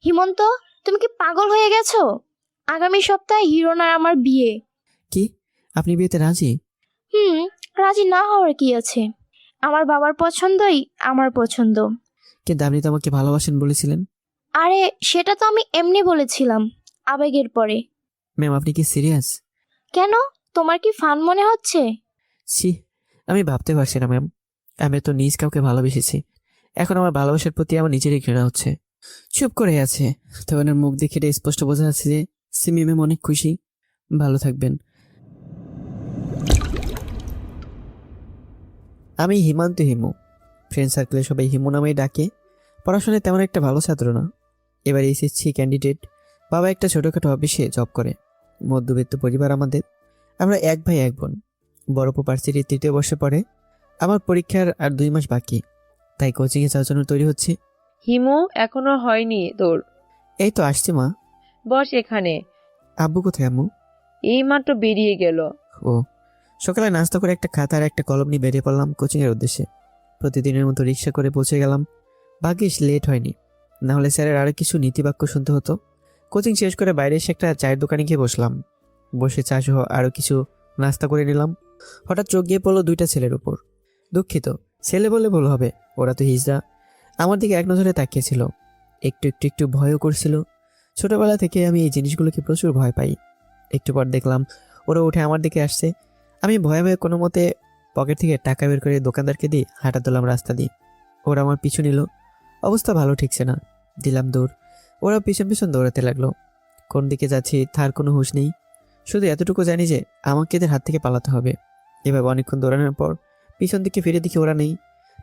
হিমন্ত, তুমি কি পাগল হয়ে গেছো? আগামী সপ্তাহে হিরণ আর আমার বিয়ে। কি? আপনি বিয়েতে রাজি? হুম। রাজি না হওয়ার কি আছে? আমার বাবার পছন্দই আমার পছন্দ। কিন্তু আপনি তো আমাকে ভালোবাসেন বলেছিলেন। আরে, সেটা তো আমি এমনি বলেছিলাম, আবেগের পরে। ম্যাম, আপনি কি সিরিয়াস? কেন? তোমার কি ফান মনে হচ্ছে? ছি, আমি ভাবতে পারছি না ম্যাম। আমি তো নিজ কাউকে ভালোবেসেছি, এখন আমার ভালোবাসার প্রতি আমার নিজেরই ঘৃণা হচ্ছে। চুপ করে আছে, তবে ওনার মুখ দেখে এটা স্পষ্ট বোঝা যাচ্ছে যে সিমি ম্যাম অনেক খুশি। ভালো থাকবেন। আমি হিমান্ত হিমু। ফ্রেন্ড সার্কেলে সবাই হিমু নামেই ডাকে। পড়াশোনায় তেমন একটা ভালো ছাত্র না, এবার এসএসসি ক্যান্ডিডেট। বাবা একটা ছোটখাটো অফিসে জব করে। মধ্যবিত্ত পরিবার আমাদের। আমরা এক ভাই এক বোন। বড় অপু ভার্সিটির 3য় বর্ষে পড়ে। আমার পরীক্ষার আর 2 মাস বাকি, তাই কোচিংয়ে যাওয়ার জন্য তৈরি হচ্ছে। হিমু, এখনো হয়নি তোর? এই তো আসছি মা। বস এখানে। আব্বু কোথায় আম্মু? এইমাত্র বেরিয়ে গেল। ও, সকালে নাস্তা করে একটা খাতা আর একটা কলম নিয়ে বেরিয়ে পড়লাম কোচিংয়ের উদ্দেশ্যে। প্রতিদিনের মতো রিক্সা করে পৌঁছে গেলাম। ভাগ্যিস লেট হয়নি, না হলে স্যারের আরো কিছু নীতিবাক্য শুনতে হতো। কোচিং শেষ করে বাইরে এসে একটা চায়ের দোকানে গিয়ে বসলাম। বসে চা সহ আরো কিছু নাস্তা করে নিলাম। হঠাৎ চোখ গিয়ে পড়লো 2টা ছেলের উপর। দুঃখিত, ছেলে বলে ভুল হবে, ওরা তো হিজড়া। আমার দিকে এক নজরে তাকিয়েছিল, একটু একটু একটু ভয়ও করছিল। ছোটবেলা থেকে আমি এই জিনিসগুলোকে প্রচুর ভয় পাই। একটু পর দেখলাম ওরা উঠে আমার দিকে আসছে। আমি ভয়ে ভয়ে কোনো মতে পকেট থেকে টাকা বের করে দোকানদারকে দিয়ে হাঁটা দিলাম রাস্তা দিয়ে। ওরা আমার পিছু নিল। অবস্থা ভালো ঠিকছে না, দিলাম দৌড়। ওরা পিছন পিছন দৌড়াতে লাগলো। কোন দিকে যাচ্ছি তার কোনো হুঁশ নেই। শুধু এতটুকু জানি যে আমাকে এদের হাত থেকে পালাতে হবে। এভাবে অনেকক্ষণ দৌড়ানোর পর পিছন দিকে ফিরে দেখি ওরা নেই,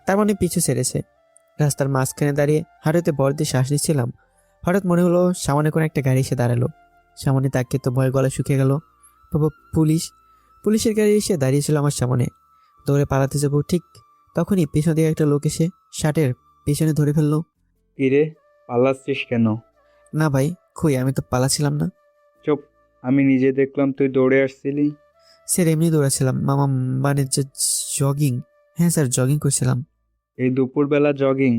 তার মানে পিছু ছেড়েছে। রাস্তার মাঝখানে দাঁড়িয়ে হাঁটুতে বর দিয়ে শ্বাস নিচ্ছিলাম। হঠাৎ মনে হলো সামনে কোনো একটা গাড়ি এসে দাঁড়ালো। সামনে তাকিয়ে তো ভয় গলা শুকিয়ে গেল। বাবা, পুলিশ! পুলিশের গাড়ি এসে দাঁড়িয়েছিল আমার সামনে। দৌড়ে পালাতে যাবো ঠিক তখনই পেছন দিয়ে একটা লোক এসে শার্টের পেছনে ধরে ফেললো। কিরে, পালাচ্ছিস কেন? না ভাই, কই, আমি তো পালাছিলাম না। চুপ। আমি নিজে দেখলাম তুই দৌড়ে আসছিলি। স্যার এমনি দৌড়াচ্ছিলাম মামা, মানে জগিং। হ্যাঁ স্যার, জগিং করছিলাম। এই দুপুরবেলা জগিং,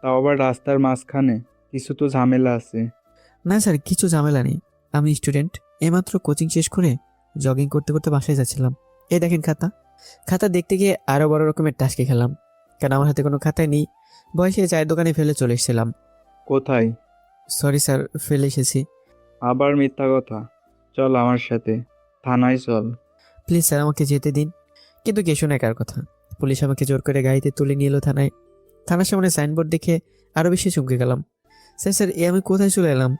তাও আবার রাস্তার মাঝখানে? কিছু তো ঝামেলা আছে। না স্যার, কিছু ঝামেলা নেই। আমি স্টুডেন্ট, এইমাত্র কোচিং শেষ করে জগিং করতে করতে বাসায় যাচ্ছিলাম। এই দেখেন খাতা। খাতা দেখতে গিয়ে আরো বড় রকমের টাসকে খেলাম, কারণ আমার হাতে কোনো খাতাই নেই। বয়সে চায়ের দোকানে ফেলে চলে এসেছিলাম। কোথায়? সরি স্যার, ফেলে এসেছি। আবার মিথ্যা কথা। চল আমার সাথে, থানায় চল। প্লিজ স্যার, আমাকে যেতে দিন। কিন্তু কে শোনে কার কথা? পুলিশ আমাকে জোর করে গাড়িতে তুলে নিয়ে এলো থানায়। থানার সামনে সাইনবোর্ড দেখে আরো বেশি চমকে গেলাম। স্যার স্যার, এ আমি কোথায় চলে এলাম?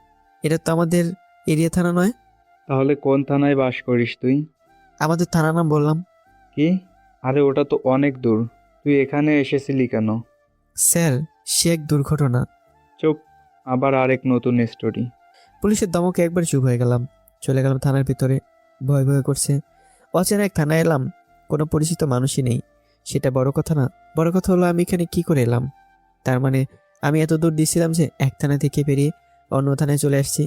এটা তো আমাদের এরিয়া থানা নয়। তাহলে কোন থানায় বাস করিস তুই? আমাদের থানার নাম বললাম। কি? আরে ওটা তো অনেক দূর, তুই এখানে এসেছিলি কেন? স্যার, সে এক দুর্ঘটনা। চুপ। আবার আরেক নতুন স্টোরি। পুলিশের দমকে একবার চুপ হয়ে গেলাম। চলে গেলাম থানার ভিতরে। ভয় ভয় করছে। অচেনা এক থানায় এলাম, কোনো পরিচিত মানুষই নেই। সেটা বড় কথা না, বড় কথা হলো আমি এখানে কি করে এলাম। তার মানে আমি এত দূর দিয়েছিলাম যে এক থানা থেকে বেরিয়ে অন্য থানায় চলে আসছি।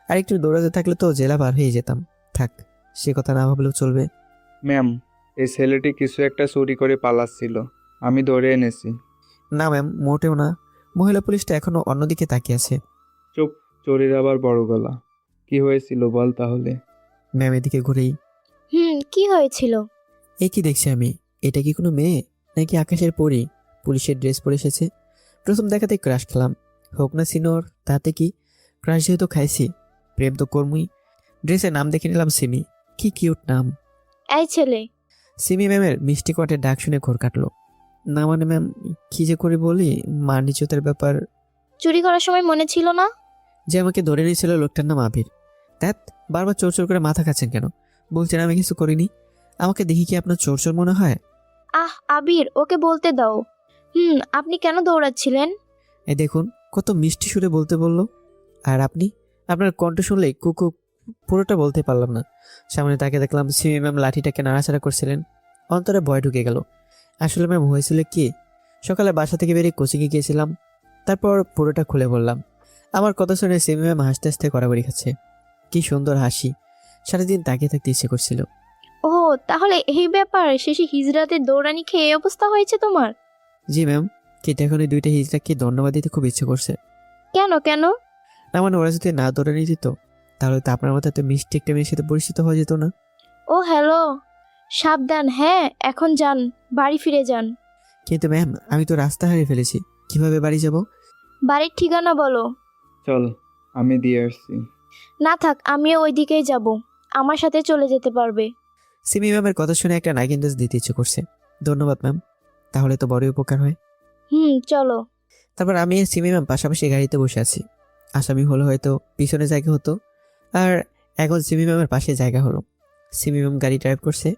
আর একটু দৌড়াতে থাকলে তো জেলা পার হয়ে যেতাম। থাক, সে কথা না ভাবলেও চলবে। ম্যাম, এই ছেলেটি কিছু একটা চুরি করে পালাচ্ছিল, আমি ধরে এনেছি। না ম্যাম, মোটেও না। মহিলা পুলিশটা এখনো অন্যদিকে তাকিয়ে আছে। চুপ। চোরের আবার বড় গলা। কি হয়েছিল বল তাহলে? ম্যাম এদিকে ঘুরেই। কি হয়েছিল? এ কি দেখছি আমি? এটা কি কোনো মেয়ে নাকি আকাশের পরী? পুলিশের ড্রেস পরে এসেছে। প্রথম দেখাতে ক্রাশ খেলাম। হোক না সিনোর, তাতে কি? ক্রাশ যেহেতু খাইছি, প্রেম তো কর্মই। ড্রেসের নাম দেখে নিলাম সিমি। কি কিউট নাম। এই ছেলে। সিমি ম্যামের মিষ্টি কণ্ঠে ডাক শুনে ঘোর কাটলো। না মানে ম্যাম, কি যে করে বলি, মার নিচতের ব্যাপার। চুরি করার সময় মনে ছিল না? যে আমাকে ধরে নিয়েছিল লোকটার নাম আবির। ধ্যাত, বারবার চোর চোর করে মাথা খাচ্ছেন কেন? বলছেন আমি কিছু করিনি। আমাকে দেখি কি আপনার চোর চোর মনে হয়? আবির, ওকে বলতে দাও। আপনি কেন দৌড়াচ্ছিলেন? এই দেখুন, কত মিষ্টি সুরে বলতে বললো। আর আপনি, আপনার কণ্ঠ শুনলেই কুকু, পুরোটা বলতে পারলাম না। সামনে তাকে দেখলাম সিমি ম্যাম লাঠিটাকে নাড়াচাড়া করছিলেন। অন্তরে ভয় ঢুকে গেল। আসলে ম্যাম হয়েছিল কি, সকালে বাসা থেকে বেরিয়ে কোচিংয়ে গিয়েছিলাম। তারপর পুরোটা খুলে বললাম। আমার কথা শুনে সিমি ম্যাম হাসতে হাসতে কড়াকড়ি খাচ্ছে। কি সুন্দর হাসি, সারাদিন তাকিয়ে থাকতে ইচ্ছে করছিল। ও, তাহলে এই ব্যাপার, শেষে হিজড়াদের দৌড়ানি খেয়ে এই অবস্থা হয়েছে তোমার? জি ম্যাম, কিন্তু এখন এই 2টা হিজড়াকে ধন্যবাদ দিতে খুব ইচ্ছে করছে। কেন কেন? না মানে ওরা যদি না দৌড়ানি দিত তাহলে তো আপনার মতো এত মিষ্টি একটা মেয়ের সাথে পরিচিত হওয়া যেত না। ও হ্যালো, সাবধান। হ্যাঁ, এখন যান, বাড়ি ফিরে যান। কিন্তু ম্যাম আমি তো রাস্তা হারিয়ে ফেলেছি, কিভাবে বাড়ি যাব? বাড়ির ঠিকানা বলো। চল, আমি দিয়ে আসছি। না থাক, আমিও ওই দিকেই যাব, আমার সাথে চলে যেতে পারবে। সিমি ম্যামের কথা শুনে একটা নাগিন ডোজ দিতে ইচ্ছে করছে। ধন্যবাদ ম্যাম, তাহলে তো বড়ই উপকার হয়। চলো। তারপর আমি আর সিমি ম্যাম পাশাপাশি গাড়িতে বসে আছি। আসামি হলো হয়তো পিছনে জায়গা হতো, আর এখন সিমি ম্যামের পাশে জায়গা হলো। সিমি ম্যাম গাড়ি ড্রাইভ করছে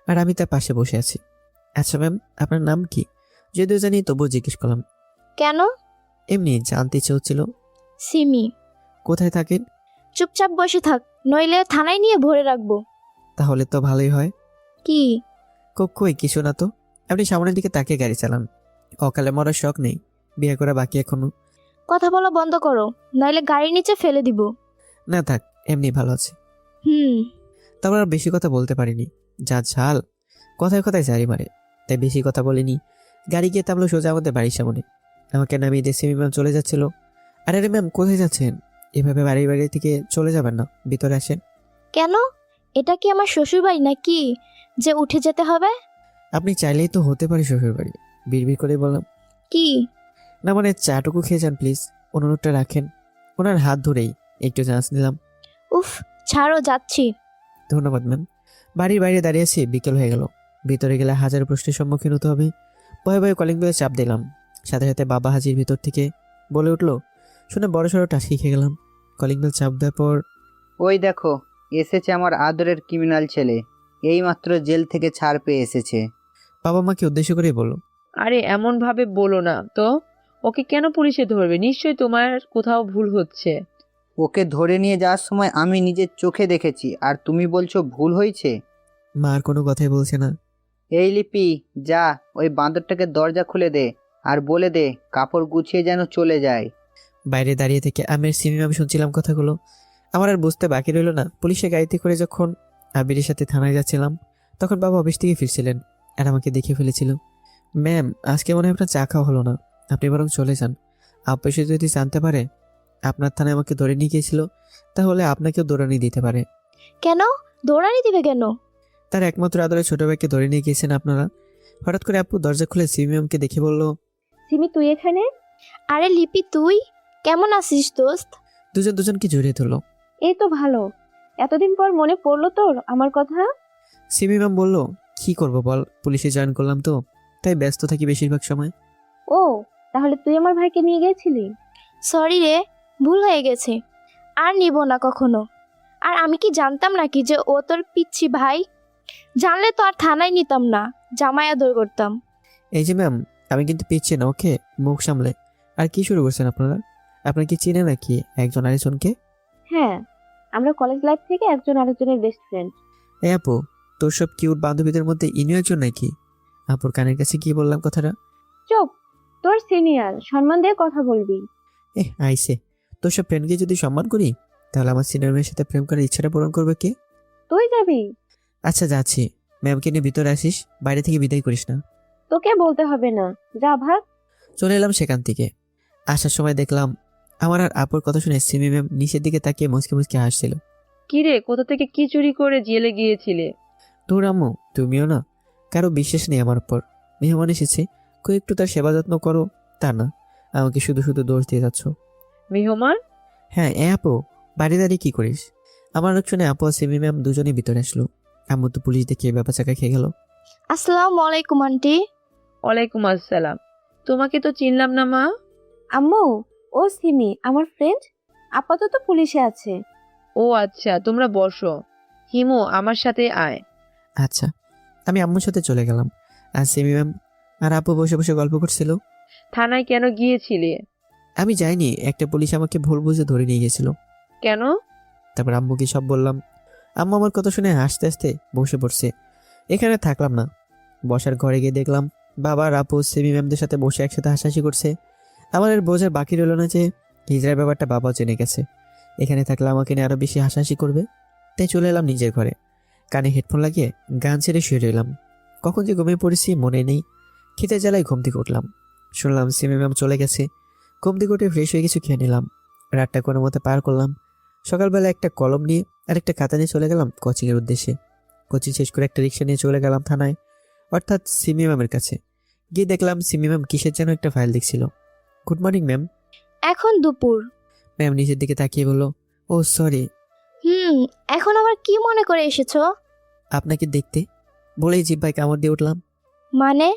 আর আমি তার পাশে বসে আছি। আচ্ছা ম্যাম, আপনার নাম কি? যদিও জানি তবুও জিজ্ঞেস করলাম। কেন? এমনি জানতে ইচ্ছে হচ্ছিল। সিমি। কোথায় থাকেন? চুপচাপ বসে থাক, নইলে থানায় নিয়ে ভরে রাখবো। তাহলে তো ভালোই হয়। কি? কই কিছু না তো। আপনি সামনের দিকে তাকিয়ে গাড়ি চালান। অকালে মরার শখ নেই, বিয়ে করা বাকি এখনো। কথা বলা বন্ধ করো, নইলে গাড়ির নিচে ফেলে দিব। না থাক, এমনি ভালো আছে। হুম। তারপর আর বেশি কথা বলতে পারিনি, যা ঝাল কথায় কথায় জারি মারে, তাই বেশি কথা বলিনি। গাড়ি গিয়ে থামলো সোজা আমাদের বাড়ির সামনে। আমাকে নামিয়ে দিয়ে সিমি ম্যাম চলে যাচ্ছিল। আরে ম্যাম কোথায় যাচ্ছেন? এভাবে বাড়ি থেকে চলে যাবেন না, ভিতরে আসেন। কেন? এটা কি আমার শ্বশুর বাড়ি নাকি যে উঠে যেতে হবে? আপনি চাইলেই তো হতে পারে শ্বশুর বাড়ি। বিড়বিড় করে বললাম। কি? না মানে চাটুকু খেয়ে যান প্লিজ, অনুরোধটা রাখেন। ওনার হাত ধরেই একটু চান্স নিলাম। উফ, ছাড়ো, যাচ্ছি। ধন্যবাদ ম্যাম। বাড়ির বাইরে দাঁড়িয়ে আছি, বিকেল হয়ে গেল। ভিতরে গেলে হাজার প্রশ্নের সম্মুখীন হতে হবে। ভয়ে ভয়ে কলিং বেলে চাপ দিলাম। সাথে সাথে বাবা হাজির ভিতর থেকে বলে উঠলো। শুনে বড় সড়ো টাসকি খেয়ে গেলাম। কলিং বেল চাপ দেওয়ার পর ওই দেখো, এসেছে আমার আদরের ক্রিমিনাল ছেলে। এইমাত্র জেল থেকে ছাড় পেয়ে এসেছে। বাবা মাকে উদ্দেশ্য করেই বলল। আরে এমন ভাবে বলো না তো। ওকে কেন পুলিশে ধরবে? নিশ্চয়ই তোমার কোথাও ভুল হচ্ছে। ওকে ধরে নিয়ে যাওয়ার সময় আমি নিজের চোখে দেখেছি, আর তুমি বলছো ভুল হয়েছে? মা আর কোনো কথাই বলছে না। এই লিপি, যা ওই বাঁদরটাকে দরজা খুলে দে, আর বলে দে কাপড় গুছিয়ে যেন চলে যায়। বাইরে দাঁড়িয়ে থেকে আমি আর সিমি ম্যাম শুনছিলাম কথাগুলো। আমার আর বুঝতে বাকি রইল না, পুলিশের গাড়িতে করে যখন আবিরের সাথে থানায় যাচ্ছিলাম তখন বাবা অফিস থেকে ফিরছিলেন আর আমাকে দেখে ফেলেছিল। ম্যাম আজকে মনে হয় আপনার চা খাওয়া হলো না, আপনি বরং চলে যান। আপু এসে যদি জানতে পারে আপনার থানায় আমাকে ধরে নিয়ে গিয়েছিল তাহলে আপনাকেও দৌড়ানি দিতে পারে। কেন? দৌড়ানি দিবে কেন? তার একমাত্র আদরে ছোট ভাইকে ধরে নিয়ে গিয়েছেন আপনারা। হঠাৎ করে আপু দরজা খুলে সিমি ম্যামকে দেখে বলল। সিমি, তুই এখানে? আরে লিপি, তুই কেমন আছিস দোস্ত? দুজনকে জড়িয়ে ধরলো। এই তো ভালো। এতদিন পর মনে পড়লো তোর আমার কথা? সিমি ম্যাম বলল, কি করবো বল, পুলিশে জয়েন করলাম তো, তাই ব্যস্ত থাকি বেশিরভাগ সময়। ও, তাহলে তুই আমার ভাইকে নিয়ে গেছিলি? সরি রে, ভুল হয়ে গেছে, আর নিব না কখনো। আর আমি কি জানতাম নাকি যে ও তোর পিচ্ছি ভাই? জানলে তো আর থানায় নিতাম না, জামাই আদর করতাম। এই যে ম্যাম, আমি কিন্তু পিচ্ছি না, ওকে? মুখ সামলে। আর কি শুরু করছেন আপনারা? আপনার কি চিনে নাকি একজন আরেকজনকে? হ্যাঁ, আমরা কলেজ লাইফ থেকে একজন আরেকজনের বেস্ট ফ্রেন্ড। এই আপু, তোর সব কিউট বান্ধবীদের মধ্যে ইনিও একজন নাকি? আপুর কানের কাছে কি বললাম কথাটা? চুপ, তোর সিনিয়র, সম্মান দিয়ে কথা বলবি। আইসে, তোর সব ফ্রেন্ডকে যদি সম্মান করি তাহলে আমার সিনিয়র মেয়ের সাথে প্রেম করার ইচ্ছাটা পূরণ করবে কে? তুই যাবি? আচ্ছা যাচ্ছি। ম্যামকে নিয়ে ভিতরে আসিস, বাইরে থেকে বিদায় করিস না। তোকে বলতে হবে না, যা ভাগ। চলে এলাম সেখান থেকে। আসার সময় দেখলাম আমার আর আপুর কথা শুনে সিমি ম্যাম নিচের দিকে তাকিয়ে মুচকে মুচকে হাসছিল। কিরে, কোথা থেকে কি চুরি করে জেলে গিয়েছিলে? তোর আম্মু, তুমিও না, কারো বিশ্বাস নেই আমার উপর। মেহমান এসেছে, কেউ একটু তার সেবা যত্ন করো, তা না, আমাকে শুধু শুধু দোষ দিয়ে যাচ্ছ। মেহমান? হ্যাঁ আপু, বাড়ি দাঁড়িয়ে কি করিস? আমার শুনে আপু আর সিমি ম্যাম দুজনেই ভিতরে আসলো। আম্মু তো পুলিশ দেখে ব্যাপা চাকা খেয়ে গেল। আসসালামু আলাইকুম আন্টি। ওয়ালাইকুম আসসালাম। তোমাকে তো চিনলাম না মা। আম্মু, ও সিমি আমার ফ্রেন্ড, আপাতত পুলিশে আছে। ও আচ্ছা, তোমরা বসো। হিমু, আমার সাথে আয়। আচ্ছা, আমি আম্মুর সাথে চলে গেলাম। আর সিমি ম্যাম আর আপু বসে বসে গল্প করছিল। থানায় কেন গিয়েছিলে? আমি যাইনি, একটা পুলিশ আমাকে ভুল বুঝে ধরে নিয়ে গেছিল। কেন? তারপর আম্মুকে সব বললাম। আম্মু আমার কথা শুনে হাসতে হাসতে বসে পড়ছে। এখানে থাকলাম না, বসার ঘরে গিয়ে দেখলাম বাবা আর আপু সিমি ম্যামদের সাথে বসে একসাথে হাসাহাসি করছে। আমার আর বোঝার বাকি রইল না যে হিজড়ার ব্যাপারটা বাবাও জেনে গেছে। এখানে থাকলে আমাকে নিয়ে আরো বেশি হাসাহাসি করবে, তাই চলে এলাম নিজের ঘরে। কানে হেডফোন লাগিয়ে গান ছেড়ে শুয়ে রইলাম। কখন যে ঘুমিয়ে পড়েছি মনে নেই। খিদে জ্বালায় ঘুম থেকে উঠলাম, শুনলাম সিমি ম্যাম চলে গেছে। ঘুম থেকে উঠে ফ্রেশ হয়ে কিছু খেয়ে নিলাম। রাতটা কোনো মতে পার করলাম। সকালবেলা একটা কলম নিয়ে আর একটা খাতা নিয়ে চলে গেলাম কোচিংয়ের উদ্দেশ্যে। কোচিং শেষ করে একটা রিক্সা নিয়ে চলে গেলাম থানায়, অর্থাৎ সিমি ম্যামের কাছে। গিয়ে দেখলাম সিমি ম্যাম কিসের যেন একটা ফাইল দেখছিল। Good morning ma'am. এখন দুপুর। ম্যাম নিজের দিকে তাকিয়ে বলল, ও সরি। এখন আবার কি মনে করে এসেছো? আপনাকে দেখতে বলেই জিব্বায় কামড় দিয়ে উঠলাম। মানে?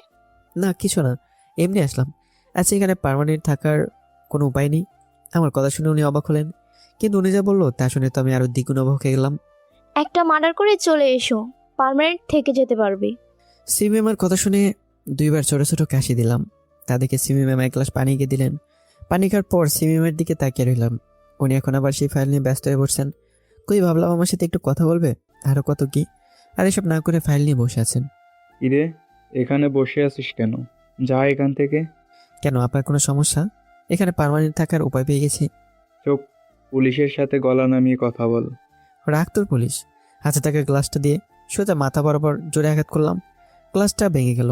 না কিছু না, এমনি আসলাম। আচ্ছা, এখানে পার্মানেন্ট থাকার কোনো উপায় নেই? আমার কথা শুনে উনি অবাক হলেন, কিন্তু উনি যা বললো তা শুনে তো আমি আরো দ্বিগুণ অবাক হয়ে গেলাম। একটা মার্ডার করে চলে এসো, পার্মানেন্ট থেকে যেতে পারবে। সিমি ম্যামের কথা শুনে দুইবার ছোট ছোট কাশি দিলাম। তা দেখে সিমি ম্যাম এক গ্লাস পানি গিয়ে দিলেন। পানি খাওয়ার পর সিমি ম্যামের দিকে তাকিয়ে রইলাম। উনি এখন আবার সেই ফাইল নিয়ে ব্যস্ত হয়ে পড়ছেন। কই ভাবলাম আমার সাথে একটু কথা বলবে, আরো কত কি, আর এসব না করে ফাইল নিয়ে বসে আছেন। ইরে, এখানে বসে আছিস কেন? যা এখান থেকে। কেন, আপনার কোনো সমস্যা? এখানে পার্মানেন্ট থাকার উপায় পেয়ে গেছি। চুপ, পুলিশের সাথে গলা নামিয়ে কথা বল। রাগ তোর পুলিশ। হাতে থাকা গ্লাসটা দিয়ে সোজা মাথা বরাবর জোরে আঘাত করলাম। গ্লাসটা ভেঙে গেল।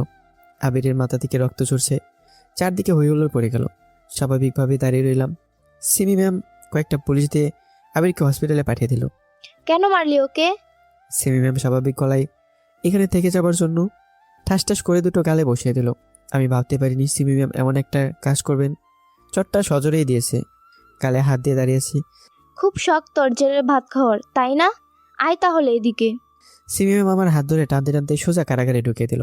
আবিরের মাথা থেকে রক্ত ঝরছে। চারদিকে হইহুল্লোড় পড়ে গেল। স্বাভাবিকভাবে দাঁড়িয়ে রইলাম। সিমি ম্যাম কয়েকটা পুলিশ দিয়ে আবিরকে হসপিটালে পাঠিয়ে দিল। কেন মারলি ওকে? সিমি ম্যাম স্বাভাবিক গলায়, এখানে থেকে যাবার জন্য। ঠাস ঠাস করে দুটো গালে বসিয়ে দিল। আমি ভাবতে পারিনি সিমি ম্যাম এমন একটা কাজ করবেন। চটটা সজরেই দিয়েছে। গালে হাত দিয়ে দাঁড়িয়েছি। খুব শখ তোর জেলের ভাত খাওয়ার, তাই না? আয় তাহলে এদিকে। সিমি ম্যাম আমার হাত ধরে টানতে টানতে সোজা কারাগারে ঢুকিয়ে দিল।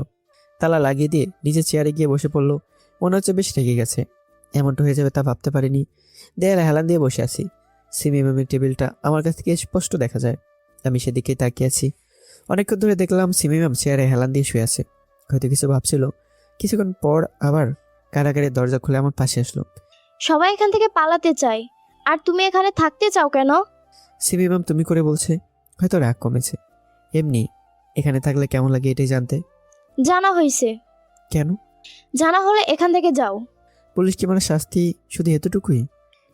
তালা লাগিয়ে দিয়ে নিজের চেয়ারে গিয়ে বসে পড়লো। মনে হচ্ছে বেশ রেগে গেছে। এমনটা হয়ে যাবে তা ভাবতে পারিনি। দেয়ালে হেলান দিয়ে বসে আছি। সিমি ম্যামের টেবিলটা আমার কাছ থেকে স্পষ্ট দেখা যায়। আমি সেদিকেই তাকিয়ে আছি। অনেকক্ষণ ধরে দেখলাম সিমি ম্যাম চেয়ারে হেলান দিয়ে শুয়ে আছে। হয়তো কিছু ভাবছিল। কিছুক্ষণ পর আবার কারাগারের দরজা খুলে আমার পাশে আসলো। সবাই এখান থেকে পালাতে চায়, আর তুমি এখানে থাকতে চাও কেন? সিমি ম্যাম তুমি করে বলছে, হয়তো রাগ কমেছে। এমনি এখানে থাকলে কেমন লাগে এটাই জানতে। জানা হয়েছে। কেন? জানা হলে এখান থেকে যাও। পুলিশ কি মানে শাস্তি শুধু এতটুকুই?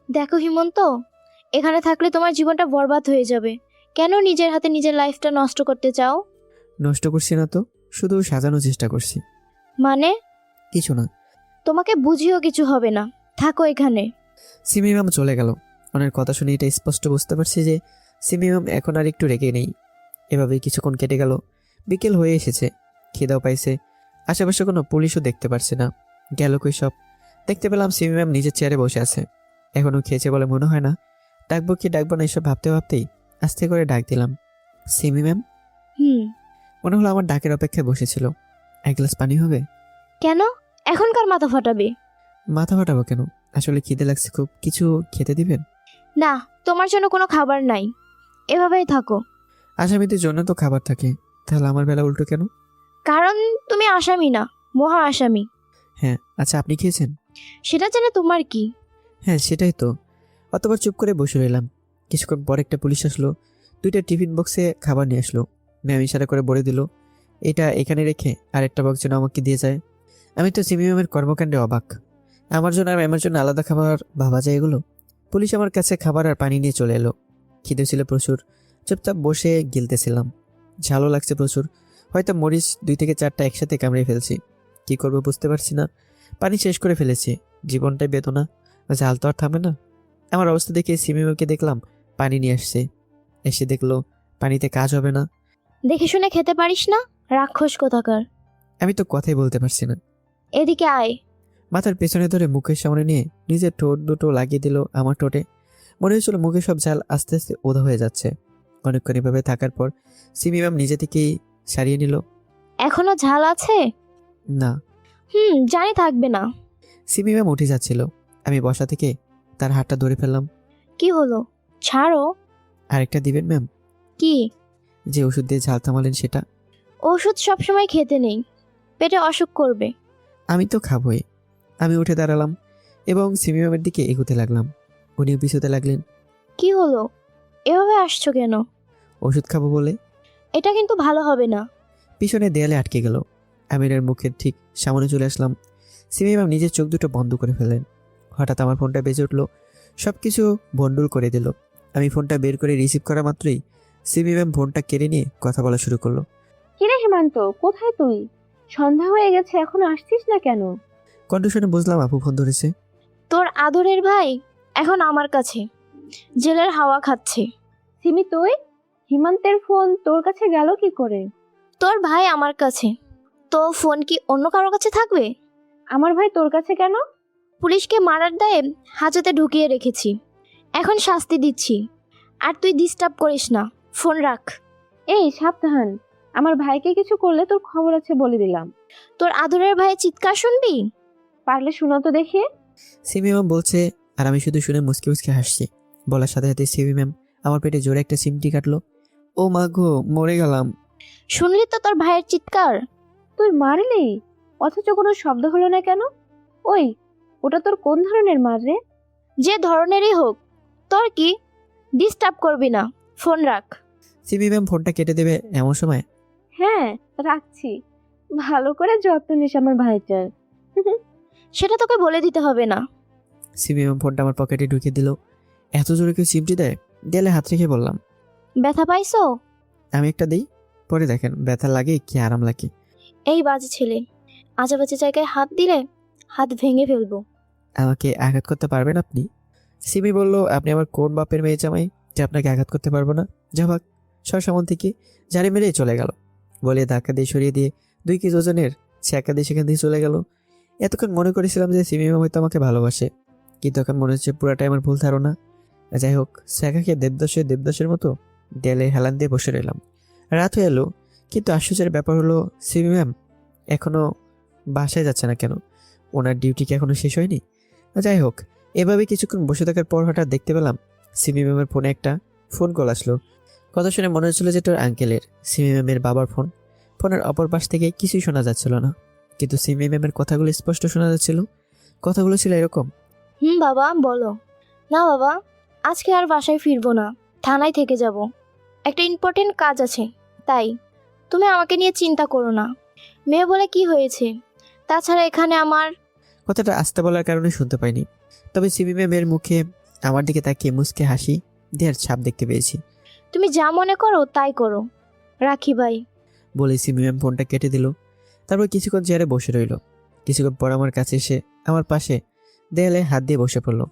দেখো হিমন্ত, এখানে থাকলে তোমার জীবনটা বরবাদ হয়ে যাবে। কেন নিজের হাতে নিজের লাইফটা নষ্ট করতে চাও? নষ্ট করছি না তো, শুধু সাজানোর চেষ্টা করছি। মানে? কিছু না। তোমাকে বুঝিও কিছু হবে না, থাকো এখানে। সিমি ম্যাম চলে গেল। ওনার কথা শুনে এটা স্পষ্ট বুঝতে পারছি যে সিমি ম্যাম এখন আর একটু রেগে নেই। এভাবেই কিছুক্ষণ কেটে গেল। বিকেল হয়ে এসেছে। খিদাও পাইছে। আশেপাশে কোনো পুলিশও দেখতে পারছে না। গেল কই সব। দেখতে পেলাম সিমি ম্যাম নিজের চেয়ারে বসে আছে। এখনো খেয়েছে বলে মনে হয় না। ডাকবো কি ডাকবো না এসব ভাবতে ভাবতেই আস্তে করে ডাক দিলাম, সিমি ম্যাম। মনে হলো আমার ডাকের অপেক্ষায় বসেছিল। এক গ্লাস পানি হবে? কেন এখনকার মাথা ফাটাবে? মাথা ফাটাবো কেন, আসলে খিদে লাগছে খুব। কিছু খেতে দিবেন? না, তোমার জন্য কোনো খাবার নাই। এভাবেই থাকো। আসামিদের জন্য তো খাবার থাকে, তাহলে আমার বেলা উল্টো কেন? কারণ তুমি আসামি না, মহা আসামি। হ্যাঁ, আচ্ছা আপনি খেয়েছেন? সেটা জেনে তোমার কি? হ্যাঁ সেটাই তো। অতবার চুপ করে বসে রইলাম। কিছুক্ষণ পর একটা পুলিশ আসলো। দুইটা টিফিন বক্সে খাবার নিয়ে আসলো। ম্যাম ইশারা করে বলে দিল, এটা এখানে রেখে আরেকটা বক্স যেন আমাকে দিয়ে যায়। আমি তো সিমি ম্যামের কর্মকাণ্ডে অবাক। আমার জন্য আর ম্যামের জন্য আলাদা খাবার ভাবা যায় এগুলো? পুলিশ আমার কাছে খাবার আর পানি নিয়ে চলে এলো। খিদে ছিল প্রচুর। চুপচাপ বসে গিলতেছিলাম। ঝালও লাগছে প্রচুর। হয়তো মরিচ 2 থেকে 4টা একসাথে কামড়ে ফেলছি। কি করব বুঝতে পারছি না। পানি শেষ করে ফেলেছি। জীবনটাই বেদনা। ঝাল তো আর থামে না। আমার অবস্থা দেখে সিমি ম্যামকে দেখলাম পানি নিয়ে আসছে। এসে দেখলো পানিতে কাজ হবে না। দেখে শুনে খেতে পারিস না, রাক্ষস কোথাকার। আমি তো কথাই বলতে পারছি না। এদিকে আয়। মাথার পেছনে ধরে মুখের সামনে নিয়ে নিজের ঠোঁট দুটো লাগিয়ে দিল আমার ঠোঁটে। মনে হয়েছিল মুখে সব ঝাল আস্তে আস্তে ওধা হয়ে যাচ্ছে। অনেকক্ষণ এভাবে থাকার পর সিমি ম্যাম নিজে থেকেই সারিয়ে নিল। এখনো ঝাল আছে? না। জানি থাকবে না। সিমি ম্যাম উঠে যাচ্ছিল। আমি বসা থেকে তার হাতটা ধরে ফেললাম। কি হলো? ছাড়ো। আরেকটা দিবেন ম্যাম? কি? যে ওষুধ দিয়ে ঝাল থামালেন সেটা। ওষুধ সবসময় খেতে নেই, পেটে অসুখ করবে। আমি তো খাবই। আমি উঠে দাঁড়ালাম এবং সিমি ম্যামের দিকে এগোতে লাগলাম। উনিও পিছুতে লাগলেন। কি হলো, এভাবে আসছো কেন? ওষুধ খাবো বলে। এটা কিন্তু ভালো হবে না। পিছনে দেয়ালে আটকে গেল। আমিরের মুখের ঠিক সামনে চলে আসলাম। সিমি ম্যাম নিজের চোখ দুটো বন্ধ করে ফেলেন। হঠাৎ আমার ফোনটা বেজে উঠলো। সব কিছু ভন্ডুল করে দিল। আমি ফোনটা বের করে রিসিভ করা মাত্রই সিমি ম্যাম ফোনটা কেড়ে নিয়ে কথা বলা শুরু করলো। কিরে হেমন্ত, কোথায় তুই? সন্ধ্যা হয়ে গেছে, এখনো আসছিস না কেন? কণ্ঠ শুনে বুঝলাম আপু ফোন ধরেছে। তোর আদরের ভাই এখন আমার কাছে। জেলের হাওয়া খাচ্ছে। সিমি তুই, হিমান্তের ফোন তোর কাছে গেল কি করে? তোর ভাই আমার কাছে, তো ফোন কি অন্য কারোর কাছে থাকবে? আমার ভাই তোর কাছে কেন? পুলিশকে মারার দায়ে হাজতে ঢুকিয়ে রেখেছি, এখন শাস্তি দিচ্ছি। আর তুই ডিস্টার্ব করিস না, ফোন রাখ। এই সাবধান, আমার ভাইকে কিছু করলে তোর খবর আছে বলে দিলাম। তোর আদরের ভাই চিৎকার শুনবি? পারলে শোনা তো দেখি। সিমি ম্যাম বলছে, আর আমি শুধু শুনে মুচকি মুচকি হাসছি। বলার সাথে সাথে সিমি ম্যাম আমার পেটে জোরে একটা সিমটি কাটলো। ও মা গো, মরে গেলাম। শুনলি তো তোর ভাইয়ের চিৎকার? তুই মারলি, অথচ কোনো শব্দ হলো না কেন? ওই, ওটা তোর কোন ধরনের মার রে? যে ধরনেরই হোক, তোর কি? ডিস্টার্ব করবি না, ফোন রাখ। সিমি ম্যাম ফোনটা কেটে দেবে এমন সময় হ্যাঁ রাখছি, ভালো করে যত্ন নিস আমার ভাইটার। সেটা তোকে বলে দিতে হবে না। সিমি ম্যাম ফোনটা আমার পকেটে ঢুকিয়ে দিল। এত জোরে কেউ সিমটি দেয়? দেয়ালে হাত রেখে বললাম, ব্যথা পাইছো? আমি একটা দিই, পরে দেখেন ব্যথা লাগে কি আরাম লাগে। এই বাজে ছেলে, আজেবাজে জায়গায় হাত দিলে হাত ভেঙে ফেলবো। আমাকে আঘাত করতে পারবেন আপনি? সিমি বলল, আপনি আমার কোন বাপের মেয়ে জামাই যে আপনাকে আঘাত করতে পারবো না? যাবাক সর সামন থেকে, জারি মেরেই চলে গেল। বলে ধাক্কা দিয়ে সরিয়ে দিয়ে 2 কেজি ওজনের ছ্যাঁকা দিয়ে সেখান থেকে চলে গেল। এতক্ষণ মনে করেছিলাম যে সিমি ম্যাম হয়তো আমাকে ভালোবাসে, কিন্তু এখন মনে হচ্ছে পুরাটাই আমার ভুল ধারণা। যাই হোক, ছ্যাঁকাকে দেবদাসের মতো দেয়ালে হেলান দিয়ে বসে রইলাম। রাত হয়ে এলো, কিন্তু আশ্চর্যের ব্যাপার হলো সিমি ম্যাম এখনও বাসায় যাচ্ছে না কেন? ওনার ডিউটি কি এখনও শেষ হয়নি? যাই হোক, এভাবে কিছুক্ষণ বসে থাকার পর হঠাৎ দেখতে পেলাম সিমি ম্যামের ফোনে একটা ফোন কল আসলো। কথা শুনে মনে হচ্ছিল যে তোর আঙ্কেলের, সিমি ম্যামের বাবার ফোন। ফোনের অপর পাশ থেকে কিছুই শোনা যাচ্ছিল না, কিন্তু সিমি ম্যামের কথাগুলো স্পষ্ট শোনা যাচ্ছিল। কথাগুলো ছিল এরকম, বাবা বলো। না বাবা, আজকে আর বাসায় ফিরবো না, থানায় থেকে যাব। একটা ইম্পর্টেন্ট কাজ আছে, তাই তুমি আমাকে নিয়ে চিন্তা করো না। মেয়ে বলে কি হয়েছে? তাছাড়া এখানে আমার... কথাটা আস্তে বলার কারণে শুনতে পাইনি, তবে সিমি ম্যামের মুখে আমার দিকে তাকিয়ে মুচকে হাসি দেওয়ার ছাপ দেখতে পেয়েছি। তুমি যা মনে করো তাই করো, রাখি ভাই। বলে সিমি ম্যাম ফোনটা কেটে দিল। তারপর কিছুক্ষণ চেয়ারে বসে রইল। কিছুক্ষণ পর আমার কাছে এসে আমার পাশে দেয়ালে হাত দিয়ে বসে পড়লো।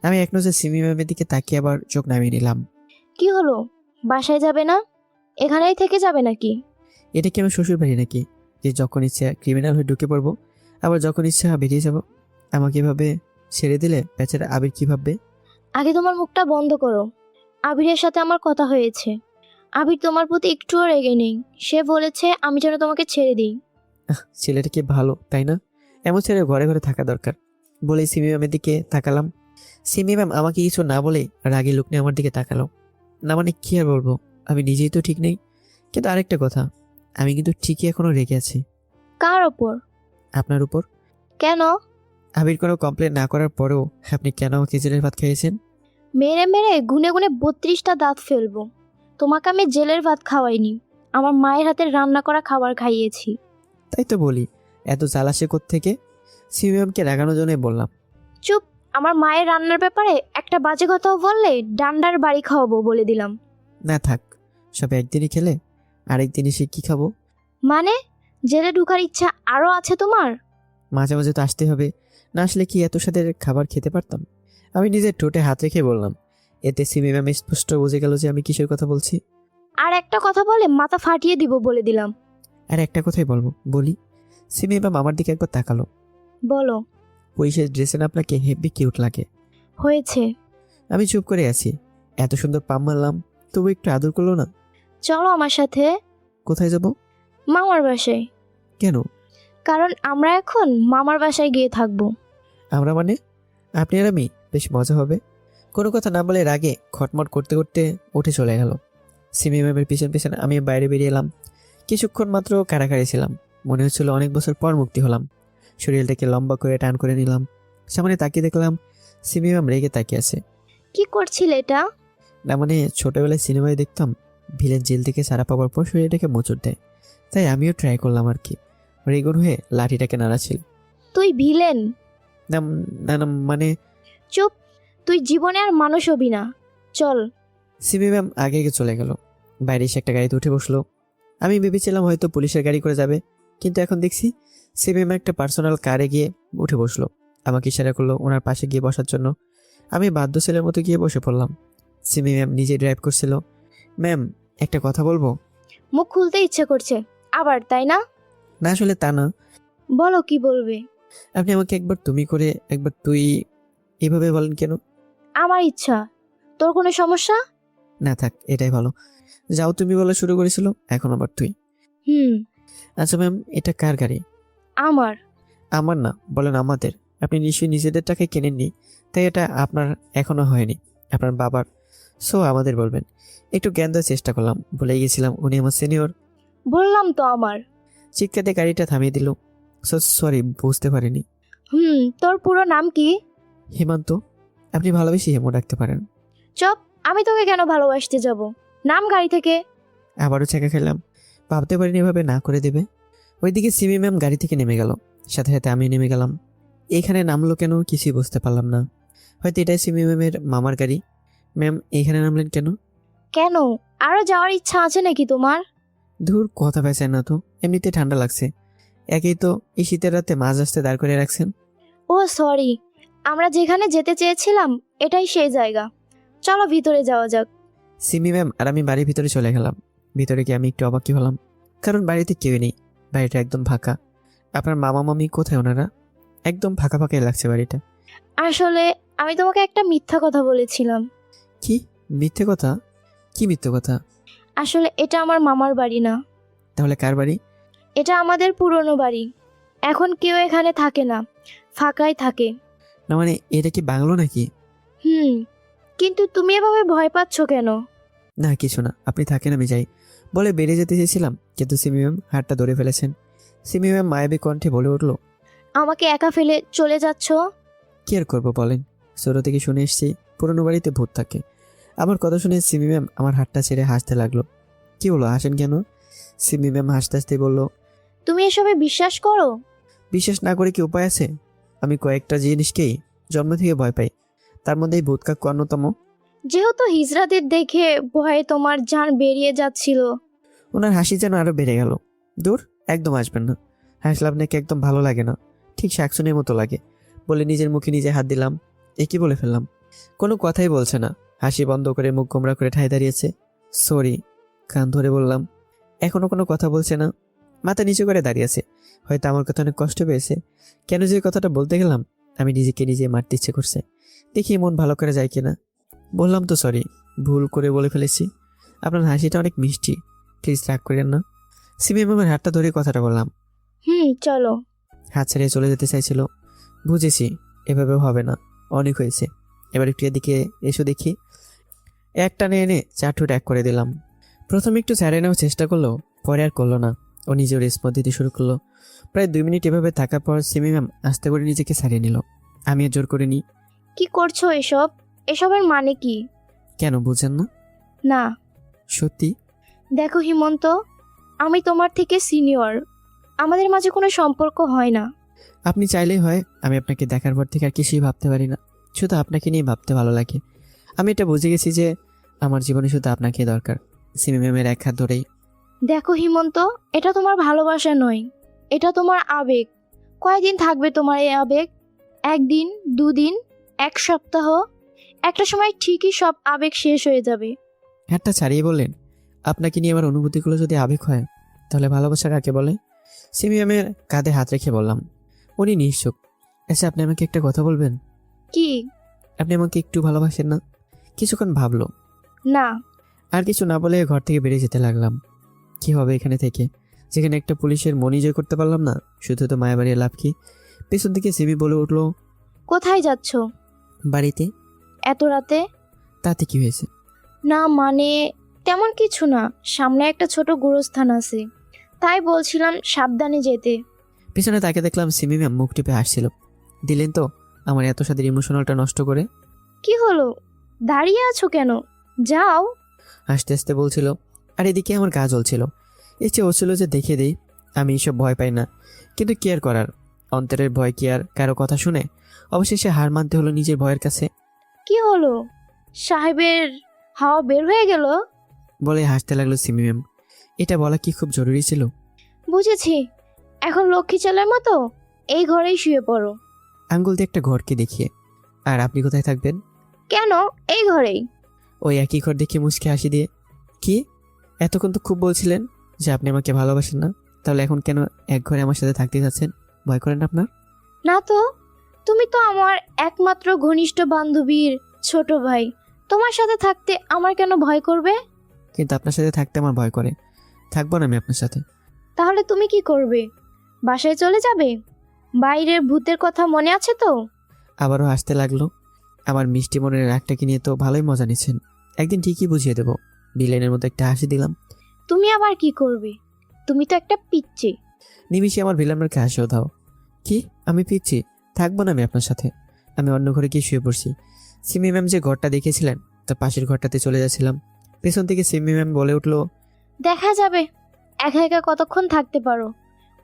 আমি এক নজর সিমি ম্যামের দিকে তাকিয়ে আবার চোখ নামিয়ে নিলাম। কি হলো, বাসায় যাবে না? এখানেই থেকে যাবে নাকি? এটা কি আমার শ্বশুর বাড়ি নাকি, যে যখন ইচ্ছা ক্রিমিনাল হয়ে ঢুকে পড়বো, আবার যখন ইচ্ছা বেরিয়ে যাব? আমাকে এভাবে ছেড়ে দিলে বেচারা আবির কি ভাববে? আগে তোমার মুখটা বন্ধ করো। আবিরের সাথে আমার কথা হয়েছে। আবির তোমার প্রতি একটুও রেগে নেই। সে বলেছে আমি যেন তোমাকে ছেড়ে দিই। ছেলেটা কি ভালো, তাই না? এমন ছেলে ঘরে ঘরে থাকা দরকার। বলেই সিমি ম্যামের দিকে তাকালাম। সিমি ম্যাম আমাকে কিছু না বলে রাগী লোক নিয়ে আমার দিকে তাকালো। না মানে কি আর বলবো, আমি নিজেই তো ঠিক নেই। কিন্তু আরেকটা কথা, আমি কিন্তু ঠিকই এখনো রেগে আছি। কার ওপর? আপনার উপর। কেন? আবির কোনো কমপ্লেন না করার পরেও আপনি কেন আমাকে জেলের ভাত খাইয়েছেন? মেরে মেরে গুনে গুনে 32টা দাঁত ফেলবো। তোমাকে আমি জেলের ভাত খাওয়াইনি, আমার মায়ের হাতের রান্না করা খাবার খাইয়েছি। তাই তো বলি, এত জ্বালাসে থেকে সিমি ম্যামকে রাগানোর জন্যই বললাম। চুপ, আমার মায়ের রান্নার ব্যাপারে একটা বাজে কথাও বললে ডান্ডার বাড়ি খাওয়াবো বলে দিলাম। না থাক, সব একদিনই খেলে আরেকদিন এসে কি খাবো? মানে জেলে ঢুকার ইচ্ছা আরও আছে তোমার? মাঝে মাঝে তো আসতে হবে, না আসলে কি এত সাথে খাবার খেতে পারতাম? আমি নিজের ঠোঁটে হাত রেখে বললাম। এতে সিমি ম্যাম স্পষ্ট বুঝে গেল যে আমি কিসের কথা বলছি। আর একটা কথা বলে মাথা ফাটিয়ে দিব বলে দিলাম। আর একটা কথাই বলবো, বলি। সিমি ম্যাম আমার দিকে একবার তাকালো। বলো। পুলিশের ড্রেসে না আপনাকে হেভি কিউট লাগে। হয়েছে। আমি চুপ করে আছি। এত সুন্দর পাম মারলাম, তবু একটু আদর করলো না। চলো আমার সাথে। কোথায় যাব? মামার বাসায়। কেন? কারণ আমরা এখন মামার বাসায় গিয়ে থাকবো। আমরা মানে? আপনি আর আমি? বেশ মজা হবে। কোনো কথা না বলে রাগে খটমট করতে করতে উঠে চলে গেল। সিমি ম্যামের পিছন পিছন আমি বাইরে বেরিয়ে এলাম। কিছুক্ষণ মাত্র কাড়াকাড়ি ছিলাম। মনে হচ্ছিল অনেক বছর পর মুক্তি হলাম। শরীরটাকে লম্বা করে টান করে নিলাম। সামনে তাকিয়ে দেখলাম সিমি ম্যাম রেগে তাকিয়ে আছে। কি করছিলে এটা? না মানে ছোটবেলায় সিনেমায় দেখতাম ভিলেন জেল থেকে ছাড়া পাওয়ার পর শরীরটাকে মোচড় দেয়, তাই আমিও ট্রাই করলাম আর কি। রেগুন হয়ে লাঠিটাকে নাড়াচ্ছিল। তুই ভিলেন? না না না, মানে। চুপ, তুই জীবনে আর মানুষ হবি না। চল। সিমি ম্যাম আগে আগে চলে গেল। বাইরে এসে একটা গাড়িতে উঠে বসলো। আমি ভেবেছিলাম হয়তো পুলিশের গাড়ি করে যাবে, কিন্তু এখন দেখছি সিমি ম্যাম একটা পার্সোনাল কারে গিয়ে উঠে বসলো। আমাকে ইশারা করলো ওনার পাশে গিয়ে বসার জন্য। আমি বাধ্য ছেলের মতো গিয়ে বসে পড়লাম। সিমি ম্যাম নিজে ড্রাইভ করছিল। ম্যাম, একটা কথা বলবো? মুখ খুলতে ইচ্ছে করছে আবার, তাই না? না, আসলে তা না। বলো কি বলবে। আপনি আমাকে একবার তুমি করে একবার তুই এভাবে বলেন কেন? আমার ইচ্ছা। তোর কোনো সমস্যা? না থাক, এটাই ভালো। যাও, তুমি বলা শুরু করেছিল, এখন আবার তুই। হুম। আচ্ছা ম্যাম, এটা কার গাড়ি? আমার। আমার না, বলেন আমাদের। আপনি নিশ্চয়ই নিজেদের টাকায় কেনেননি, তাই এটা আপনার এখনো হয়নি, আপনার বাবার। সো আমাদের বলবেন। একটু জ্ঞান দেওয়ার চেষ্টা করলাম, ভুলে গেছিলাম উনি আমার সিনিয়র। বললাম তো আমার। চিৎকার দিয়ে গাড়িটা থামিয়ে দিল। সো সরি, বুঝতে পারিনি। তোর পুরো নাম কি? হেমন্ত। আপনি ভালোবেসে হেমো ডাকতে পারেন। চপ। আমি তোকে কেন ভালোবাসতে যাব? নাম গাড়ি থেকে। আবারও ছেঁকা খেলাম, ভাবতে পারিনি এভাবে না করে দেবে। ওইদিকে সিমি ম্যাম গাড়ি থেকে নেমে গেল, সাথে সাথে আমি নেমে গেলাম। এখানে নামলো কেন কিছুই বুঝতে পারলাম না। হয়তো এটাই সিমি ম্যামের মামার গাড়ি। ম্যাম, এইখানে নামলেন কেন? কেন? আরো যাওয়ার ইচ্ছা আছে নাকি তোমার? ধুর, কথা পেঁচায় না তো, এমনিতে ঠান্ডা লাগছে। একেই তো এই শীতের রাতে মাঝ রাস্তায় দাঁড় করে রাখছেন। ও সরি, আমরা যেখানে যেতে চেয়েছিলাম এটাই সেই জায়গা। চলো ভিতরে যাওয়া যাক। সিমি ম্যাম আর আমি বাড়ির ভিতরে চলে গেলাম। ভিতরে গিয়ে আমি একটু অবাকই হলাম, কারণ বাড়িতে কেউ নেই। বাড়িটা একদম ফাঁকা। আপনার মামা মামি কোথায় ওনারা? একদম ফাঁকা ফাঁকাই লাগছে বাড়িটা। আসলে আমি তোমাকে একটা মিথ্যা কথা বলেছিলাম। কি মিথ্যে কথা? কি মিথ্যে কথা? আসলে এটা আমার মামার বাড়ি না, তাহলে কার বাড়ি? এটা আমাদের পুরনো বাড়ি। এখন কেউ এখানে থাকে না, ফাঁকাই থাকে। না মানে, এটা কি বাংলো নাকি? কিন্তু তুমি এভাবে ভয় পাচ্ছ কেন? না কিছু না, আপনি থাকেন, আমি যাই বলে বেরিয়ে যেতে চেয়েছিলাম, কিন্তু সিমি ম্যাম হাতটা ধরে ফেলেছেন। সিমি ম্যাম মায়াবী কণ্ঠে বলে উঠলো, আমাকে একা ফেলে চলে যাচ্ছ? কি আর করবো বলেন? ছোট থেকে শুনে এসেছি পুরনো বাড়িতে ভূত থাকে। আমার কথা শুনে সিমি ম্যাম আমার হাতটা ছেড়ে হাসতে লাগলো। কি হলো, হাসেন কেন? সিমি ম্যাম হাসতে হাসতে বলল, তুমি এসবে বিশ্বাস করো? বিশ্বাস না করে কি উপায় আছে? আমি কয়েকটা জিনিসকেই জন্ম থেকে ভয় পাই, তার মধ্যে এই ভূত কাকু অন্যতম। যেহেতু হিজড়াদের দেখে ভয়ে তোমার জান বেরিয়ে যাচ্ছিল। ওনার হাসি যেন আরো বেড়ে গেল। দূর, একদম আসবেন না। হাসলে আপনাকে একদম ভালো লাগে না, ঠিক শাকসুনির মতো লাগে বলে নিজের মুখে নিজে হাত দিলাম। কি বলে ফেললাম? কোনো কথাই বলছে না, হাসি বন্ধ করে মুখ গোমরা করে ঠায় দাঁড়িয়েছে। সরি, কান ধরে বললাম। এখনো কোনো কথা বলছে না, মাথা নিচু করে দাঁড়িয়েছে। হয়তো আমার কথা অনেক কষ্ট পেয়েছে। কেন যে কথাটা বলতে গেলাম, আমি নিজেকে নিজে মারতে ইচ্ছে করছে। দেখি মন ভালো করে যায় কিনা। বললাম তো সরি, ভুল করে বলে ফেলেছি। আপনার হাসিটা অনেক মিষ্টি, প্লিজ রাগ করেন না। সিমি ম্যামের হাতটা ধরে কথাটা বললাম। চলো। হাত ছেড়ে চলে যেতে চাইছিল। বুঝেছি, এভাবেও হবে না, অনেক হয়েছে। এবার একটু এদিকে এসো দেখি। এক টানে এনে 4 ঠোঁট এক করে দিলাম। প্রথমে একটু ছেড়ে নেওয়ার চেষ্টা করলো, পরে আর করলো না। ও নিজেও রেসপন্স দিতে শুরু করলো। প্রায় 2 মিনিট এভাবে থাকার পর সিমি ম্যাম আস্তে করে নিজেকে ছাড়িয়ে নিল। আমি আর জোর করে নিই। কি করছো এসব? এসবের মানে কি? কেন বুঝেন না? না। সত্যি? দেখো হিমন্ত, আমি তোমার থেকে সিনিয়র, আমাদের মাঝে কোনো সম্পর্ক হয় না। আপনি চাইলেই হয়। আমি আপনাকে দেখার পর থেকে আর কিছুই ভাবতে পারি না, শুধু আপনাকে নিয়ে ভাবতে ভালো লাগে। আমি এটা বুঝে গেছি যে আমার জীবনে শুধু আপনাকেই দরকার। সিমি ম্যামের এক হাত ধরেই। দেখো হিমন্ত, এটা তোমার ভালোবাসা নয়, এটা তোমার আবেগ। কয়দিন থাকবে তোমার এই আবেগ? 1 দিন, 2 দিন, 1 সপ্তাহ? একটা সময় ঠিকই সব আবেগ শেষ হয়ে যাবে। হাতটা ছাড়িয়ে বললেন, আপনাকে নিয়ে আমার অনুভূতিগুলো যদি আবেগ হয়, তাহলে ভালোবাসা কাকে বলে? সিমি ম্যামের কাঁধে হাত রেখে বললাম। উনি নিশ্চুপ। আচ্ছা, আপনি আমাকে একটা কথা বলবেন? কি? আপনি আমাকে একটু ভালোবাসেন না? কিছুক্ষণ ভাবলো। না। আর কিছু না বলে ঘর থেকে বেরিয়ে যেতে লাগলাম। কি হবে এখানে থেকে, যেখানে একটা পুলিশের মন জয় করতে পারলাম না? শুধু তো মায়া বাড়ির লাভ কি? পেছন থেকে সিমি বলে উঠলো, কোথায় যাচ্ছ বাড়িতে। এত রাতে? তাতে কি হয়েছে? না মানে তেমন কিছু না, সামনে একটা ছোট গোরস্থান আছে, তাই বলছিলাম সাবধানে যেতে। পিছনে তাকে দেখলাম সিমি ম্যাম মুখ টিপে হাসছিল। দিলেন তো আমার এত সাদের ইমোশনালটা নষ্ট করে। কি হলো, দাঁড়িয়ে আছো কেন? যাও। হাসতে হাসতে বলছিল। আর এদিকে আমার গা জ্বলছিল। ইচ্ছে হচ্ছিল যে দেখে দিই। আমি এসব ভয় পাই না, কিন্তু কি আর করার, অন্তরের ভয় কি আর কারো কথা শুনে? অবশেষে হার মানতে হলো নিজের ভয়ের কাছে। কি হলো, সাহেবের হাওয়া বের হয়ে গেল? বলে হাসতে লাগলো সিমি ম্যাম। এটা বলা কি খুব জরুরি ছিল? বুঝেছি, এখন লক্ষ্মী ছেলের মতো এই ঘরেই শুয়ে পড়ো। আঙ্গুল দিয়ে একটা ঘরকে দেখিয়ে। আর আপনি কোথায় থাকবেন? কেন? এই ঘরেই। ওই একই ঘর দেখে মুচকে হাসি দিয়ে, কি এতক্ষণ তো খুব বলছিলেন যে আপনি আমাকে ভালোবাসেন না, তাহলে এখন কেন এক ঘরে আমার সাথে থাকতে যাচ্ছেন? ভয় করেন আপনার? না তো, তুমি তো আমার একমাত্র ঘনিষ্ঠ বান্ধবীর ছোট ভাই। তোমার সাথে থাকতে আমার কেন ভয় করবে? কিন্তু আপনার সাথে থাকতে আমার ভয় করে। থাকবো না আমি আপনার সাথে। তাহলে তুমি কি করবে? বাসায় চলে যাবে? বাইরের ভূতের কথা মনে আছে তো? আবারও হাসতে লাগলো। আমার মিষ্টি মনের রাগটাকে নিয়ে তো ভালোই মজা নিচ্ছেন। একদিন ঠিকই বুঝিয়ে দেবো। ভিলেনের মতো একটা হাসি দিলাম। তুমি আবার কি করবে? তুমি তো একটা পিচ্চি। নিমিষে আমার ভিলেনকে হাসিও দাও। কি আমি পিচ্ছি? থাকবো না আমি আপনার সাথে। আমি অন্য ঘরে গিয়ে শুয়ে পড়ছি। সিমি ম্যাম যে ঘরটা দেখেছিলেন তার পাশের ঘরটাতে চলে যাচ্ছিলাম। পেছন থেকে সিমি ম্যাম বলে উঠলো, দেখা যাবে একা একা কতক্ষণ থাকতে পারো।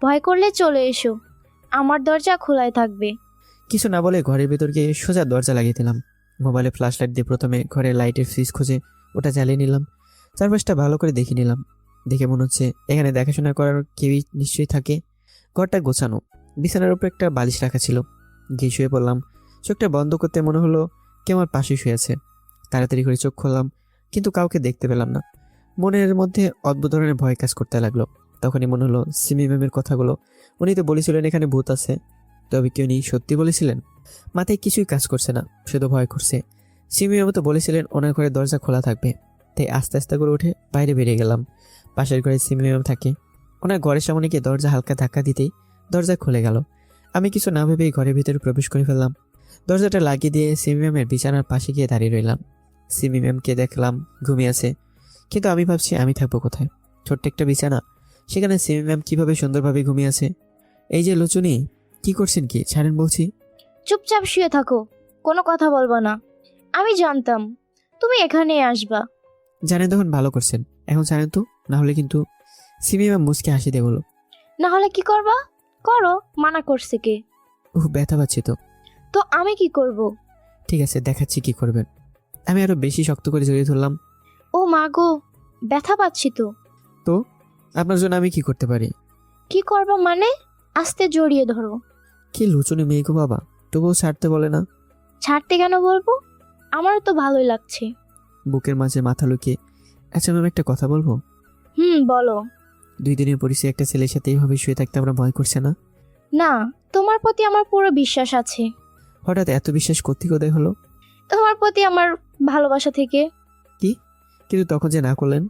ভয় করলে চলে এসো, আমার দরজা খোলাই থাকবে। কিছু না বলে ঘরের ভেতর গিয়ে সোজা দরজা লাগিয়ে দিলাম। মোবাইলে ফ্ল্যাশ লাইট দিয়ে প্রথমে ঘরের লাইটের সুইচ খুঁজে ওটা জ্বালিয়ে নিলাম। চারপাশটা ভালো করে দেখে নিলাম। দেখে মনে হচ্ছে এখানে দেখাশোনা করার কেউই নিশ্চয়ই থাকে। ঘরটা গোছানো, বিছানার উপর একটা বালিশ রাখা ছিল। গিয়ে শুয়ে পড়লাম। চোখটা বন্ধ করতে মনে হলো কে আমার পাশে শুয়ে আছে। তাড়াতাড়ি করে চোখ খুললাম, কিন্তু কাউকে দেখতে পেলাম না। মনের মধ্যে অদ্ভুত ধরনের ভয় কাজ করতে লাগলো। তখনই মনে হলো সিমি ম্যামের কথাগুলো। উনি তো বলেছিলেন এখানে ভূত আছে। তবে কি উনি সত্যি বলেছিলেন? মাথায় কিছুই কাজ করছে না, শুধু ভয় করছে। সিমি ম্যাম তো বলেছিলেন ওনার ঘরের দরজা খোলা থাকবে। তাই আস্তে আস্তে করে উঠে বাইরে বেরিয়ে গেলাম। পাশের ঘরে সিমি ম্যাম থাকে। ওনার ঘরের সামনে গিয়ে দরজা হালকা ধাক্কা দিতেই দরজা খুলে গেল। আমি কিছু না ভেবেই ঘরের ভিতরে প্রবেশ করে ফেললাম। দরজাটা লাগিয়ে দিয়ে সিমি ম্যামের বিছানার পাশে গিয়ে দাঁড়িয়ে রইলাম। সিমি ম্যামকে দেখলাম ঘুমিয়ে আছে, কিন্তু আমি ভাবছি আমি থাকবো কোথায়? ছোট্ট একটা বিছানা, সেখানে সিমি ম্যাম কীভাবে সুন্দরভাবে ঘুমিয়ে আছে। এই যে লুচুনি, কি করছেন? কি ছাড়েন বলছি। চুপচাপ শুয়ে থাকো, কোনো কথা বলবো না। আমি জানতাম তুমি এখানে আসবা। জানেন তখন ভালো করছেন, এখন ছাড়েন তো, না হলে কিন্তু। সিমি ম্যাম মুচকে হাসি দিয়ে বলল, না হলে কি করবা? করো, মানা করছে কে? ব্যথা পাচ্ছি তো। তো আমি কি করব? ঠিক আছে, দেখাচ্ছি কি করবেন। আমি আরো বেশি শক্ত করে জড়িয়ে ধরলাম। ও মা গো, ব্যথা পাচ্ছি তো। তো আপনার জন্য আমি কি করতে পারি? কি করবা মানে? আস্তে জড়িয়ে ধরো। কি লুচুনি মেয়ে গো বাবা, তবুও ছাড়তে বলে না। ছাড়তে কেন বলবো? আমারও তো ভালোই লাগছে। বুকের মাঝে মাথা লুকিয়ে, আচ্ছা ম্যাম একটা কথা বলবো? বলো। 2 দিনের পরিচয় একটা ছেলের সাথে এইভাবে শুয়ে থাকতে আমরা ভয় করছে না? না, তোমার প্রতি আমার পুরো বিশ্বাস আছে। হঠাৎ এত বিশ্বাস কোত্থেকে উদয় হলো? তোমার প্রতি আমার ভালোবাসা থেকে। কিন্তু তখন যে না করলেন।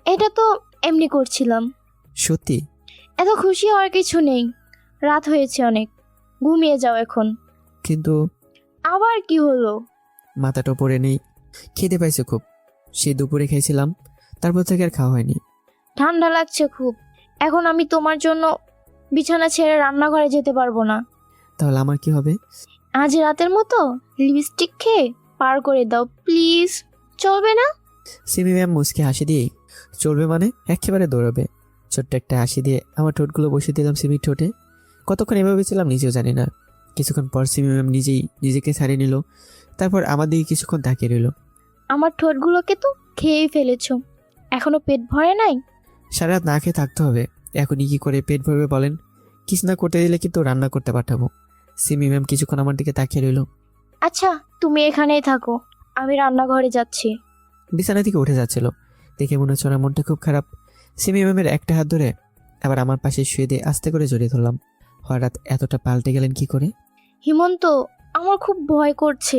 এটা তো এমনি করছিলাম। সত্যি? এত খুশি হওয়ার কিছু নেই। রাত হয়েছে অনেক, ঘুমিয়ে যাও এখন। কিন্তু আবার কি হলো? মাথাটা পড়ে নেই, খেতে পাইছে খুব। সে দুপুরে খেয়েছিলাম, তারপর থেকে আর খাওয়া হয়নি। ঠান্ডা লাগছে খুব। এখন আমি তোমার জন্য বিছানা ছেড়ে রান্নাঘরে যেতে পারবো না। তাহলে আমার কি হবে? আজ রাতের মতো লিপস্টিক খেয়ে পার করে দাও প্লিজ। চলবে না? সিমি ম্যাম মুচকে হাসি দিয়েই, চলবে মানে একেবারে দৌড়াবে। ছোট্ট একটা হাসি দিয়ে আমার ঠোঁটগুলো বসিয়ে দিলাম সিমির ঠোঁটে। কতক্ষণ এভাবে ছিলাম নিজেও জানি না। কিছুক্ষণ পর সিমি ম্যাম নিজেকে ছাড়িয়ে নিল। তারপর আমার দিকে কিছুক্ষণ তাকিয়ে রইল। আমার ঠোঁটগুলোকে তো খেয়েই ফেলেছো, এখনো পেট ভরে নাই? সারা রাত না খেয়ে থাকতে হবে, এখনই কি করে পেট ভরবে বলেন? কিছু না করতে দিলে কিন্তু রান্না করতে পাঠাবো। সিমি ম্যাম কিছুক্ষণ আমার দিকে তাকিয়ে রইল। আচ্ছা, তুমি এখানেই থাকো, আমি রান্নাঘরে যাচ্ছি। বিছানা থেকে উঠে যাচ্ছিল, দেখে মনে হচ্ছে ওনার মনটা খুব খারাপ। সিমি ম্যামের একটা হাত ধরে আবার আমার পাশে শুয়ে দিয়ে আস্তে করে জড়িয়ে ধরলাম। হঠাৎ এতটা পাল্টে গেলেন কি করে? হিমন্ত, আমার খুব ভয় করছে।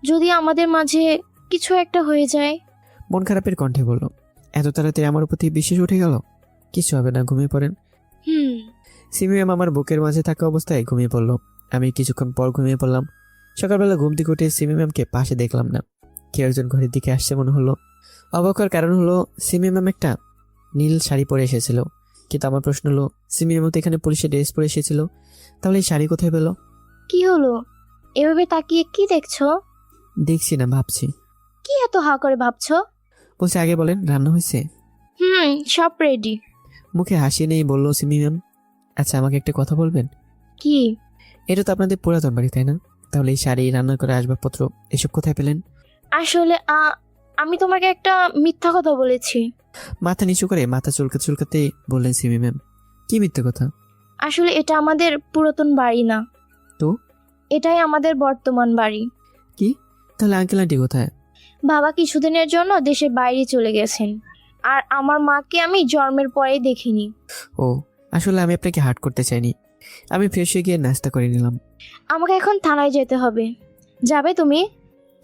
যদি আমাদের মাঝে কিছু একটা হয়ে যায়। মন খারাপের কণ্ঠে বলল, এত তাড়াতাড়ি আমার প্রতি বিশ্বাস উঠে গেল? কিছু হবে না, ঘুমিয়ে পড়েন। সিমি ম্যাম আমার বুকের মাঝে থাকা অবস্থায় ঘুমিয়ে পড়ল। আমি কিছুক্ষণ পর ঘুমিয়ে পড়লাম। সকালবেলা ঘুম থেকে উঠে সিমি ম্যামকে পাশে দেখলাম না। কেউ একজন ঘরের দিকে আসছে মনে হলো। অবাক হওয়ার কারণ হলো সিমি ম্যাম একটা নীল শাড়ি পরে এসেছিল। কিন্তু আমার প্রশ্ন হলো, সিমি ম্যাম তো এখানে পুলিশের ড্রেস পরে এসেছিল, তাহলে এই শাড়ি কোথায় পেল? কি হলো? এভাবে তাকিয়ে কি দেখছো? দেখছি না, ভাবছি। কি এত হা করে ভাবছো? বলছে আগে বলেন, রান্না হয়েছে? সব রেডি। মুখে হাসি নেই বললো সিমি ম্যাম। আচ্ছা আমাকে একটা কথা বলবেন? কি? এটা তো আপনাদের পুরাতন বাড়ি, তাই না? তাহলে এই শাড়ি, রান্না করা আসবাবপত্র এসব কোথায় পেলেন? আসলে আমি তোমাকে একটা মিথ্যা কথা বলেছি। মাথা নিচু করে মাথা চুলকাতে বললেন সিমি ম্যাম। কি মিথ্যে কথা? আসলে এটা আমাদের পুরাতন বাড়ি না তো? এটাই আমাদের বর্তমান বাড়ি। তাহলে আঙ্কেল আন্টি কোথায়? বাবা কিছুদিনের জন্য দেশের বাইরে চলে গেছেন, আর আমার মাকে আমি জন্মের পরেই দেখিনি। ও, আসলে আমি আপনাকে হার্ট করতে চাইনি। আমি ফ্রেশ হয়ে গিয়ে নাস্তা করে নিলাম। আমাকে এখন থানায় যেতে হবে। যাবে তুমি?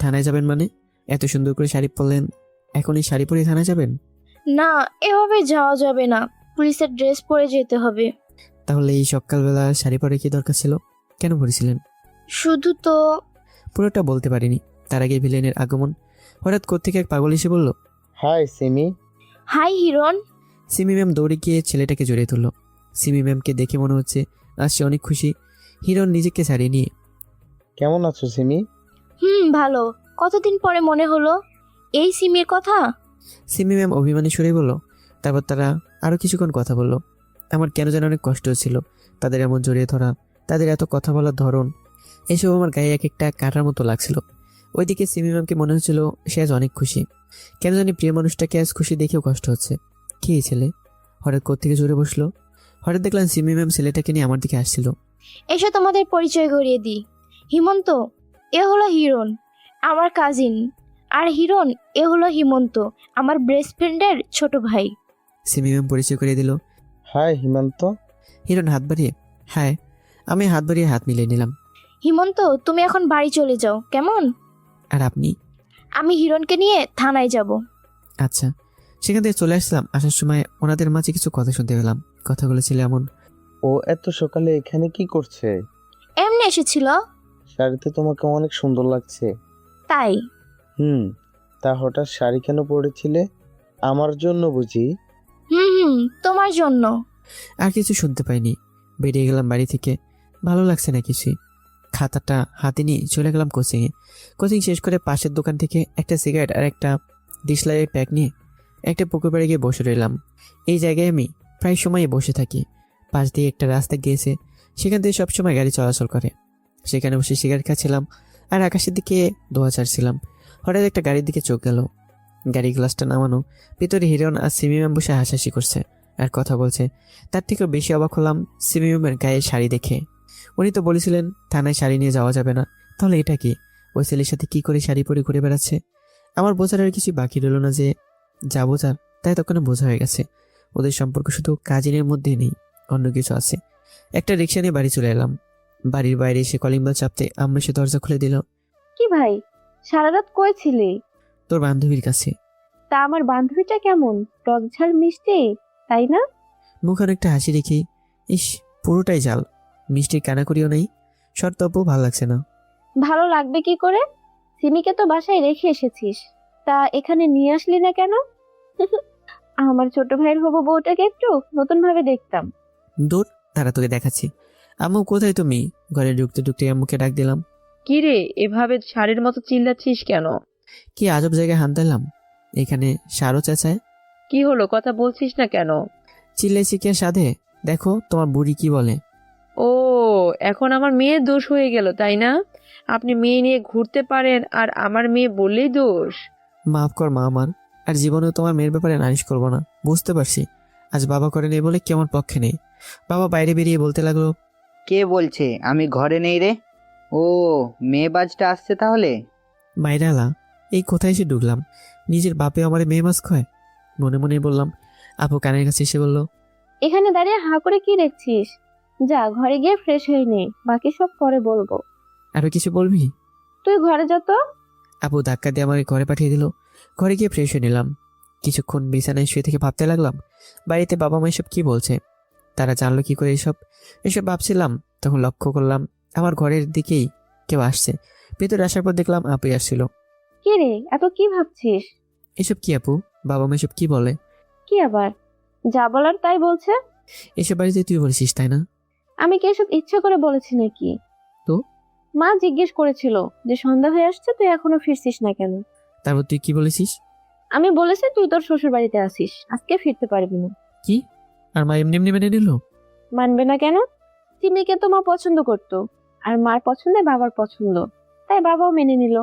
থানায় যাবেন মানে? এত সুন্দর করে শাড়ি পরলেন, এখন এই শাড়ি পরে থানায় যাবেন? না, এভাবে যাওয়া যাবে না, পুলিশের ড্রেস পরে যেতে হবে। তাহলে এই সকালবেলা শাড়ি পরে কি দরকার ছিল? কেন পরেছিলেন? শুধু তো পুরোটা বলতে পারিনি। তার আগে ভিলেনের আগমন। হঠাৎ কোত্থেকে এক পাগল এসে বলল, hi Simi. Hi Hiran. Simi ma'am দৌড়ে গিয়ে ছেলেটাকে জড়িয়ে তুলল। সিমি ম্যামকে দেখে মনে হচ্ছে আজ সে অনেক খুশি। হিরণ নিজেকে ছাড়িয়ে নিয়ে, কেমন আছো সিমি? ভালো। কতদিন পরে মনে হলো এই সিমির কথা। সিমি ম্যাম অভিমানী সুরেই বলল। তারপর তারা আরও কিছুক্ষণ কথা বলল। আমার কেন যেন অনেক কষ্ট হচ্ছিল তাদের এমন জড়িয়ে ধরা, তাদের এত কথা বলার ধরন, এসব আমার গায়ে এক একটা কাটার মতো লাগছিল। ওইদিকে সিমি ম্যামকে মনে হচ্ছিল সে আজ অনেক খুশি। কেন জানি প্রিয় মানুষটাকে আজ খুশি দেখেও কষ্ট হচ্ছে। কি এই ছেলে হঠাৎ কোত্থেকে জুড়ে বসলো? হঠাৎ দেখলাম সিমি ম্যাম ছেলেটাকে নিয়ে আমার দিকে আসছিল। এসো তোমাদের পরিচয় করিয়ে দিই। হিমন্ত, এ হলো হিরণ, আমার কাজিন। আর হিরণ, এ হলো হিমন্ত, আমার বেস্ট ফ্রেন্ডের ছোট ভাই। সিমি ম্যাম পরিচয় করে দিল। হাই হিমন্ত। হিরণ হাত বাড়িয়ে, হ্যাঁ। আমি হাত বাড়িয়ে হাত মিলিয়ে নিলাম। হিমন্ত, তুমি এখন বাড়ি চলে যাও, কেমন? আর আপনি? আমি হিরণকে নিয়ে থানায় যাব। আচ্ছা। সেখান থেকে চলে আসলাম। আসার সময় ওনাদের মাঝে কিছু কথা শুনতে পেলাম। কথাগুলো ছিল এমন, ও এত সকালে এখানে কি করছে? এমনি এসেছিল। শাড়িতে তোমাকে অনেক সুন্দর লাগছে। তাই? তা হঠাৎ শাড়ি কেন পরেছিলে? আমার জন্য বুঝি? তোমার জন্য। আর কিছু শুনতে পাইনি। বেরিয়ে গেলাম বাড়ি থেকে। ভালো লাগছে না কিছুই। খাতাটা হাতে নিয়ে চলে গেলাম কোচিংয়ে। কোচিং শেষ করে পাশের দোকান থেকে একটা সিগারেট আর একটা ডিসলাইয়ের প্যাক নিয়ে একটা পুকুর পাড়ে গিয়ে বসে রইলাম। এই জায়গায় আমি প্রায় সময়ই বসে থাকি। পাশ দিয়ে একটা রাস্তা গিয়েছে, সেখান থেকে সবসময় গাড়ি চলাচল করে। সেখানে বসে সিগারেট খাচ্ছিলাম আর আকাশের দিকে দোয়া ছাড়ছিলাম। হঠাৎ একটা গাড়ির দিকে চোখ গেল। গাড়ির গ্লাসটা নামানো, ভিতরে হিরণ আর সিমি ম্যাম বসে হাসাহাসি করছে আর কথা বলছে। তার থেকেও বেশি অবাক হলাম সিমি ম্যামের গায়ে শাড়ি দেখে। উনি তো বলেছিলেন থানায় শাড়ি নিয়ে যাওয়া যাবে না, তাহলে এটা কি? ওই ছেলের সাথে কি করে শাড়ি পরে ঘুরে বেড়াচ্ছে? আমার বোঝার আর কিছু বাকি রইল না যে যা বোঝার তাই তখন বোঝা হয়ে গেছে। ওদের সম্পর্ক শুধু কাজিনের মধ্যে নেই, অন্য কিছু আছে। একটা রিক্সা নিয়ে বাড়ি চলে এলাম। বাড়ির বাইরে এসে কলিং বেল চাপতে আম্মা এসে দরজা খুলে দিল। কি ভাই, সারা রাত কই ছিলি? তোর বান্ধবীর কাছে। তা আমার বান্ধবীটা কেমন? টক ঝাল মিষ্টি, তাই না? মুখ অনেকটা হাসি রেখে, ইস পুরোটাই জাল, মিষ্টির কানাকড়িও নেই। শর্ত অপু ভালো লাগছে না। ভালো লাগবে কি করে? সিমিকে তো বাসায় রেখে এসেছিস, তা এখানে নিয়ে আসলি না কেন? আমার ছোট ভাইয়ের হবু বউটাকে একটু নতুন ভাবে দেখতাম। দূর, তারা তোকে দেখাচ্ছি। আম্মু কোথায় তুমি? ঘরে ঢুকতে ঢুকতে আম্মুকে ডাক দিলাম। কি রে, এভাবে শাড়ির মতো চিল্লাচ্ছিস কেন? কি আজব জায়গায় হান দিলাম, এখানে সারও চেঁচায়। কি হলো, কথা বলছিস না কেন? চিল্লাইছি কে সাধে? দেখো তোমার বুড়ি কি বলে। ও, এখন আমার মেয়ের দোষ হয়ে গেল, তাই না? আপনি মেয়ে নিয়ে ঘুরতে পারেন আর আমার মেয়ে বললেই দোষ? মাফ কর মা আমার, আর জীবনেও তোমার মেয়ের ব্যাপারে নালিশ করবো না। বুঝতে পারছি আজ বাবা করে নেই বলে কি আমার পক্ষে নেই। বাবা বাইরে বেরিয়ে বলতে লাগলো, কে বলছে আমি ঘরে নেই রে? ও, মেয়ে বাজটা আসছে তাহলে। মাইরালা, এই কোথায় এসে ঢুকলাম? নিজের বাপে আমার মেয়ে মাছ খয়। মনে মনে বললাম। আপু কানের কাছে এসে বলল, এখানে দাঁড়িয়ে হাঁ করে কি দেখছিস? যা ঘরে গিয়ে ফ্রেশ হয়ে নে, বাকি সব পরে বলবো। আরো কিছু বলবি? তুই ঘরে যা তো। আপু ধাক্কা দিয়ে আমাকে ঘরে পাঠিয়ে দিল। ঘরে গিয়ে ফ্রেশ হয়ে নিলাম। কিছুক্ষণ বিছানায় শুয়ে থেকে ভাবতে লাগলাম বাড়িতে বাবা মা এসব কি বলছে, তারা জানলো কি করে এসব এসব ভাবছিলাম। তখন লক্ষ্য করলাম আমার ঘরের দিকেই কেউ আসছে। ভেতরে আসার পর দেখলাম আপুই আসছিল। কি রে, এত কি ভাবছিস? এসব কি আপু? বাবা মা এসব কি বলে? কি আবার? যা বলার তাই বলছে। এসব বাড়িতে তুই বলেছিস তাই না? আমি কি এসব ইচ্ছা করে বলেছি নাকি? তো? মা জিজ্ঞেস করেছিল যে সন্ধ্যা হয়ে আসছে, তুই এখনো ফিরছিস না কেন। তারপর তুই কি বলেছিস? আমি বলেছি তুই তোর শ্বশুর বাড়িতে আসিস, আজকে ফিরতে পারবি না। কি? আর মা এমনি এমনি মেনে নিল? মানবে না কেন? সিমিকে তো মা পছন্দ করতো, আর মার পছন্দে বাবার পছন্দ, তাই বাবাও মেনে নিল।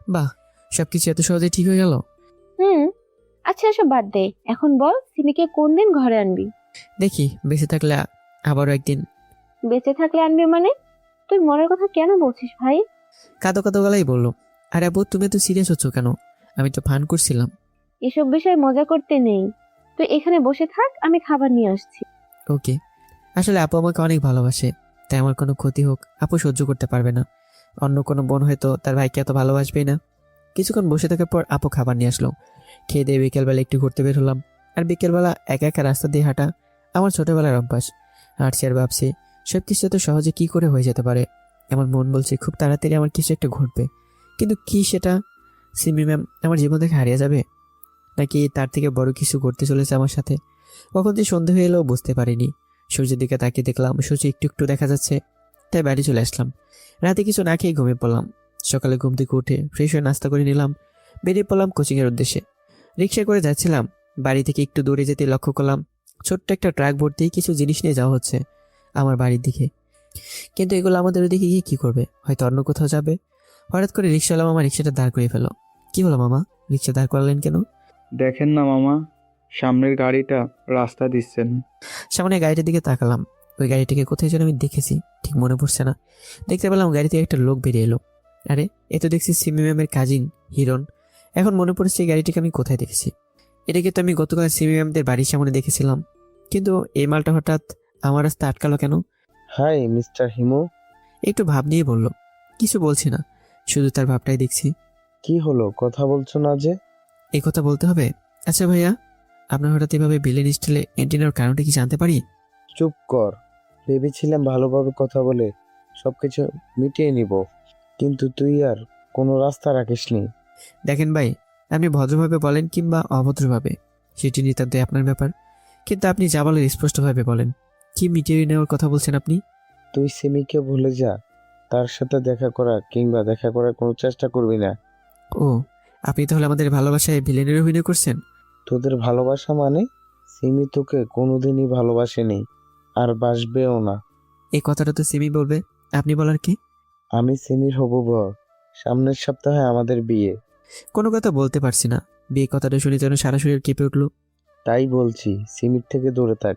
বাহ, সবকিছু এত সহজে ঠিক হয়ে গেল। আচ্ছা এসব বাদ দে, এখন বল সিমিকে কোন দিন ঘরে আনবি? দেখি বেঁচে থাকলে আবারও একদিন। বেঁচে থাকলে আনবি মানে? তুই মনের কথা কেন বলছিস ভাই? কাঁদো কাঁদো গলাই বললো, আরে আব্বু, তুমি তো সিরিয়াস হচ্ছ কেন? আমি তো ফান করছিলাম। এসব বিষয়ে মজা করতে নেই। তুই এখানে বসে থাক, আমি খাবার নিয়ে আসছি। ওকে। আসলে আপু আমাকে অনেক ভালোবাসে, তাই আমার কোনো ক্ষতি হোক আপু সহ্য করতে পারবে না। অন্য কোনো বোন হয়তো তার ভাইকে এত ভালোবাসবেই না। কিছুক্ষণ বসে থাকার পর আপু খাবার নিয়ে আসলো। খেয়ে দিয়ে বিকেলবেলা একটু ঘুরতে বের হলাম। আর বিকেলবেলা একা একা রাস্তা দিয়ে হাঁটা আমার ছোটবেলার অভ্যাস। হাঁটছি আর ভাবছি সব কিছু এত সহজে কি করে হয়ে যেতে পারে। আমার মন বলছে খুব তাড়াতাড়ি আমার কিছু একটা ঘটবে, কিন্তু কি সেটা? সিমি ম্যাম আমার জীবন থেকে হারিয়ে যাবে, নাকি তার থেকে বড় কিছু ঘটতে চলেছে আমার সাথে? কখন যে সন্ধে হয়ে এলেও বুঝতে পারিনি। সূর্যের দিকে তাকিয়ে দেখলাম সূর্য একটু একটু দেখা যাচ্ছে, তাই বাড়ি চলে আসলাম। রাতে কিছু না খেয়ে ঘুমিয়ে পড়লাম। সকালে ঘুম থেকে উঠে ফ্রেশ হয়ে নাস্তা করে নিলাম, বেরিয়ে পড়লাম কোচিংয়ের উদ্দেশ্যে। রিক্সায় করে যাচ্ছিলাম, বাড়ি থেকে একটু দূরে যেতে লক্ষ্য করলাম ছোট্ট একটা ট্রাক ভর্তি কিছু জিনিস নিয়ে যাওয়া হচ্ছে আমার বাড়ির দিকে। কিন্তু এগুলো আমাদের ওদিকে গিয়ে কী করবে? হয়তো অন্য কোথাও যাবে। হঠাৎ করে রিক্সাওয়ালা মামা রিক্সাটা দাঁড় করিয়ে ফেলো। কি হলো মামা, রিক্সা দাঁড় করালেন কেন? দেখেন না মামা, সামনের গাড়িটা রাস্তা দিচ্ছেন। সামনে গাড়িটার দিকে তাকালাম। ওই গাড়িটাকে কোথায় যেন আমি দেখেছি, ঠিক মনে পড়ছে না। দেখতে পেলাম গাড়ি থেকে একটা লোক বেরিয়ে এলো। আরে এ তো দেখছি সিমি ম্যামের কাজিন হিরণ। এখন মনে পড়েছে এই গাড়িটাকে আমি কোথায় দেখেছি। এটাকে তো আমি গতকাল সিমি ম্যামদের বাড়ির সামনে দেখেছিলাম, কিন্তু এই মালটা হঠাৎ আমার রাস্তা আটকালো কেন? High mister Himu. একটু ভাব নিয়ে বলল। কিছু বলছি না, শুধু তার ভাবটাই দেখছি। কি হলো, কথা বলছো না যে? এই কথা বলতে হবে? আচ্ছা ভাইয়া, আপনার হঠাৎ এভাবে ভিলেন স্টাইলে এন্ট্রি নেওয়ার কারণটা কি জানতে পারি? চুপ কর। ভেবেছিলাম ভালোভাবে কথা বলে সবকিছু মিটিয়ে নিব, কিন্তু তুই আর কোনো রাস্তা রাখিসনি। দেখেন ভাই, আপনি ভদ্রভাবে বলেন কিংবা অভদ্রভাবে সেটি নিতান্ত আপনার ব্যাপার, কিন্তু আপনি যা বলেন স্পষ্টভাবে বলেন। কি মিটিয়ে নেওয়ার কথা বলছেন আপনি? তুই সিমিকে ভুলে যা, তার সাথে দেখা করা কিংবা দেখা করার কোনো চেষ্টা করবি না। ও, আপনি তাহলে আমাদের ভালোবাসায় ভিলেনের অভিনয় করছেন? তোদের ভালোবাসা মানে? সিমি তোকে কোনোদিনই ভালোবাসেনি, আর বাসবেও না। এই কথাটা তো সিমি বলবে, আপনি বলার কি? আমি সিমির হবু বর। সামনের সপ্তাহে আমাদের বিয়ে। কোনো কথা বলতে পারছি না। বিয়ে কথাটা শুনে যেন সারা শরীর কেঁপে উঠল। তাই বলছি, সিমির থেকে দূরে থাক।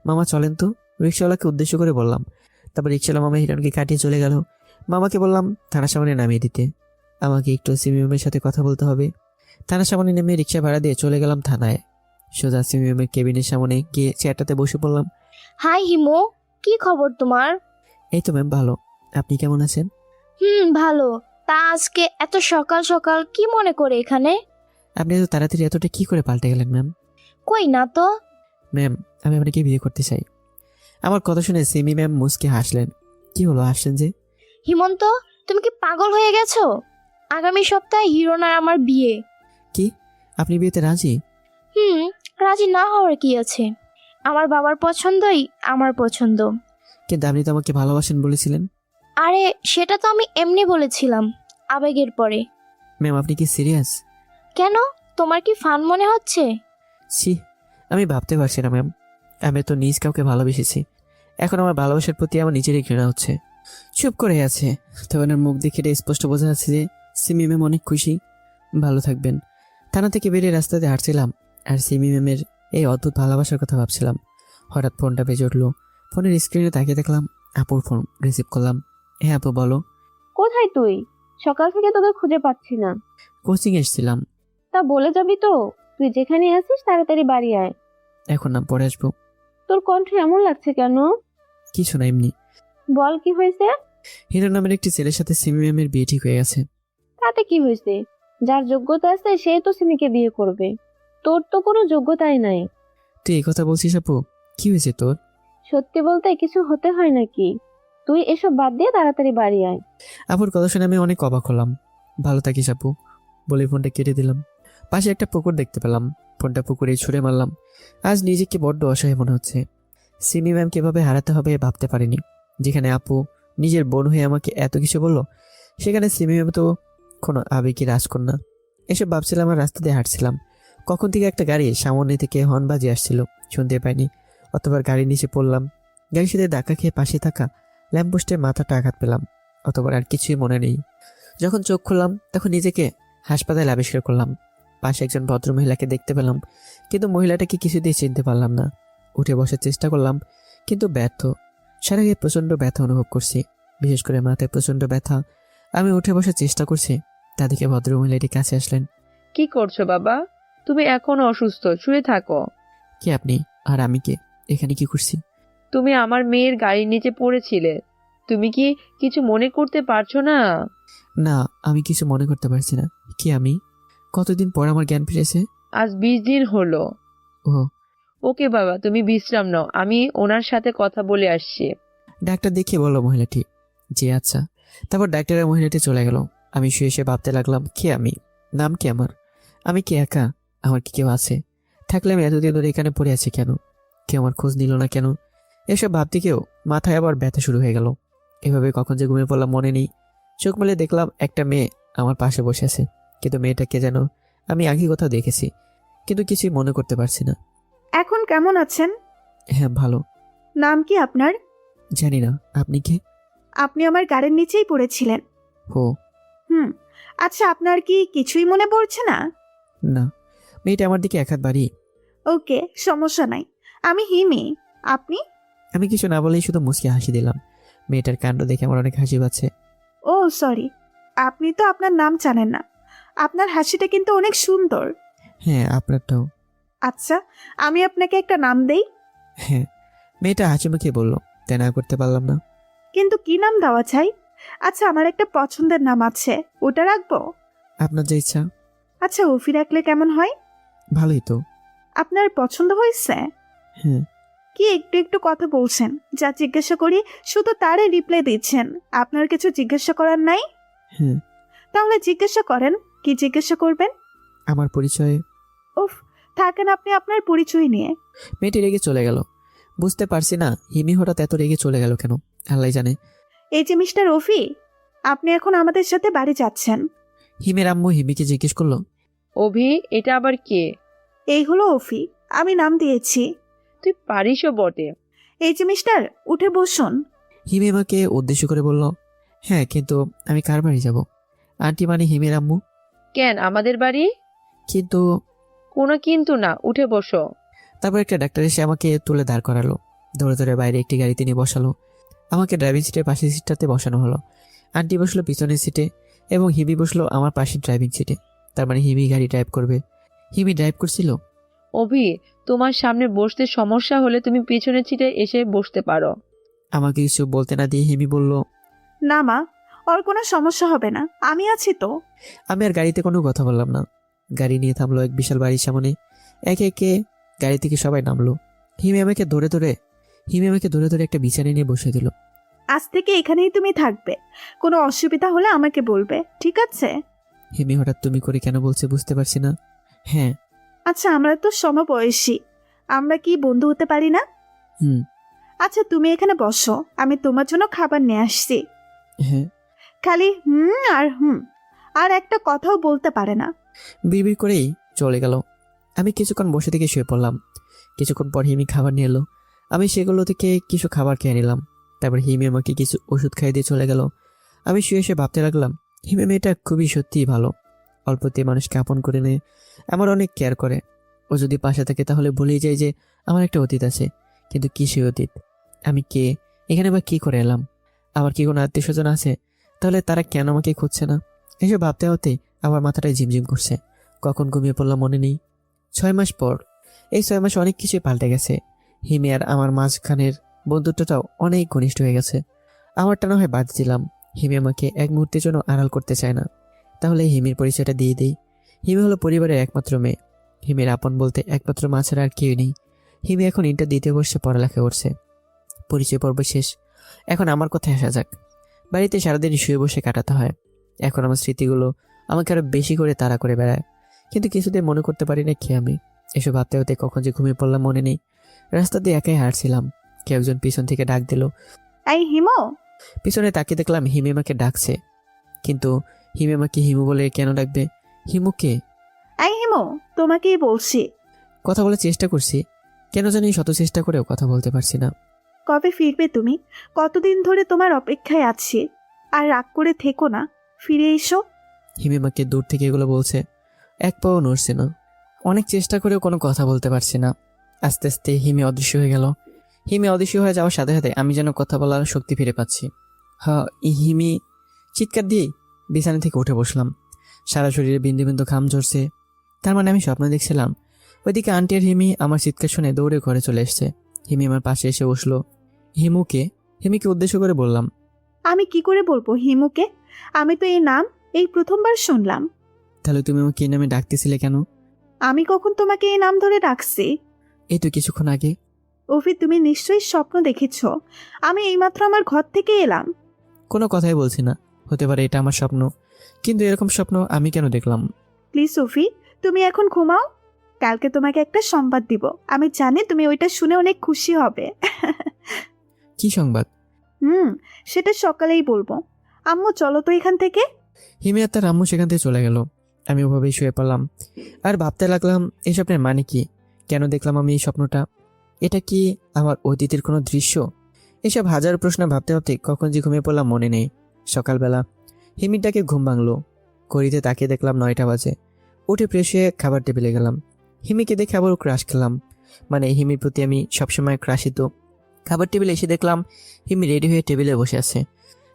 মামা চলেন তো, রিক্সাওয়ালাকে উদ্দেশ্য করে বললাম। তারপর রিক্সাওয়ালা মামা হিরণকে কাটিয়ে চলে গেল। মামাকে বললাম থানার সামনে নামিয়ে দিতে, আমাকে একটু সিমি ম্যামের সাথে কথা বলতে হবে। থানার সামনে নেমে রিক্সা ভাড়া দিয়ে চলে গেলাম থানায়। সোজা সিমি ম্যামের কেবিনের সামনে গিয়ে চেয়ারটাতে বসে পড়লাম। হাই হিমু, কি খবর তোমার? এই তো ম্যাম ভালো, আপনি কেমন আছেন? ভালো। তা আজকে এত সকাল সকাল কি মনে করে এখানে? আপনি এত তাড়াতাড়ি এতটা কি করে পাল্টে গেলেন ম্যাম? কই না তো। ম্যাম, আমি আপনাকে বিয়ে করতে চাই। আমার কথা শুনে সিমি ম্যাম মুচকে হাসলেন। কি হলো, হাসলেন যে? হিমন্ত, তুমি কি পাগল হয়ে গেছো? আগামী সপ্তাহে হিরণ আর আমার বিয়ে। কি, আপনি বিয়েতে রাজি? রাজি না হওয়ার কি আছে? আমার বাবার পছন্দই আমার পছন্দ। কিন্তু আপনি তো আমাকে ভালোবাসেন বলেছিলেন। আরে সেটা তো আমি এমনি বলেছিলাম, আবেগের পরে। ম্যাম আপনি কি সিরিয়াস? কেন, তোমার কি ফান মনে হচ্ছে? ছি, আমি ভাবতে পারছি না ম্যাম। আমি তো নিজ কাউকে ভালোবেসেছি, এখন আমার ভালোবাসার প্রতি আমার নিজেরই ঘৃণা হচ্ছে। চুপ করে আছে, তবে ওনার মুখ দেখে এটা স্পষ্ট বোঝা যাচ্ছে যে সিমি ম্যাম অনেক খুশি। ভালো থাকবেন। থানা থেকে বেরিয়ে রাস্তাতে হাঁটছিলাম আর সিমি ম্যামের এই অদ্ভুত ভালোবাসার কথা ভাবছিলাম। হঠাৎ ফোনটা বেজে উঠলো। ফোনের স্ক্রিনে তাকিয়ে দেখলাম আপুর ফোন। রিসিভ করলাম। হ্যাঁ আপু বলো। কোথায় তুই? সকাল থেকে তোকে খুঁজে পাচ্ছি না। কোচিং এসেছিলাম। তা বলে যাবি তো? তুই যেখানে আছিস তাড়াতাড়ি বাড়ি আয়। এখন না, পরে আসবো। তোর কণ্ঠ এমন লাগছে কেন? কিছু না, এমনি। বল কি হয়েছে? হিরো নামের একটি ছেলের সাথে সিমি ম্যামের বিয়ে ঠিক হয়ে গেছে। তাতে কি হয়েছে? যার যোগ্যতা আছে সে তো সিমিকে বিয়ে করবে। তোর তো কোনো যোগ্যতাই নাই। তুই এই কথা বলছিস আপু? কি হয়েছে তোর? সত্যি বলতে কিছু হতে হয় নাকি? তুই এসব বাদ দিয়ে তাড়াতাড়ি বাড়ি আয়। আপুর কথা শুনে আমি অনেক অবাক হলাম। ভালো থাকিস আপু বলে ফোনটা কেটে দিলাম। পাশে একটা পুকুর দেখতে পেলাম, ফোনটা পুকুরে ছুঁড়ে মারলাম। আজ নিজেকে বড্ড অসহায় মনে হচ্ছে। সিমি ম্যামকে এভাবে হারাতে হবে ভাবতে পারিনি। যেখানে আপু নিজের বোন হয়ে আমাকে এত কিছু বললো, সেখানে সিমি ম্যাম তো কোনো আবেগী রাজকন্যা। এসব ভাবছিলাম আর রাস্তা দিয়ে হাঁটছিলাম। কখন থেকে একটা গাড়ি সামনে থেকে হর্ন বাজিয়ে আসছিল, শুনতে পাইনি। অতবার গাড়ির নিচে পড়লাম। গাড়ির সাথে ধাক্কা খেয়ে পাশে থাকা ল্যাম্পপোস্টে মাথাটা আঘাত পেলাম। অতবার আর কিছুই মনে নেই। যখন চোখ খুললাম তখন নিজেকে হাসপাতালে আবিষ্কার করলাম। পাশে একজন ভদ্রমহিলাকে দেখতে পেলাম, কিন্তু মহিলাটাকে কিছুতেই চিনতে পারলাম না। উঠে বসার চেষ্টা করলাম, কিন্তু ব্যর্থ। সারা গায়ে প্রচণ্ড ব্যথা অনুভব করছি, বিশেষ করে মাথায় প্রচণ্ড ব্যথা। আমি উঠে বসার চেষ্টা করছি, তা দেখে ভদ্রমহিলাটি কাছে আসলেন। কি করছো বাবা? তুমি এখনো অসুস্থ, শুয়ে থাকো। কে আপনি আর আমি কে? এখানে কি করছি? তুমি আমার মেয়ের গাড়ির নিচে পড়েছিলে। তুমি কি কিছু মনে করতে পারছো না? না, আমি কিছু মনে করতে পারছি না। কি আমি? কতদিন পর আমার জ্ঞান ফিরেছে। আজ 20 দিন হলো। ও, ওকে বাবা, তুমি বিশ্রাম নাও, আমি ওনার সাথে কথা বলে আসছি। ডাক্তার দেখিয়ে বলল মহিলাটি। জি আচ্ছা। তারপর ডাক্তারের মহিলাটি চলে গেল। আমি শুয়ে শুয়ে ভাবতে লাগলাম, কে আমি? নাম কি আমার? আমি কি একা? আমার কি কেউ আছে? থাকলে আমি এতদিন ধরে এখানে পড়ে আছি কেন? কেউ আমার খোঁজ নিল না কেন? এসব ভাবতে কেউ মাথায় আবার ব্যথা শুরু হয়ে গেল। এভাবে কখন যে ঘুমিয়ে পড়লাম মনে নেই। চোখ মেলে দেখলাম একটা মেয়ে আমার পাশে বসে আছে, কিন্তু মেয়েটাকে যেন আমি আগে কোথাও দেখেছি, কিন্তু কিছুই মনে করতে পারছি না। এখন কেমন আছেন? হ্যাঁ, ভালো। নাম কি আপনার? জানি না। আপনি কে? আপনি আমার গাড়ির নিচেই পড়েছিলেন। ও হুম। আচ্ছা, আপনার কি কিছুই মনে পড়ছে না? না। মেয়েটা আমার দিকে এক হাত বাড়িয়ে। ওকে, সমস্যা নাই। আমি হিমি। আপনি? আমি কিছু না বলেই শুধু মুচকি হাসি দিলাম। মেয়েটার কাণ্ড দেখে আমার অনেক হাসি পাচ্ছে। ও সরি, আপনি তো আপনার নাম জানেন না। আপনার হাসিটা কিন্তু অনেক সুন্দর। হ্যাঁ, আপনারটাও। আচ্ছা, আমি আপনাকে একটা নাম দেই। হ্যাঁ। মেয়েটা হাসি মুখে বলল, তাই না করতে পারলাম না। কিন্তু কি নাম দেওয়া চাই? আচ্ছা, আমার একটা পছন্দের নাম আছে, ওটা রাখবো? আপনার যা ইচ্ছা। আচ্ছা, অফি রাখলে কেমন হয়? ভালোই তো। আপনার পছন্দ হয়েছে? হ্যাঁ। কি একটু একটু কথা বলছেন, যা জিজ্ঞাসা করি শুধু তারে রিপ্লাই দিচ্ছেন। আপনার কিছু জিজ্ঞাসা করার নাই? হ্যাঁ। তাহলে জিজ্ঞাসা করেন, কি জিজ্ঞাসা করবেন? আমার পরিচয়ে। উফ, থাকেন আপনি আপনার পরিচয় নিয়ে। মেয়েটি রেগে চলে গেল। বুঝতে পারছি না হিমি হঠাৎ এত রেগে চলে গেল কেন, আল্লাহ জানে। এই যে মিস্টার অফি, আপনি এখন আমাদের সাথে বাড়ি যাচ্ছেন। হিমের আম্মু হিমিকে জিজ্ঞেস করলো, অভি, এটা আবার কে? এই হলো অফি, আমি নাম দিয়েছি। তুই পারিসও বটে। এই যে মিস্টার, উঠে বসুন। হিমি আমাকে উদ্দেশ্য করে বলল, হ্যাঁ কিন্তু আমি কার বাড়ি যাব? আন্টি মানে হিমের আম্মু। কেন, আমাদের বাড়ি? কিন্তু কোনো কিন্তু না, উঠে বসো। তারপর একটা ডাক্তার এসে আমাকে তুলে দাঁড় করালো। ধরে ধরে বাইরে একটি গাড়িতে নিয়ে বসালো। আমাকে ড্রাইভিং সিটের পাশের সিটটাতে বসানো হলো। আন্টি বসলো পিছনের সিটে এবং হিমি বসলো আমার পাশের ড্রাইভিং সিটে। তার মানে হিমি গাড়ি ড্রাইভ করবে। হিমি ড্রাইভ করছিল। অভি, তোমার সামনে বসতে সমস্যা হলে তুমি পিছনের সিটে এসে বসতে পারো। আমাকে কিছু বলতে না দিয়ে হিমি বলল, না মা, ওর কোনো সমস্যা হবে না, আমি আছি তো। আমি আর গাড়িতে কোনো কথা বললাম না। গাড়ি নিয়ে থামলো এক বিশাল বাড়ির সামনে। একে একে গাড়ি থেকে সবাই নামলো। হিমি আমাকে ধরে ধরে একটা বিছানায় নিয়ে বসে দিল। আজ থেকে এখানেই তুমি থাকবে, কোনো অসুবিধা হলে আমাকে বলবে, ঠিক আছে? হিমি হঠাৎ তুমি করে কেন বলছে বুঝতে পারছি না। হ্যাঁ। আচ্ছা, আমরা তো সমবয়সী, আমরা কি বন্ধু হতে পারি না? হুম। আচ্ছা, তুমি এখানে বসো, আমি তোমার জন্য খাবার নিয়ে আসছি। হ্যাঁ। খালি আর একটা কথাও বলতে পারে না। বিড়বিড় করেই চলে গেল। আমি কিছুক্ষণ বসে থেকে শুয়ে পড়লাম। কিছুক্ষণ পর হিমি খাবার নিয়ে এলো। আমি সেগুলো থেকে কিছু খাবার খেয়ে নিলাম। তারপর হিমি আমাকে কিছু ওষুধ খাইয়ে দিয়ে চলে গেল। আমি শুয়ে শুয়ে ভাবতে লাগলাম, হিমি মেয়েটা খুবই সত্যিই ভালো। অল্পতেই মানুষকে আপন করে নেয়, আমার অনেক কেয়ার করে। ও যদি পাশে থাকে তাহলে ভুলেই যায় যে আমার একটা অতীত আছে। কিন্তু কি সেই অতীত? আমি কে? এখানে বা কি করে এলাম? আমার কি কোনো আত্মীয় স্বজন আছে? তাহলে তারা কেন আমাকে খুঁজছে না? এসব ভাবতে হতে আমার মাথাটায় ঝিমঝিম করছে। কখন ঘুমিয়ে পড়লাম মনে নেই। 6 মাস পর। এই 6 মাসে অনেক কিছুই পাল্টে গেছে। হিমি আর আমার মাঝখানের বন্ধুত্বটাও অনেক ঘনিষ্ঠ হয়ে গেছে। আমারটা না হয় বাদ দিলাম, হিমি আমাকে এক মুহূর্তের জন্য আড়াল করতে চায় না। তাহলে হিমির পরিচয়টা দিয়ে দিই। হিমি হলো পরিবারের একমাত্র মেয়ে। হিমির আপন বলতে একমাত্র মা ছাড়া আর কেউ নেই। হিমি এখন ইন্টার দিতে বসে পড়ালেখা করছে। পরিচয় পর্ব শেষ। এখন আমার কথায় আসা যাক। বাড়িতে সারাদিন শুয়ে বসে কাটাতে হয়। এখন আমার স্মৃতিগুলো আমাকে আরো বেশি করে তাড়া করে বেড়ায়, কিন্তু কিছুতেই মনে করতে পারি না কে আমি। এসব ভাবতে হতে কখন যে ঘুমিয়ে পড়লাম মনে নেই। রাস্তা দিয়ে একাই হাঁটছিলাম। কেউ একজন পিছন থেকে ডাক দিল। এই হিমো। পিছনে তাকিয়ে দেখলাম হিমি আমাকে ডাকছে, কিন্তু হিমি আমাকে হিমু বলে কেন ডাকবে? হিমুকে? এই হিমো, তোমাকেই বলছি। কথা বলার চেষ্টা করছি, কেন জানি শত চেষ্টা করেও কথা বলতে পারছি না। কবে ফিরবে তুমি? কতদিন ধরে তোমার অপেক্ষায় আছি। আর রাগ করে থেকো না, ফিরে এসো। হিমি আমাকে দূর থেকে এগুলো বলছে। এক পাও নড়ছে না। অনেক চেষ্টা করেও কোনো কথা বলতে পারছি না। আস্তে আস্তে হিমি অদৃশ্য হয়ে গেল। হিমি অদৃশ্য হয়ে যাওয়ার সাথে সাথে আমি যেন কথা বলার শক্তি ফিরে পাচ্ছি। হিমি চিৎকার দিয়ে বিছানা থেকে উঠে বসলাম। সারা শরীরে বিন্দু বিন্দু ঘাম ঝরছে। তার মানে আমি স্বপ্ন দেখছিলাম। ওইদিকে আন্টি আর হিমি আমার চিৎকার শুনে দৌড়ে ঘরে চলে এসছে। হিমি আমার পাশে এসে বসলো। হিমিকে উদ্দেশ্য করে বললাম, আমি কি করে বলবো হিমুকে? আমি তো এই নাম এই প্রথমবার শুনলাম। তাহলে তুমি আমাকে এই নামে ডাকতেছিলে কেন? আমি কখন তোমাকে এই নাম ধরে ডাকছি? এই তো কিছুক্ষণ আগে। অভি, তুমি নিশ্চয়ই স্বপ্ন দেখেছ। আমি এইমাত্র আমার ঘর থেকে এলাম। কোনো কথাই বলছি না, হতে পারে এটা আমার স্বপ্ন, কিন্তু এরকম স্বপ্ন আমি কেন দেখলাম? প্লিজ অভি, তুমি এখন ঘুমাও। কালকে তোমাকে একটা সংবাদ দিব। আমি জানি তুমি ওইটা শুনে অনেক খুশি হবে। কি সংবাদ? সেটা সকালেই বলবো। আম্মু চলো তো এখান থেকে। হিমি আর তার আম্মু সেখান থেকে চলে গেল। আমি ওভাবেই শুয়ে পড়লাম আর ভাবতে লাগলাম এই স্বপ্নের মানে কি, কেন দেখলাম আমি এই স্বপ্নটা? এটা কি আমার অতীতের কোনো দৃশ্য? এসব হাজার প্রশ্ন ভাবতে ভাবতে কখন যে ঘুমিয়ে পড়লাম মনে নেই। সকালবেলা হিমিটাকে ঘুম ভাঙলো। ঘড়িতে তাকিয়ে দেখলাম 9টা বাজে। উঠে ফ্রেশ হয়ে খাবার টেবিলে গেলাম। হিমিকে দেখে আবারও ক্রাশ খেলাম, মানে হিমির প্রতি আমি সবসময় ক্রাশিত। খাবার টেবিলে এসে দেখলাম হিমি রেডি হয়ে টেবিলে বসে আছে।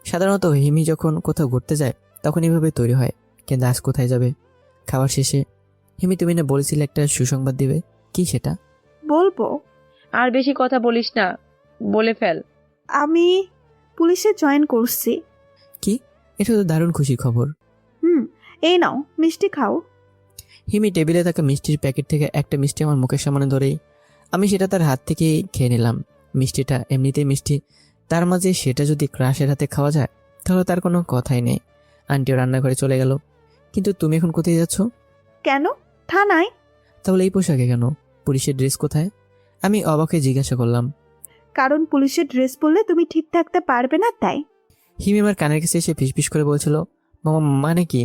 সাধারণত হিমি যখন কোথাও ঘুরতে যায় তখন এভাবে তৈরি হয়, কিন্তু আজ কোথায় যাবে? খাবার শেষে, হিমি তুমি না বলেছিলে একটা সুসংবাদ দিবে, কি সেটা? বলবো। আর বেশি কথা বলিস না, বলে ফেল। আমি পুলিশে জয়েন করছি। কি? এটা তো দারুণ খুশির খবর। এই নাও মিষ্টি খাও। হিমি টেবিলে থাকা মিষ্টির প্যাকেট থেকে একটা মিষ্টি আমার মুখের সামনে ধরেই আমি সেটা তার হাত থেকে খেয়ে নিলাম। মিষ্টিটা এমনিতেই মিষ্টি, তার মাঝে সেটা যদি ক্রাশের হাতে খাওয়া যায় তাহলে তার কোনো কথাই নেই। আন্টিও রান্নাঘরে চলে গেল। কিন্তু তুমি এখন কোথায় যাচ্ছ? কেন? থানায়। তাহলে এই পোশাকে কেন? পুলিশের ড্রেস কোথায়? আমি অবাক হয়ে জিজ্ঞাসা করলাম। কারণ পুলিশের ড্রেস পরলে তুমি ঠিক থাকতে পারবে না, তাই। হিমি আমার কানের কাছে এসে ফিসফিস করে বলছিল, মামা মানে কি?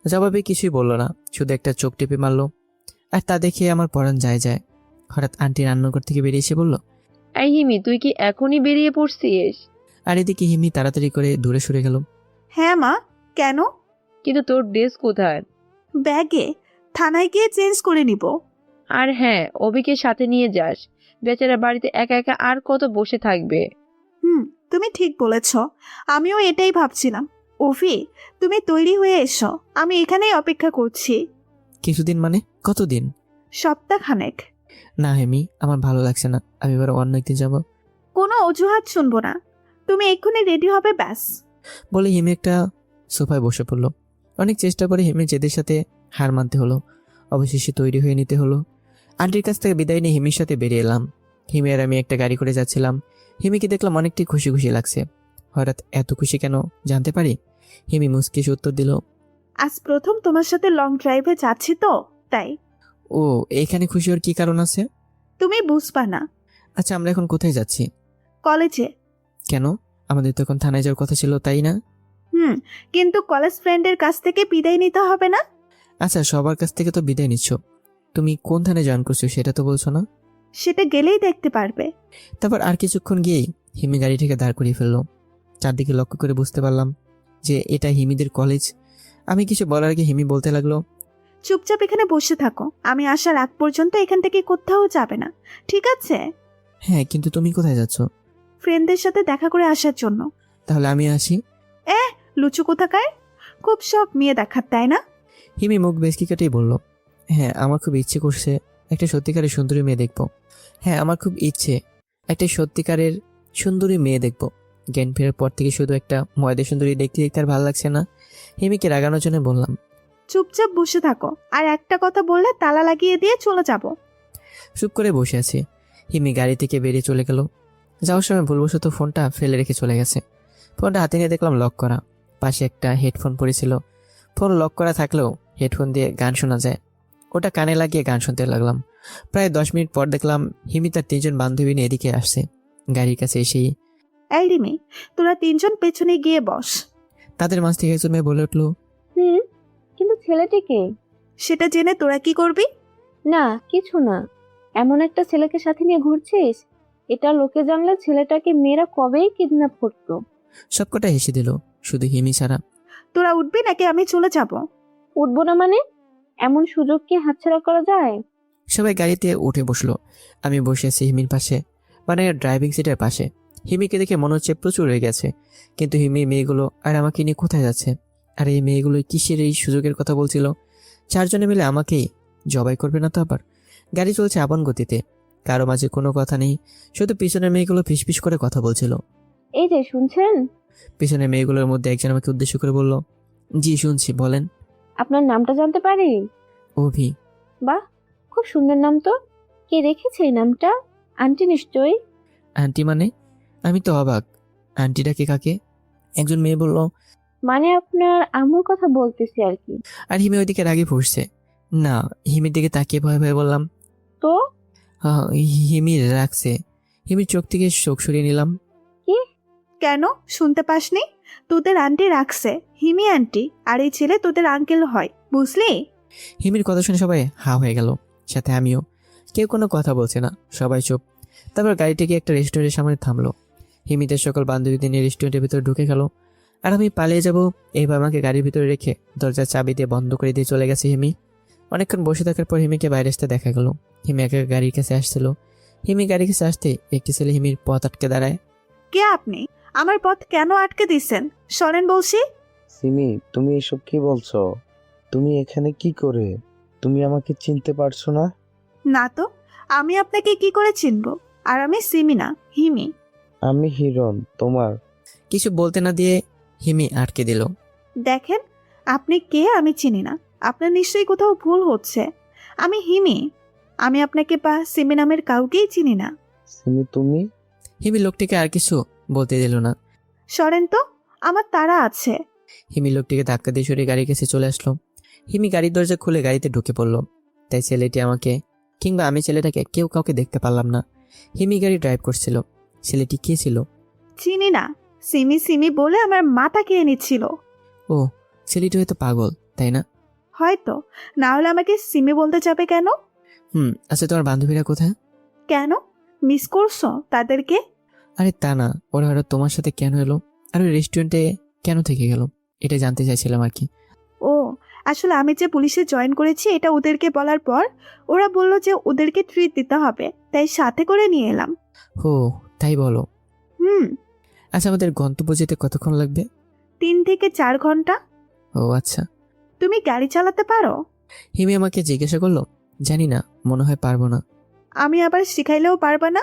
জবাবে কিছুই বললো না, শুধু একটা চোখ টিপে মারলো। আর তা দেখে আমার পরাণ যায়। হঠাৎ আন্টি রান্নাঘর থেকে বেরিয়ে এসে বলল, এই হিমি, তুই কি এখনই বেরিয়ে পড়ছিস? আর এদিকে হিমি তাড়াতাড়ি করে দূরে সরে গেল। হ্যাঁ মা, কেন? কিন্তু তোর ড্রেস কোথায়? ব্যাগে। থানায় গিয়ে চেঞ্জ করে নিব। আর হ্যাঁ, অভিকে সাথে নিয়ে যাস। বেচারা বাড়িতে একা একা আর কত বসে থাকবে। তুমি ঠিক বলেছ। আমিও এটাই ভাবছিলাম। অভি, তুমি তৈরি হয়ে এসো, আমি এখানেই অপেক্ষা করছি। কিছুদিন মানে কতদিন? সপ্তাহখানেক। না হেমি, আমার ভালো লাগছে না, আমি এবার অন্য একদিন যাবো। কোনো অজুহাত শুনবো না। তুমি এক্ষুনি রেডি হবে, ব্যাস। বলে হিমি একটা সোফায় বসে পড়লো। অনেক চেষ্টা করে হিমির জেদের সাথে হার মানতে হলো। অবশেষে তৈরি হয়ে নিতে হলো। আন্টির কাছ থেকে বিদায় নিয়ে হিমির সাথে বেরিয়ে এলাম। হিমি আর আমি একটা গাড়ি করে যাচ্ছিলাম। হিমিকে দেখলাম অনেকটাই খুশি খুশি লাগছে। হঠাৎ এত খুশি কেন জানতে পারি? হিমি মুচকি উত্তর দিল, আজ প্রথম তোমার সাথে লং ড্রাইভে যাচ্ছি তো, তাই। ও এইখানে খুশি হওয়ার কি কারণ আছে? তুমি বুঝবা না। আচ্ছা আমরা এখন কোথায় যাচ্ছি? কলেজে। কেন? আমাদের তো এখন থানায় যাওয়ার কথা ছিল, তাই না? কিন্তু কলেজ ফ্রেন্ডের কাছ থেকে বিদায় নিতে হবে না? আচ্ছা সবার কাছ থেকে তো বিদায় নিচ্ছ, তুমি কোন থানায় জয়েন করছো সেটা তো বলছো না। সেটা গেলেই দেখতে পারবে। তারপর আর কিছুক্ষণ গিয়েই হিমি গাড়ি থেকে দাঁড় করিয়ে ফেললো। চারদিকে লক্ষ্য করে বুঝতে পারলাম যে এটা হিমিদের কলেজ। আমি কিছু বলার আগে হিমি বলতে লাগলো, চুপচাপ এখানে বসে থাকো, আমি আসার আগ পর্যন্ত এখান থেকে কোথাও যাবে না, ঠিক আছে? হ্যাঁ কিন্তু তুমি কোথায় যাচ্ছ? ফ্রেন্ডদের সাথে দেখা করে আসার জন্য। তাহলে আমি আসি। লুচু কোথাকার, খুব শখ মেয়ে দেখার, তাই না? হিমি মুখ বেশকি কাটেই বলল, হ্যাঁ আমার খুব ইচ্ছে করছে একটা সত্যিকারের সুন্দরী মেয়ে দেখবো। হ্যাঁ আমার খুব ইচ্ছে একটা সত্যিকারের সুন্দরী মেয়ে দেখবো। জ্ঞান ফেরার পর থেকে শুধু একটা ময়দা সুন্দরী দেখতে দেখতে আর ভালো লাগছে না। হিমিকে রাগানোর জন্য বললাম, চুপচাপ বসে থাকো, আর একটা কথা বললে তালা লাগিয়ে দিয়ে চলে যাব। চুপ করে বসে আছি। হিমি গাড়ি থেকে বেরিয়ে চলে গেল। যাওয়ার সময় ভুলবশত ফোনটা ফেলে রেখে চলে গেছে। ফোনটা হাতে নিয়ে দেখলাম লক করা, পাশে একটা হেডফোন পড়েছিল। ফোন লক করা থাকলেও হেডফোন দিয়ে গান শোনা যায়। ওটা কানে লাগিয়ে গান শুনতে লাগলাম। প্রায় 10 মিনিট পর দেখলাম হিমি তার 3জন বান্ধবী নিয়ে এদিকে আসছে। গাড়ির কাছে এসেই, এই রিমি, তোরা তিনজন পেছনে গিয়ে বস। তাদের মাঝ থেকে একজন মেয়ে বলে উঠলো, কিন্তু ছেলেটিকে? সেটা জেনে তোরা কি করবি? না, কিছু না। এমন একটা ছেলেকে সাথে নিয়ে ঘুরছিস, এটা লোকে জানলে ছেলেটাকে মেয়েরা কবেই কিডন্যাপ করতো। সবকটা হেসে দিল, শুধু হিমি ছাড়া। তোরা উঠবি নাকি আমি চলে যাব? উঠবো না মানে? এমন সুযোগ কি হাতছাড়া করা যায়? সবাই গাড়িতে উঠে বসলো। আমি বসে আছি হিমির পাশে, মানে ড্রাইভিং সিটের পাশে। হিমিকে দেখে মনে হচ্ছে প্রচুর রেগে গেছে, কিন্তু হিমি মেয়েগুলো আর আমাকে নিয়ে কোথায় যাচ্ছে? আর এই মেয়েগুলো কিসের এই সুযোগের কথা বলছিল? চারজনে মিলে আমাকেই জবাই করবে না তো আবার? গাড়ি চলছে আপন গতিতে, কারো মাঝে কোনো কথা নেই, শুধু পিছনের মেয়েগুলো ফিসফিস করে কথা বলছিল। এই যে শুনছেন, পিছনের মেয়েগুলোর মধ্যে একজন আমাকে উদ্দেশ্য করে বলল, জি শুনছি, বলেন। আপনার নামটা জানতে পারি? অভি। বাহ, খুব সুন্দর নাম তো। কে রেখেছে এই নামটা? আন্টি নিশ্চয়ই। আন্টি মানে? আমি তো অবাক, আন্টিটা কে কাকে? একজন মেয়ে বলল। মানে আপনার আম্মুর কথা বলতেছি আর কি। আর হিমি ওইদিকে রাগে ফুসছে। না, হিমির দিকে তাকিয়ে ভয়ে ভয়ে বললাম, তো হ্যাঁ, হিমি রাখছে। হিমির চোখ থেকে চোখ সরিয়ে নিলাম। কেন শুনতে পাসনি? তোদের আন্টি রাখছে, হিমি আন্টি, আর এই ছেলে তোদের আঙ্কেল হয়, বুঝলি? হিমির কথা শুনে সবাই হা হয়ে গেল, সাথে আমিও। কেউ কোনো কথা বলছে না, সবাই চুপ। তারপর গাড়িটি গিয়ে একটা রেস্টুরেন্টের সামনে থামলো। হিমিদের সকল বান্ধবীদের নিয়ে রেস্টুরেন্টের ভিতরে ঢুকে গেল। আর আমি পালিয়ে যাব এইভাবে আমাকে গাড়ির ভিতরে রেখে দরজার চাবি দিয়ে বন্ধ করে দিয়ে চলে গেছে হিমি। অনেকক্ষণ বসে থাকার পর হিমিকে বাইরে আসতে দেখা গেল। হিমি একা একা গাড়ির কাছে আসছিল। হিমি গাড়ির কাছে আসতে একটি ছেলে হিমির পথ আটকে দাঁড়ায়। কে আপনি? আমার পথ কেন আটকে দিছেন? সরেন বলছি। সিমি, তুমি এসব কি বলছো? তুমি এখানে কি করে? তুমি আমাকে চিনতে পারছো না? না তো, আমি আপনাকে কি করে চিনব? আর আমি সিমি না, হিমি। আমি হিরণ, তোমার। কিছু বলতে না দিয়ে হিমি আটকে দিল। দেখেন, আপনি কে আমি চিনি না। আপনার নিশ্চয়ই কোথাও ভুল হচ্ছে। আমি হিমি। আমি আপনাকে বা সিমি নামের কাউকেই চিনি না। সিমি তুমি? হিমি লোকটিকে আর কিছু বলতে দিল না। সরেন তো, আমার তাড়া আছে। হিমি লোকটিকে ধাক্কা দিয়ে সরিয়ে গাড়ির কাছে চলে আসলো। হিমি গাড়ির দরজা খুলে গাড়িতে ঢুকে পড়লো। তাই ছেলেটি আমাকে কিংবা আমি ছেলেটাকে কেউ কাউকে দেখতে পারলাম না। হিমি গাড়ি ড্রাইভ করছিল। ছেলেটি কে ছিল? চিনি না। সিমি সিমি বলে আমার মাথা খেয়ে নিচ্ছিল। ও, ছেলেটি হয়তো পাগল, তাই না? হয়তো, না হলে আমাকে সিমি বলতে যাবে কেন? আচ্ছা, তোমার বান্ধবীরা কোথায়? কেন মিস করছো তাদেরকে? আরে তা না, ওরা হয়তো তোমার সাথে কেন এলো আর ওই রেস্টুরেন্টে কেন থেকে গেল, এটা জানতে চাইছিলাম আর কি। ও, আসলে আমি যে পুলিশে জয়েন করেছি এটা ওদেরকে বলার পর ওরা বলল যে ওদেরকে ট্রিট দিতে হবে, তাই সাথে করে নিয়ে এলাম। ও, তাই বলো। হুম। আচ্ছা, আমাদের গন্তব্য যেতে কতক্ষণ লাগবে? 3 থেকে 4 ঘন্টা। ও আচ্ছা। তুমি গাড়ি চালাতে পারো? হিমি আমাকে জিজ্ঞাসা করলো। জানি না, মনে হয় পারবো না। আমি আবার শিখাইলেও পারবা না?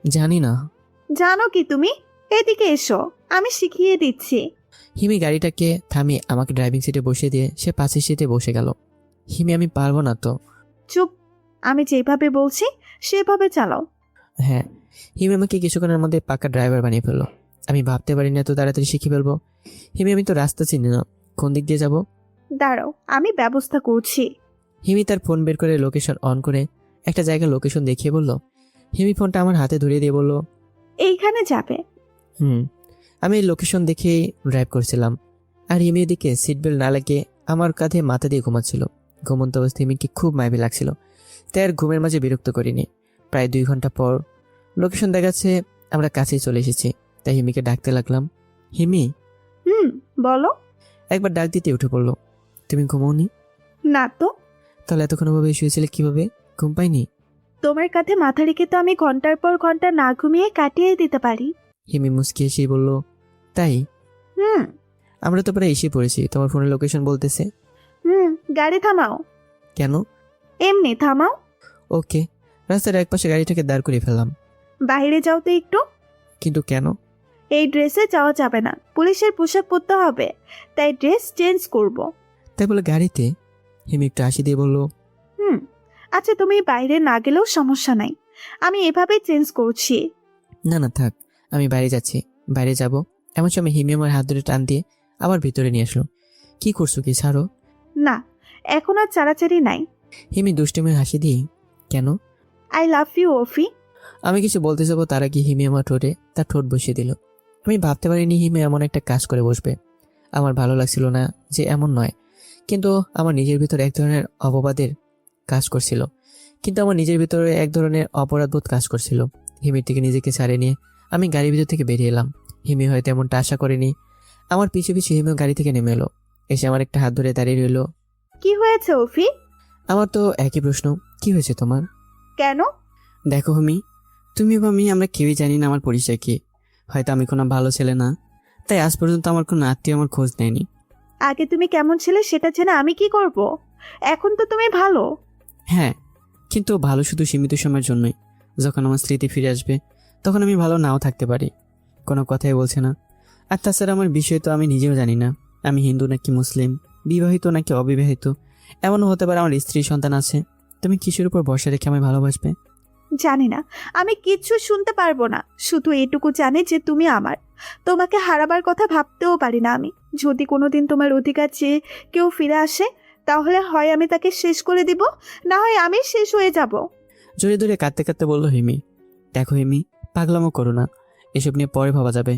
জানি না। জানো কি তুমি? এদিকে এসো, আমি শিখিয়ে দিচ্ছি। হিমি গাড়িটাকে থামিয়ে আমাকে ড্রাইভিং সিটে বসিয়ে দিয়ে সে পাশের সিটে বসে গেল। হিমি, আমি পারবো না তো। চুপ, আমি যেভাবে বলছি সেভাবে চালাও। হ্যাঁ। হিমি আমাকে কিছুক্ষণের মধ্যে পাকা ড্রাইভার বানিয়ে ফেললো। আমি ভাবতে পারিনি এত তাড়াতাড়ি শিখে ফেলবো। হিমি, আমি তো রাস্তা চিনি না, কোন দিক দিয়ে যাব? দাঁড়াও, আমি ব্যবস্থা করছি। হিমি তার ফোন বের করে লোকেশন অন করে একটা জায়গার লোকেশন দেখিয়ে বলল। হিমি ফোনটা আমার হাতে ধরিয়ে দিয়ে বলল, এইখানে যাবে। আমি এই লোকেশন দেখেই ড্রাইভ করছিলাম। আর হিমি এদিকে সিট বেল্ট না লাগিয়ে আমার কাঁধে মাথা দিয়ে ঘুমাচ্ছিল। ঘুমন্ত অবস্থায় হিমিকে খুব মায়াবী লাগছিল, তাই আর ঘুমের মাঝে বিরক্ত করিনি। প্রায় 2 ঘন্টা পর লোকেশন দেখাচ্ছে আমরা কাছেই চলে এসেছি। তাই হিমিকে ডাকতে লাগলাম, হিমি। বলো। একবার ডাক দিতে উঠে পড়লো। তুমি ঘুমাওনি? না তো। তাহলে এতক্ষণ ওভাবে শুয়েছিলে কিভাবে? ঘুম পাইনি? তোমার কাঁধে মাথা রেখে তো আমি ঘন্টার পর ঘন্টা না ঘুমিয়ে কাটিয়ে দিতে পারি। হিমি মুচকি এসেই বলল, তাই? হুম। আমরা তো প্রায় এসে পড়েছি, তোমার ফোনের লোকেশন বলতেছে। গাড়ি থামাও। কেন? এমনি থামাও। ওকে। রাস্তার একপাশে গাড়িটাকে দাঁড় করিয়ে ফেললাম। বাইরে যাও তো একটু। কিন্তু কেন? এই ড্রেসে যাওয়া যাবে না, পুলিশের পোশাক পরতে হবে, তাই ড্রেস চেঞ্জ করব। তাই বলে গাড়িতে? হিমি একটু হাসি দিয়ে বলল, আচ্ছা, তুমি বাইরে না গেলেও সমস্যা নাই, আমি এভাবেই চেঞ্জ করছি। না না থাক, আমি বাইরে যাচ্ছি। বাইরে যাব এমন সময় হিমি আমার হাত ধরে টান দিয়ে আবার ভিতরে নিয়ে আসলো। কি করছো, কি ছাড়ো। না, এখন আর চাড়াচাড়ি নাই। হিমি দুষ্টুমির হাসি দিয়ে, কেন? আই লাভ ইউ অফি। আমি কিছু বলতে যাবো তার আগে হিমি আমার ঠোঁটে তার ঠোঁট বসিয়ে দিল। আমি ভাবতে পারিনি হিমি এমন একটা কাজ করে বসবে। আমার ভালো লাগছিল না যে এমন নয়, কিন্তু আমার নিজের ভিতরে এক ধরনের অপবাদের কাজ করছিল। অপরাধবোধ কাজ করছিল। হিমির থেকে নিজেকে ছাড়িয়ে নিয়ে আমি গাড়ির ভিতর থেকে বেরিয়ে এলাম। হিমি হয়তো এমনটা আশা করেনি। আমার পিছু পিছু হিমিও গাড়ি থেকে নেমে এলো। এসে আমার একটা হাত ধরে দাঁড়িয়ে রইল। কি হয়েছে অফি? আমার তো একই প্রশ্ন, কি হয়েছে তোমার? কেন? দেখো হিমি, তুমি বা আমি আমরা কেউই জানি না আমার পরিচয় কি। হয়তো আমি কোনো ভালো ছেলে না, তাই আজ পর্যন্ত আমার কোনো আত্মীয় আমার খোঁজ নেয়নি। আগে তুমি কেমন ছিলে সেটা জেনে আমি কি করব? এখন তো তুমি ভালো। হ্যাঁ, কিন্তু ভালো শুধু সীমিত সময়ের জন্যই। যখন আমার স্মৃতি ফিরে আসবে তখন আমি ভালো নাও থাকতে পারি। কোনো কথাই বলছে না। আর তাছাড়া আমার বিষয় তো আমি নিজেও জানি না। আমি হিন্দু নাকি মুসলিম, বিবাহিত নাকি অবিবাহিত। এমনও হতে পারে আমার স্ত্রী সন্তান আছে। তুমি কিসের উপর ভরসা রেখে আমায় ভালোবাসবে? জানি না, আমি কিচ্ছু শুনতে পারবো না। শুধু এটুকু জানি যে তুমি আমার। তোমাকে হারাবার কথা ভাবতেও পারি না আমি। যদি কোনোদিন তোমার অধিকার চেয়ে কেউ ফিরে আসে, তাহলে হয় আমি তাকে শেষ করে দিব, না হয় আমি শেষ হয়ে যাব। জোরে জোরে কাঁদতে কাঁদতে বলল হিমি। দেখো হিমি, পাগলামো করো না। এসব নিয়ে পরে ভাবা যাবে।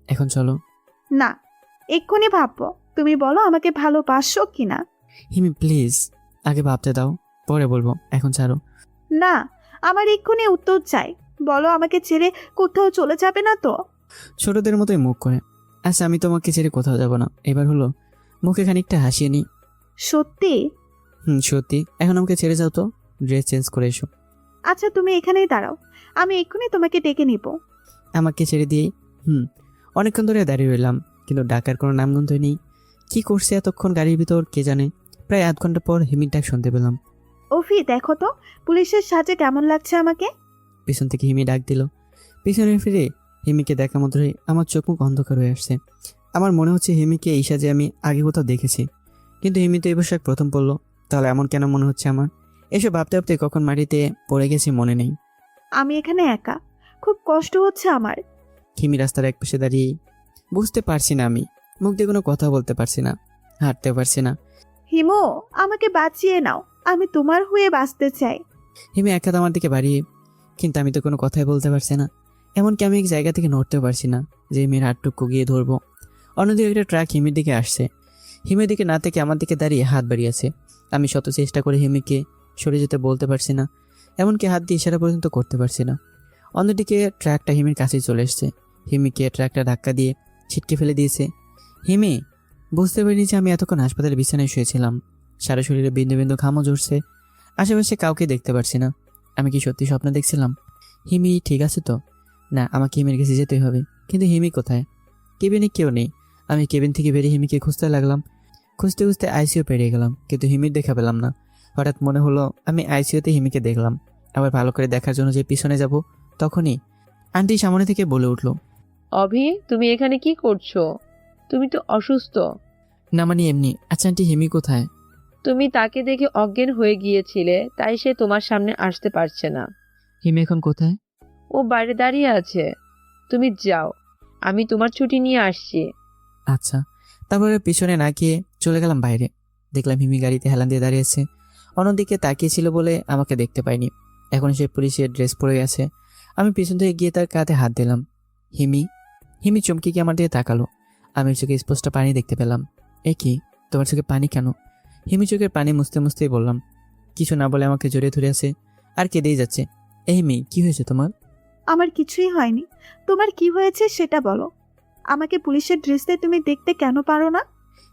এখন চলো। না, এক্ষুনি ভাববো। তুমি বলো আমাকে ভালোবাসো কিনা। হিমি প্লিজ, আগে ভাবতে দাও, পরে বলবো। এখন ছাড়ো। না, আমার এক্ষুনি উত্তর চাই। বলো আমাকে ছেড়ে কোথাও চলে যাবে না তো? ছোটদের মতোই মুখ করে। আচ্ছা, আমি তোমাকে ছেড়ে কোথাও যাব না। এবার হলো মুখে খানিকটা হাসিয়ে নি। সত্যি? সত্যি। এখন আমাকে ছেড়ে যাও তো, ড্রেস চেঞ্জ করে এসো। আচ্ছা, তুমি এখানেই দাঁড়াও, আমি এক্ষুনি তোমাকে ডেকে নিব। আমাকে ছেড়ে দিয়েই অনেকক্ষণ ধরে দাঁড়িয়ে রইলাম, কিন্তু ডাকার কোনো নামগন্ধই নেই। কি করছে এতক্ষণ গাড়ির ভিতর কে জানে। প্রায় আধ ঘন্টা পর হিমির ডাক শুনতে পেলাম। ওফি, দেখো তো পুলিশের সাজে কেমন লাগছে আমাকে। পিছন থেকে হিমি ডাক দিল। পিছনে ফিরে হিমিকে দেখা মাত্রই আমার চোখ মুখ অন্ধকার হয়ে আসছে। আমার মনে হচ্ছে হিমিকে এই সাজে আমি আগে কোথাও দেখেছি, কিন্তু হিমি তো এই পোশাক প্রথম পরলো। তাহলে এমন কেন মনে হচ্ছে আমার? এসব ভাবতে ভাবতে কখন মাটিতে পড়ে গেছি মনে নেই। আমি এখানে একা, খুব কষ্ট হচ্ছে আমার। হিমি রাস্তার এক পাশে দাঁড়িয়ে। বুঝতে পারছি না, আমি মুখ দিয়ে কোনো কথা বলতে পারছি না, হাঁটতে পারছি না। হিমু, আমাকে বাঁচিয়ে নাও, আমি তোমার হয়ে বাঁচতে চাই। হিমি এক হাত আমার দিকে বাড়িয়ে, কিন্তু আমি তো কোনো কথাই বলতে পারছি না। এমনকি আমি এক জায়গা থেকে নড়তেও পারছি না যে হিমির হাতটুকু গিয়ে ধরবো। অন্যদিকে একটা ট্রাক হিমির দিকে আসছে। হিমির দিকে না থেকে আমার দিকে দাঁড়িয়ে হাত বাড়িয়েছে। আমি শত চেষ্টা করে হিমিকে সরে যেতে বলতে পারছি না, এমনকি হাত দিয়ে ইশারা পর্যন্ত করতে পারছি না। অন্যদিকে ট্রাকটা হিমির কাছেই চলে এসছে। হিমিকে ট্রাকটা ধাক্কা দিয়ে ছিটকে ফেলে দিয়েছে। হিমি বুঝতে পারিনি যে আমি এতক্ষণ হাসপাতালে বিছানায় শুয়েছিলাম। সারা শরীরে বিন্দু বিন্দু ঘামও ঝরছে। আশেপাশে কাউকে দেখতে পারছি না। আমি কি সত্যি স্বপ্ন দেখছিলাম? হিমি ঠিক আছে তো? না, আমাকে হিমির কাছে যেতেই হবে। কিন্তু হিমি কোথায়? কেবিনে কেউ নেই। আমি কেবিন থেকে বেরিয়ে হিমিকে খুঁজতে লাগলাম। খুঁজতে খুঁজতে আইসিইউ পেরিয়ে গেলাম, কিন্তু হিমির দেখা পেলাম না। হঠাৎ মনে হলো আমি আইসিইউতে হিমিকে দেখলাম। আবার ভালো করে দেখার জন্য যে পিছনে যাব, তখনই আন্টি সামনে থেকে বলে উঠল, অভি, তুমি এখানে কি করছো? তুমি তো অসুস্থ। না মানে এমনি। আচ্ছা আন্টি, হিমি কোথায়? তুমি তাকে দেখে অজ্ঞান হয়ে গিয়েছিলে, তাই সে তোমার সামনে আসতে পারছে না। হিমি এখন কোথায়? ও বাইরে দাঁড়িয়ে আছে। তুমি যাও, আমি তোমার ছুটি নিয়ে আসছি। আচ্ছা। তারপরে পিছনে না গিয়ে চলে গেলাম বাইরে। দেখলাম হিমি গাড়িতে হেলান দিয়ে দাঁড়িয়েছে। অন্যদিকে তাকিয়েছিল বলে আমাকে দেখতে পাইনি। এখন সে পুলিশের ড্রেস পরে আছে। আমি পিছন থেকে গিয়ে তার কাঁধে হাত দিলাম। হিমি। হিমি চমকে গিয়ে আমার দিকে তাকালো। আমি চোখে স্পষ্ট পানি দেখতে পেলাম। এ কি, তোমার চোখে পানি কেন? হিমি চোখের পানি মুছতে মুছতেই বললাম। কিছু না বলে আমাকে জড়িয়ে ধরে আছে আর কেঁদেই যাচ্ছে। এ হিমি, কি হয়েছে তোমার? আমার কিছুই হয়নি, তোমার কি হয়েছে সেটা বলো। আমাকে পুলিশের ড্রেসে তুমি দেখতে কেন পারো না?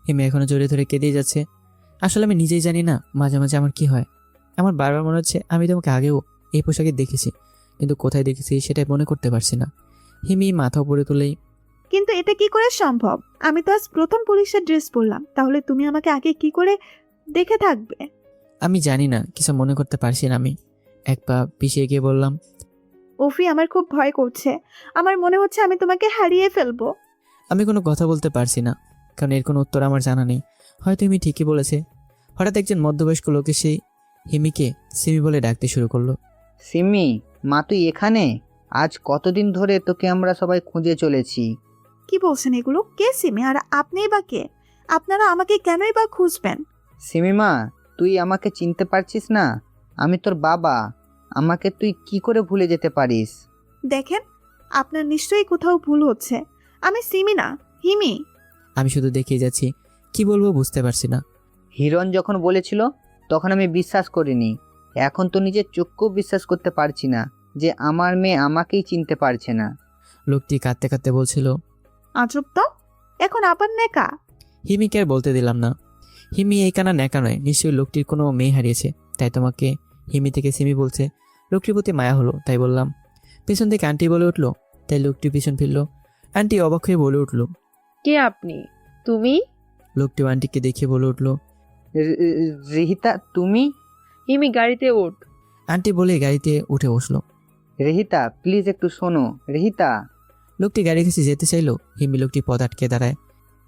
হিমি এখনো জড়িয়ে ধরে কেঁদেই যাচ্ছে। আসলে আমি নিজেই জানি না মাঝে মাঝে আমার কি হয়। আমার বারবার মনে হচ্ছে আমি তোমাকে আগেও এই পোশাকে দেখেছি, কিন্তু কোথায় দেখেছি সেটাই মনে করতে পারছি না। হিমি মাথা উপরে তুলেই, কিন্তু এটা কি করে সম্ভব? আমি তো আজ প্রথম পুলিশের ড্রেস পরলাম, তাহলে তুমি আমাকে আগে কি করে দেখে থাকবে? আমি জানি না, কিছু মনে করতে পারছি না। আমি এক পা পিছিয়ে গিয়ে বললাম, ওফি, আমার খুব ভয় করছে। আমার মনে হচ্ছে আমি তোমাকে হারিয়ে ফেলবো। আমি কোনো কথা বলতে পারছি না, কারণ এর কোনো উত্তর আমার জানা নেই। হয়তো হিমি ঠিকই বলেছে। হঠাৎ একজন মধ্যবয়স্ক লোক এসে হিমিকে সিমি বলে ডাকতে শুরু করলো। সিমি, মা তুই এখানে? আজ কতদিন ধরে তোকে আমরা সবাই খুঁজে চলেছি। কি বলছেন এগুলো? কে সিমি, আর আপনিই বা কে? আপনারা আমাকে কেনই বা খুঁজবেন? সিমি মা, তুই আমাকে চিনতে পারছিস না? আমি তোর বাবা। আমাকে তুই কি করে ভুলে যেতে পারিস? দেখেন, আপনার নিশ্চয়ই কোথাও ভুল হচ্ছে। আমি সিমি না, হিমি। আমি শুধু দেখিয়ে যাচ্ছি, কি বলবো বুঝতে পারছি না। হিরণ যখন বলেছিল তখন আমি বিশ্বাস করিনি। এখন তো নিজের চোখকেও বিশ্বাস করতে পারছি না যে আমার মেয়ে আমাকেই চিনতে পারছে না। লোকটি কাঁদতে কাঁদতে বলছিল। আজব তো, এখন আবার নেকা। হিমিকে আর বলতে দিলাম না। হিমি এই কানা ন্যাকা নয়, নিশ্চয়ই লোকটির কোনো মেয়ে হারিয়েছে, তাই তোমাকে হিমি থেকে সিমি বলছে। লোকটির প্রতি মায়া হলো, তাই বললাম। পিছন থেকে আন্টি বলে উঠলো, তাই লোকটি পিছন ফিরল। আন্টি অবাক হয়ে বলে উঠলো, কে আপনি? তুমি? লোকটি আন্টিকে দেখে বলে উঠলো, রিহিতা তুমি? হিমি গাড়িতে ওঠ। আন্টি বলে গাড়িতে উঠে বসলো। রিহিতা প্লিজ একটু শোনো। রিহিতা। লোকটি গাড়ির কাছে যেতে চাইলো, হিমি লোকটি পথ আটকে দাঁড়ায়।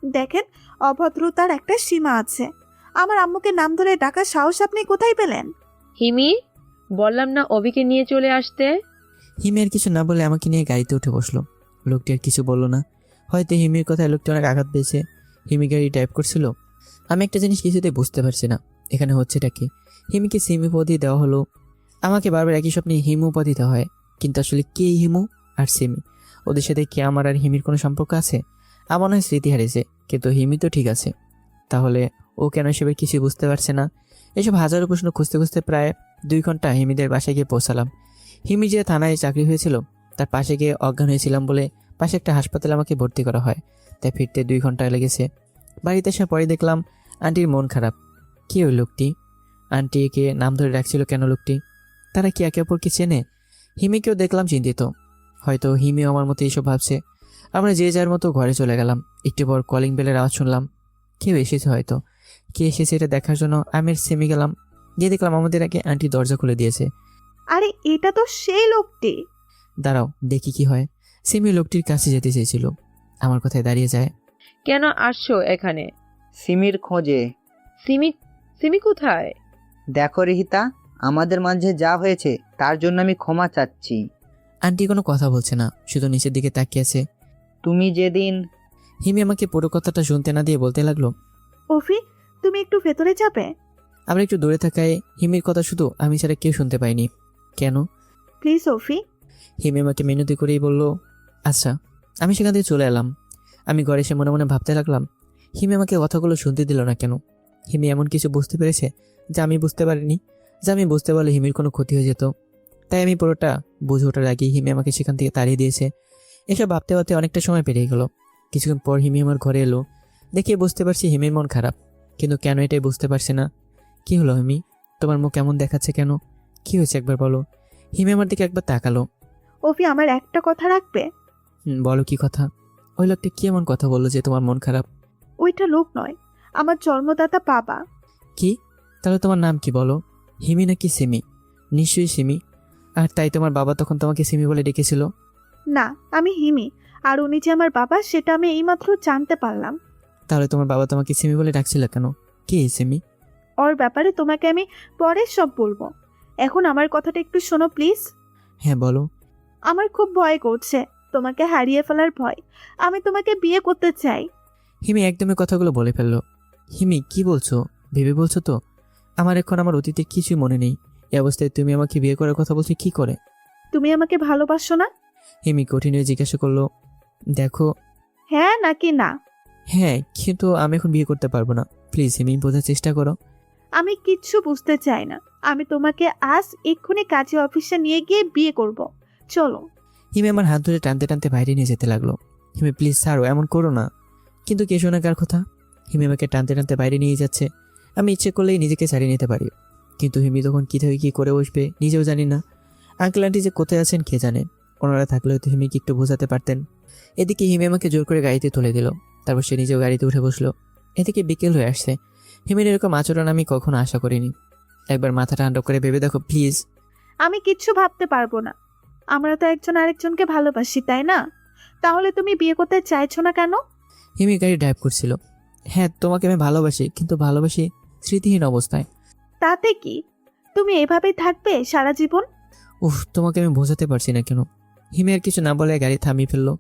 দেখেন, অভদ্রতার একটা সীমা আছে। আমার আম্মুকে নাম ধরে ডাকার সাহস আপনি কোথায় পেলেন? হিমি, বললাম না অভিকে নিয়ে চলে আসতে। হিমি আর কিছু না বলে আমাকে নিয়ে গাড়িতে উঠে বসলো। লোকটি আর কিছু বললো না। হয়তো হিমির কথায় লোকটি অনেক আঘাত পেয়েছে। হিমি গাড়ি ড্রাইভ করছিল। আমি একটা জিনিস কিছুতেই বুঝতে পারছি না, এখানে হচ্ছেটা কি। হিমিকে সিমি উপাধি দেওয়া হলো, আমাকে বারবার একই স্বপ্নে হিমু উপাধি দেওয়া হয়, কিন্তু আসলে কে হিমু আর সিমি? ওদের সাথে কি আমার আর হিমির কোনো সম্পর্ক আছে? আমার নয় স্মৃতি হারিয়েছে, কিন্তু হিমি তো ঠিক আছে। তাহলে ও কেন এসবের কিছু বুঝতে পারছে না? এসব হাজারো প্রশ্ন খুঁজতে খুঁজতে প্রায় 2 ঘন্টা হিমিদের বাসায় গিয়ে পৌঁছালাম। হিমি যে থানায় চাকরি হয়েছিল তার পাশে গিয়ে অজ্ঞান হয়েছিলাম বলে পাশে একটা হাসপাতালে আমাকে ভর্তি করা হয়, তাই ফিরতে 2 ঘন্টা লেগেছে। বাড়িতে আসার পরে দেখলাম আন্টির মন খারাপ। কি ওই লোকটি? আন্টিকে নাম ধরে রাখছিল কেন লোকটি? তারা কি একে অপরকে চেনে? হিমিকেও দেখলাম চিন্তিত। হয়তো হিমিও আমার মতো এইসব ভাবছে। আমরা যে যার মতো ঘরে চলে গেলাম। একটু পর কলিং বেলের আওয়াজ শুনলাম। কেউ এসেছে হয়তো। কে এসেছে এটা দেখার জন্য আমি আর সেমি গেলাম। গিয়ে দেখলাম আমাদের আগে আন্টি দরজা খুলে দিয়েছে। আরে এটা তো সেই লোকটি। দাঁড়াও দেখি কি হয়। সেমি লোকটির কাছে যেতে চেয়েছিল, আমার কথায় দাঁড়িয়ে যায়। কেন আসছো এখানে? সিমির খোঁজে। সিমি? সিমি কোথায়? দেখো রিহিতা, আমাদের মাঝে যা হয়েছে তার জন্য আমি ক্ষমা চাচ্ছি। আন্টি কোনো কথা বলছে না, শুধু নিচের দিকে তাকিয়ে আছে। তুমি যেদিন। হিমি আমাকে পুরো কথাটা শুনতে না দিয়ে বলতে লাগলো, অফি, তুমি একটু ভেতরে যাবে? আমরা একটু দূরে থাকায় হিমির কথা শুধু আমি ছাড়া কেউ শুনতে পাইনি। কেন? প্লিজ অফি। হিমি আমাকে মিনতি করেই বলল, আচ্ছা। আমি সেখান থেকে চলে এলাম। আমি ঘরে এসে মনে মনে ভাবতে লাগলাম, হিমি আমাকে কথাগুলো শুনতে দিল না কেন? হিমি এমন কিছু বুঝতে পেরেছে যা আমি বুঝতে পারিনি, যা আমি বুঝতে পারলে হিমির কোনো ক্ষতি হয়ে যেত। তাই আমি পুরোটা বুঝে ওঠার আগেই হিমি আমাকে সেখান থেকে তাড়িয়ে দিয়েছে। এসব ভাবতে ভাবতে অনেকটা সময় পেরিয়ে গেল। কিছুক্ষণ পর হিমি আমার ঘরে এলো। দেখে বুঝতে পারছি হিমির মন খারাপ, কিন্তু কেন এটাই বুঝতে পারছি না। কি হলো হিমি, তোমার মুখ কেমন দেখাচ্ছে কেন? কি হয়েছে একবার বলো। হিমি আমার দিকে একবার তাকালো। অফি, আমার একটা কথা রাখবে? বলো কি কথা? ওই লোকটা কি এমন কথা বললো যে তোমার মন খারাপ? ওইটা লোক নয়, আমার জন্মদাতা বাবা। কি? তাহলে তোমার নাম কি বলো? হিমি নাকি সিমি? নিশ্চয়ই সিমি। আর তাই তোমার বাবা তখন তোমাকে সিমি বলে ডেকেছিল? না, আমি হিমি। আর উনি যে আমার বাবা সেটা আমি এইমাত্র জানতে পারলাম। তাহলে তোমার বাবা তোমাকে সিমি বলে ডাকছিল কেন? কি এই সিমি? ওর ব্যাপারে তোমাকে আমি পরে সব বলবো। এখন আমার কথাটা একটু শোনো প্লিজ। হ্যাঁ বলো। আমার খুব ভয় করছে, তোমাকে হারিয়ে ফেলার ভয়। আমি তোমাকে বিয়ে করতে চাই। হিমি একদমই কথাগুলো বলে ফেললো। হিমি কি বলছো? ভেবে বলছো তো? আমার এখন আমার অতীতের কিছুই মনে নেই। এই অবস্থায় তুমি আমাকে বিয়ে করার কথা বলছো কি করে? তুমি আমাকে ভালোবাসো না? হিমি কঠিন হয়ে জিজ্ঞাসা করলো। দেখো, হ্যাঁ নাকি না? হ্যাঁ, কিন্তু আমি এখন বিয়ে করতে পারবো না। প্লিজ হিমি, বোঝার চেষ্টা করো। আমি কিচ্ছু বুঝতে চাই না। আমি তোমাকে আজ এক্ষুনি কাজে অফিসে নিয়ে গিয়ে বিয়ে করব। চলো। হিমি আমার হাত ধরে টানতে টানতে বাইরে নিয়ে যেতে লাগলো। হিমি প্লিজ ছাড়ো, এমন করো না। কিন্তু কে শোনা কার কথা? হিমি আমাকে টানতে টানতে বাইরে নিয়ে যাচ্ছে। আমি ইচ্ছে করলেই নিজেকে ছাড়িয়ে নিতে পারি, কিন্তু হিমি তখন কী থেকে কী করে বসবে নিজেও জানি না। আঙ্কেল আন্টি যে কোথায় আছেন কে জানে। ওনারা থাকলেও তো হিমিকে একটু বোঝাতে পারতেন। এদিকে হিমি আমাকে জোর করে গাড়িতে তুলে দিল। তারপর সে নিজেও গাড়িতে উঠে বসলো। এদিকে বিকেল হয়ে আসছে। হিমির এরকম আচরণ আমি কখনো আশা করিনি। একবার মাথা ঠান্ডা করে ভেবে দেখো প্লিজ। আমি কিচ্ছু ভাবতে পারবো না। আমরা তো একজন আরেকজনকে ভালোবাসি, তাই না? তাহলে তুমি বিয়ে করতে চাইছো না কেন? হিমি গাড়ি ড্রাইভ করছিল। হ্যাঁ, তোমাকে আমি ভালোবাসি, কিন্তু ভালোবাসি স্মৃতিহীন অবস্থায়। তাতে কি? তুমি এভাবেই থাকবে সারা জীবন? উফ, তোমাকে আমি বোঝাতে পারছি না কেন। হিমি আর কিছু না বলে গাড়ি থামিয়ে ফেললো।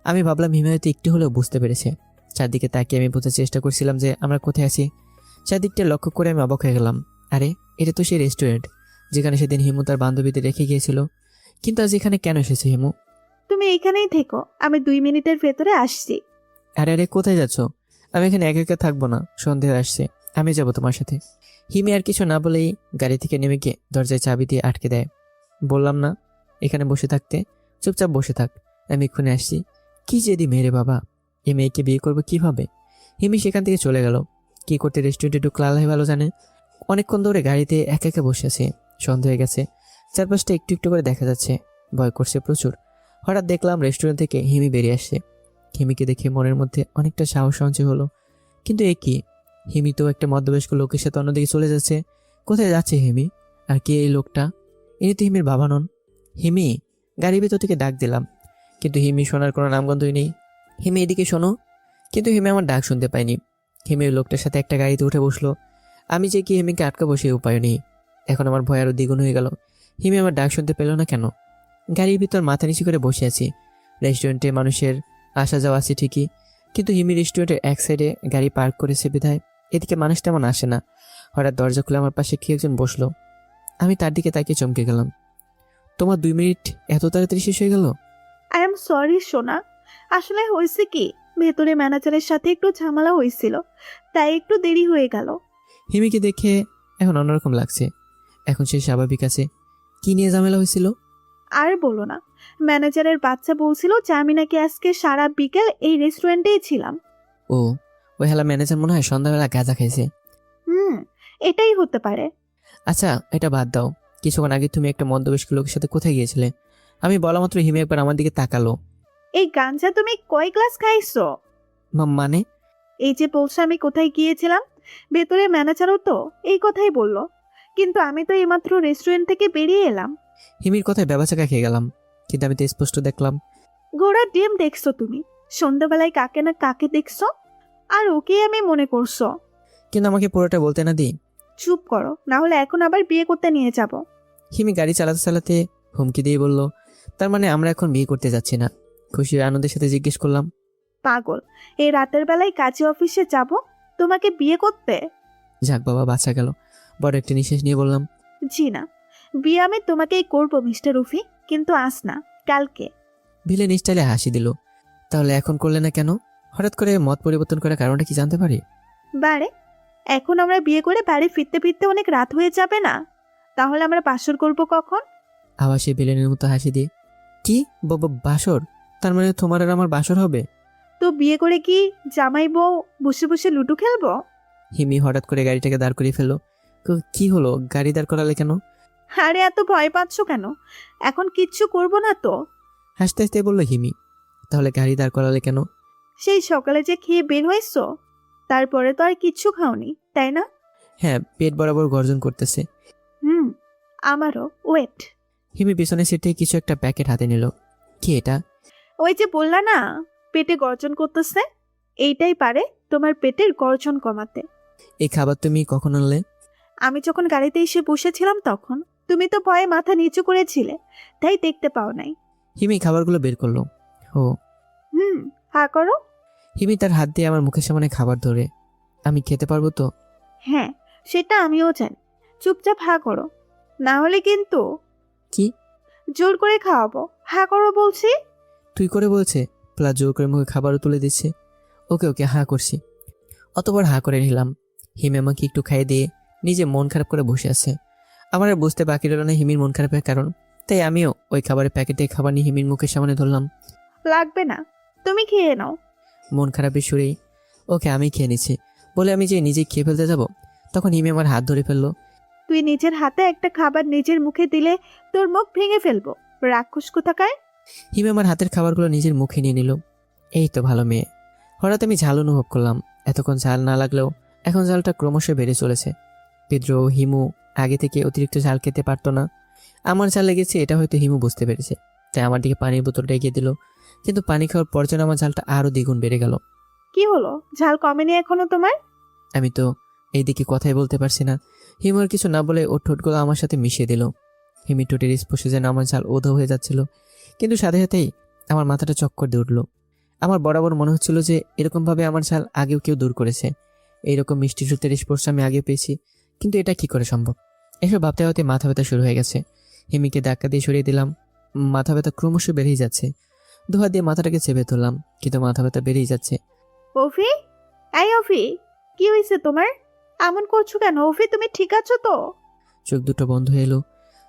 আমি ভাবলাম হিমি হয়তো একটু হলেও বুঝতে পেরেছে। চারদিকে তাকিয়ে আমি বোঝার চেষ্টা করছিলাম যে আমরা কোথায় আছি। চারদিকটা লক্ষ্য করে আমি অবাক হয়ে গেলাম। আরে, এটা তো সেই রেস্টুরেন্ট যেখানে সেদিন হিমু তার বান্ধবীদের রেখে গিয়েছিল। কিন্তু আজ এখানে কেন এসেছে হিমু? তুমি এখানেই থেকো, আমি 2 মিনিটের ভেতরে আসছি। আরে আরে, কোথায় যাচ্ছ? আমি এখানে একা একা থাকবো না, সন্দেহ আসছে। আমি যাব তোমার সাথে। হিমি আর কিছু না বলেই গাড়ি থেকে নেমে গিয়ে দরজায় চাবি দিয়ে আটকে দেয়। বললাম না এখানে বসে থাকতে, চুপচাপ বসে থাক, আমি এক্ষুনি আসছি। কি জেদি মেরে বাবা, এ মেয়েকে বিয়ে করবো কিভাবে? হিমি সেখান থেকে চলে গেল। কি করতে রেস্টুরেন্টে ঢুকলো আল্লাহ ভালো জানে। অনেকক্ষণ ধরে গাড়িতে একা একা বসে আছে। সন্দেহ হয়ে গেছে। চারপাশটা একটু একটু করে দেখা যাচ্ছে। ভয় করছে প্রচুর। হঠাৎ দেখলাম রেস্টুরেন্ট থেকে হিমি বেরিয়ে আসছে। হিমিকে দেখে মনের মধ্যে অনেকটা সাহস সঞ্চয় হলো। কিন্তু এ কি, হিমি তো একটা মধ্যবয়স্ক লোকের সাথে অন্যদিকে চলে যাচ্ছে। কোথায় যাচ্ছে হিমি? আর কে এই লোকটা? ইনি তো হিমির বাবা নন। হিমি, গাড়ির ভিতর থেকে ডাক দিলাম, কিন্তু হিমি শোনার কোনো নামগন্ধই নেই। হিমি, এদিকে শোনো। কিন্তু হিমি আমার ডাক শুনতে পায়নি। হিমি ওই লোকটার সাথে একটা গাড়িতে উঠে বসলো। আমি যে কি হিমিকে আটকা বসে উপায় নেই। এখন আমার ভয় আরও দ্বিগুণ হয়ে গেল। হিমি আমার ডাক শুনতে পেল না কেন? গাড়ির ভিতর মাথা নিচু করে বসে আছি। রেস্টুরেন্টে মানুষের আসা যাওয়া আছে ঠিকই, কিন্তু হিমি রেস্টুরেন্টের এক সাইডে গাড়ি পার্ক করেছে বিধায় এদিকে মানুষ তেমন আসে না। হঠাৎ দরজা খুলে আমার পাশে কি একজন বসলো। আমি তার দিকে তাকিয়ে চমকে গেলাম। তোমার 2 মিনিট এত তাড়াতাড়ি শেষ হয়ে গেল? আই এম সরি সোনা, আসলে হয়েছে কি, ভেতরে ম্যানেজারের সাথে একটু ঝামেলা হয়েছিল, তাই একটু দেরি হয়ে গেল। হিমিকে দেখে এখন অন্যরকম লাগছে। এখন সে স্বাভাবিক আছে। কি নিয়ে ঝামেলা হয়েছিল? আর বলো না, ম্যানেজারের বাচ্চা বলছিল যে আমি নাকি আজকে সারা বিকেল এই রেস্টুরেন্টেই ছিলাম। ও, ওই হেলা ম্যানেজার মনে হয় সন্ধ্যাবেলা গাঁজা খাইছে। এটাই হতে পারে। আচ্ছা, এটা বাদ দাও। কিছুক্ষণ আগে তুমি একটা মধ্যবয়স্ক লোকের সাথে কোথায় গিয়েছিলে? আমি বলা মাত্র হিমি একবার আমার দিকে তাকালো। এই গাঞ্জা তুমি কয় গ্লাস খাইছো? মানে? এই যে বলছো আমি কোথায় গিয়েছিলাম, ভেতরে ম্যানেজারও তো এই কথাই বললো, কিন্তু আমি তো এইমাত্র রেস্টুরেন্ট থেকে বেরিয়ে এলাম। হিমির কথায় ব্যবচাকা খেয়ে গেলাম, কিন্তু আমি তো স্পষ্ট দেখলাম। গোড়া ডিম দেখছো তুমি, সন্ধ্যাবেলায় কাকে না কাকে দেখছো, আর ওকে আমি মনে করছো। কিন্তু আমাকে পুরোটা বলতে না দিই। চুপ করো, না হলে এখন আবার বিয়ে করতে নিয়ে যাব। হিমি গাড়ি চালাতে চালাতে হুমকি দিয়ে বলল, তার মানে আমরা এখন বিয়ে করতে যাচ্ছি না? খুশি আনন্দের সাথে জিজ্ঞেস করলাম। পাগল, এই রাতের বেলায় কাজে অফিসে যাব তোমাকে বিয়ে করতে? যাক বাবা, বাঁচা গেল। বড় একটা নিঃশ্বাস নিয়ে বললাম, জি না, বিয়ে আমি তোমাকেই করবো মিস্টার রুফি, কিন্তু আজ না, কালকে। ভিলে নিস্টাইলে হাসি দিল। তাহলে এখন করলে না কেন? হঠাৎ করে মত পরিবর্তন করার কারণটা কি জানতে পারি? বারে, এখন আমরা বিয়ে করে বাড়ি ফিরতে ফিরতে অনেক রাত হয়ে যাবে না? তাহলে আমরা বাসর করব কখন? আবার সে ভিলেনের মতো হাসি দিয়ে, কি বাসর? তার মানে তোমার আর আমার বাসর হবে? তো বিয়ে করে কি জামাই বউ বসে বসে লুডো খেলবো? হিমি হঠাৎ করে গাড়িটাকে দাঁড় করিয়ে ফেললো। কি হলো, গাড়ি দাঁড় করালে কেন? আরে এত ভয় পাচ্ছ কেন? এখন কিচ্ছু করব না তো। হাসতে হাসতে বললো হিমি, তাহলে গাড়ি দাঁড় করালে কেন? সেই সকালে যে খেয়ে বের হয়েছো, তারপরে তো আর কিচ্ছু খাওনি, তাই না? হ্যাঁ, পেট বরাবর গর্জন করতেছে। আমারও। ওয়েট। হিমি পিছনের সিট থেকে কিছু একটা প্যাকেট হাতে নিল। কি এটা? ওই যে বললা না, পেটে গর্জন করতেছে, এইটাই পারে তোমার পেটের গর্জন কমাতে। এই খাবার তুমি কখন আনলে? আমি যখন গাড়িতে এসে বসেছিলাম তখন। তুমি তো ভয়ে মাথা নিচু করেছিলে, তাই দেখতে পাও নাই। হিমি খাবারগুলো বের করলো। ও। হা করো। হিমি তার হাত দিয়ে আমার মুখের সামনে খাবার ধরে, আমি খেতে পারবো তো? হ্যাঁ, সেটা আমিও জানি। চুপচাপ হা করো, না হলে কিন্তু কি? জোর করে খাওয়াবো। হা করো বলছি। তুই করে বলছে, প্লাস জোর করে মুখে খাবারও তুলে দিচ্ছে। ওকে ওকে, হা করছি। অতবার হা করে নিলাম। হিমি আমাকে একটু খাইয়ে দিয়ে নিজে মন খারাপ করে বসে আছে। আমার আর বুঝতে বাকি রইল না হিমির মন খারাপের কারণ। তাই আমিও ওই খাবারের প্যাকেটে খাবার নিয়ে হিমির মুখের সামনে ধরলাম। লাগবে না, তুমি খেয়ে নাও। মন খারাপের সুরেই, ওকে আমি খেয়ে নিচ্ছি বলে আমি যে নিজে খেয়ে ফেলতে যাব, তখন হিমি আমার হাত ধরে ফেললো। তুই নিজের হাতে একটা খাবার নিজের মুখে দিলে তোর মুখ ভেঙে ফেলবো, রাক্ষস কোথাকার। হিমি আমার হাতের খাবারগুলো নিজের মুখে নিয়ে নিল। এই তো ভালো মেয়ে। হঠাৎ আমি ঝাল অনুভব করলাম। এতক্ষণ ঝাল না লাগলেও এখন ঝালটা ক্রমশ বেড়ে চলেছে। বিদ্রোহ হিমু আগে থেকে অতিরিক্ত ঝাল খেতে পারতো না। আমার ঝাল লেগেছে এটা হয়তো হিমু বুঝতে পেরেছে, তাই আমার দিকে পানির বোতলটা এগিয়ে দিল। কিন্তু পানি খাওয়ার পর যেন আমার ঝালটা আরও দ্বিগুণ বেড়ে গেল। কি হলো, ঝাল কমেনি এখনো তোমার? আমি তো এইদিকে কথাই বলতে পারছি না। হিমু আর কিছু না বলে ওর ঠোঁটগুলো আমার সাথে মিশিয়ে দিল। হিমি ঠোঁটের স্পর্শে যেন আমার ঝাল ওধা হয়ে যাচ্ছিল, কিন্তু সাথে সাথেই আমার মাথাটা চক্কর দিয়ে উঠল। আমার বরাবর মনে হচ্ছিল যে এরকমভাবে আমার ঝাল আগেও কেউ দূর করেছে। এইরকম মিষ্টি ঠোঁটের স্পর্শ আমি আগে পেয়েছি, কিন্তু এটা কি করে সম্ভব? এসব ভাবতে ভাবতে মাথা ব্যথা শুরু হয়ে গেছে। হিমিকে ধাক্কা দিয়ে সরিয়ে দিলাম। মাথা ব্যথা ক্রমশ বেড়েই যাচ্ছে। দুহাত দিয়ে মাথাটাকে চেপে ধরলাম, কিন্তু মাথা ব্যথা বেড়েই যাচ্ছে। অফি, এই অফি, কি হয়েছে তোমার? এমন করছো কেন অফি, তুমি ঠিক আছো তো? চোখ দুটো বন্ধ হয়ে এলো।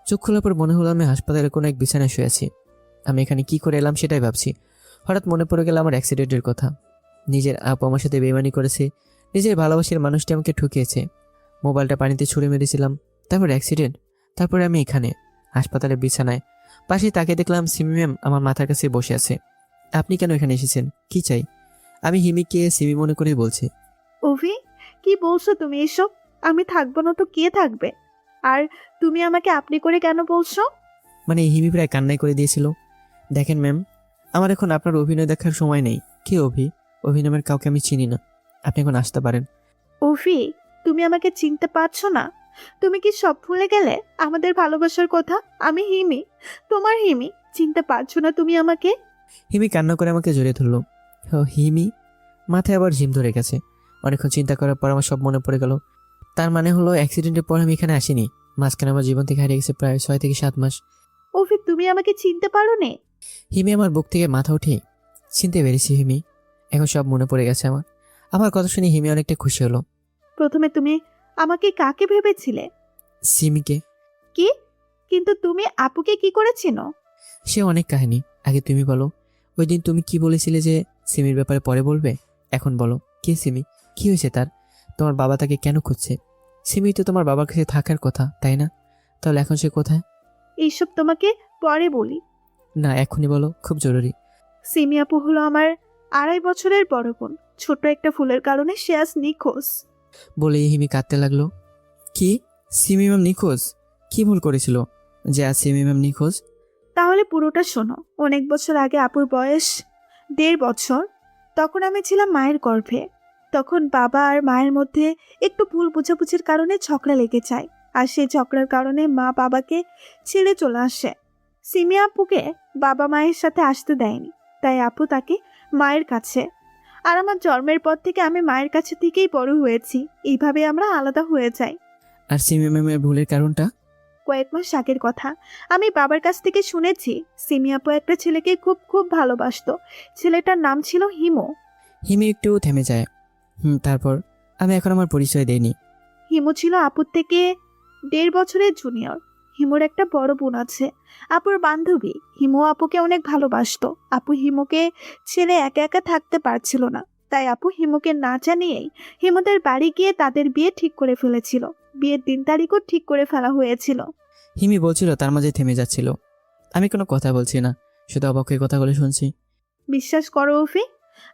চোখ খোলার পর মনে হলো আমি হাসপাতালের কোনো এক বিছানায় শুয়ে আছি। আমি এখানে কি করে এলাম সেটাই ভাবছি। হঠাৎ মনে পড়ে গেল আমার অ্যাক্সিডেন্টের কথা। নিজের আপু আমার সাথে বেইমানি করেছে, নিজের ভালোবাসার মানুষটি আমাকে ঠকিয়েছে। মোবাইলটা পানিতে ছুঁড়ে মেরেছিলাম, তারপর অ্যাক্সিডেন্ট, তারপরে আমি এখানে হাসপাতালের বিছানায়। পাশে তাকে দেখলাম সিমি ম্যাম আমার মাথার কাছে বসে আছে। আপনি কেন এখানে এসেছেন? কি চাই? আমি হিমিকে সিমি মনে করে বলছি। অভি, কি বলছো তুমি এসব? আমি থাকবো না তো কে থাকবে? আর তুমি আমাকে আপনি করে কেন বলছো? মানে হিমি প্রায় কান্নাই করে দিয়েছিল। দেখেন ম্যাম, আমার এখন আপনার অভিনয় দেখার সময় নেই। কে অভি? অভি নামের কাউকে আমি চিনি না। আপনি এখন আসতে পারেন। অভি, তুমি আমাকে চিনতে পারছো না? তুমি কি সব ভুলে গেলে আমাদের ভালোবাসার কথা? আমি হিমি, তোমার হিমি। চিনতে পারছো না তুমি আমাকে? হিমি কান্না করে আমাকে জড়িয়ে ধরলো। ও হিমি, মাথায় আবার ঝিম ধরে গেছে। অনেকক্ষণ চিন্তা করার পর আমার সব মনে পড়ে গেল। তার মানে হলো অ্যাক্সিডেন্টের পর আমি এখানে আসিনি। মাঝখানে আমার জীবন থেকে হারিয়ে গেছে প্রায় 6 থেকে 7 মাস। অভি, তুমি আমাকে চিনতে পারো নে? হিমি আমার বুক থেকে মাথা উঠে চিনতে পেরেছি হিমি। এখন সব মনে পড়ে গেছে আমার। আমার কথা শুনে হিমি অনেকটা খুশি হলো। প্রথমে তুমি আমাকে কাকে ভেবেছিলে? সিমিকে। কি? কিন্তু তুমি আপুকে কি করেছিল? সে অনেক কাহিনী। আগে তুমি বলো, ওই দিন তুমি কি বলেছিলে যে সিমির ব্যাপারে পরে বলবে? এখন বলো, কে সিমি? কি হয়েছে তার? তোমার বাবা তাকে কেন খুঁজছে? সিমি তো তোমার বাবার কাছে থাকার কথা, তাই না? তাহলে এখন সে কোথায়? এইসব তোমাকে পরে বলি। না, এখনই বলো, খুব জরুরি। সিমি আপু হলো আমার 2.5 বছরের বড় বোন। ছোট একটা ফুলের কারণে সে আজ নিখোঁজ। বলে হিমি কাঁদতে লাগলো। কি? সিমি ম্যাম নিখোঁজ? কি ভুল করেছিল যে আজ সিমি ম্যাম নিখোঁজ? তাহলে পুরোটা শোনো। অনেক বছর আগে আপুর বয়স 1.5 বছর। তখন আমি ছিলাম মায়ের গর্ভে। তখন বাবা আর মায়ের মধ্যে একটু ভুল বোঝাবুঝির কারণে ঝগড়া লেগে যায়। আর সেই ঝগড়ার কারণে মা বাবাকে ছেড়ে চলে আসে। সিমি আপুকে বাবা মায়ের সাথে আসতে দেয়নি, তাই আপু তাকে মায়ের কাছে। আর আমার জন্মের পর থেকে আমি মায়ের কাছে থেকেই বড় হয়েছি। এইভাবে আমরা আলাদা হয়ে যাই। আর সিমি ম্যামের ভুলের কারণটা? কয়েক মাস আগের কথা। আমি বাবার কাছ থেকে শুনেছি সিমি আপু একটা ছেলেকে খুব খুব ভালোবাসতো। ছেলেটার নাম ছিল হিমু। হিমি একটু থেমে যায়। তারপর? আমি এখন আমার পরিচয় দেইনি। হিমু ছিল আপুর থেকে 1.5 বছরের জুনিয়র। হিমুর একটা বড় বোন আছে, আপুর বান্ধবী। হিমু আপুকে অনেক ভালোবাসতো। আপু হিমুকে ছেড়ে একা একা থাকতে পারছিল না, তাই আপু হিমুকে না জানিয়েই হিমুদের বাড়ি গিয়ে তাদের বিয়ে ঠিক করে ফেলেছিল। বিয়ের দিন তারিখও ঠিক করে ফেলা হয়েছিল। হিমি বলছিল, তার মাঝে থেমে যাচ্ছিল। আমি কোনো কথা বলছি না, শুধু অবাক হয়ে কথাগুলো শুনছি। বিশ্বাস করো অফি,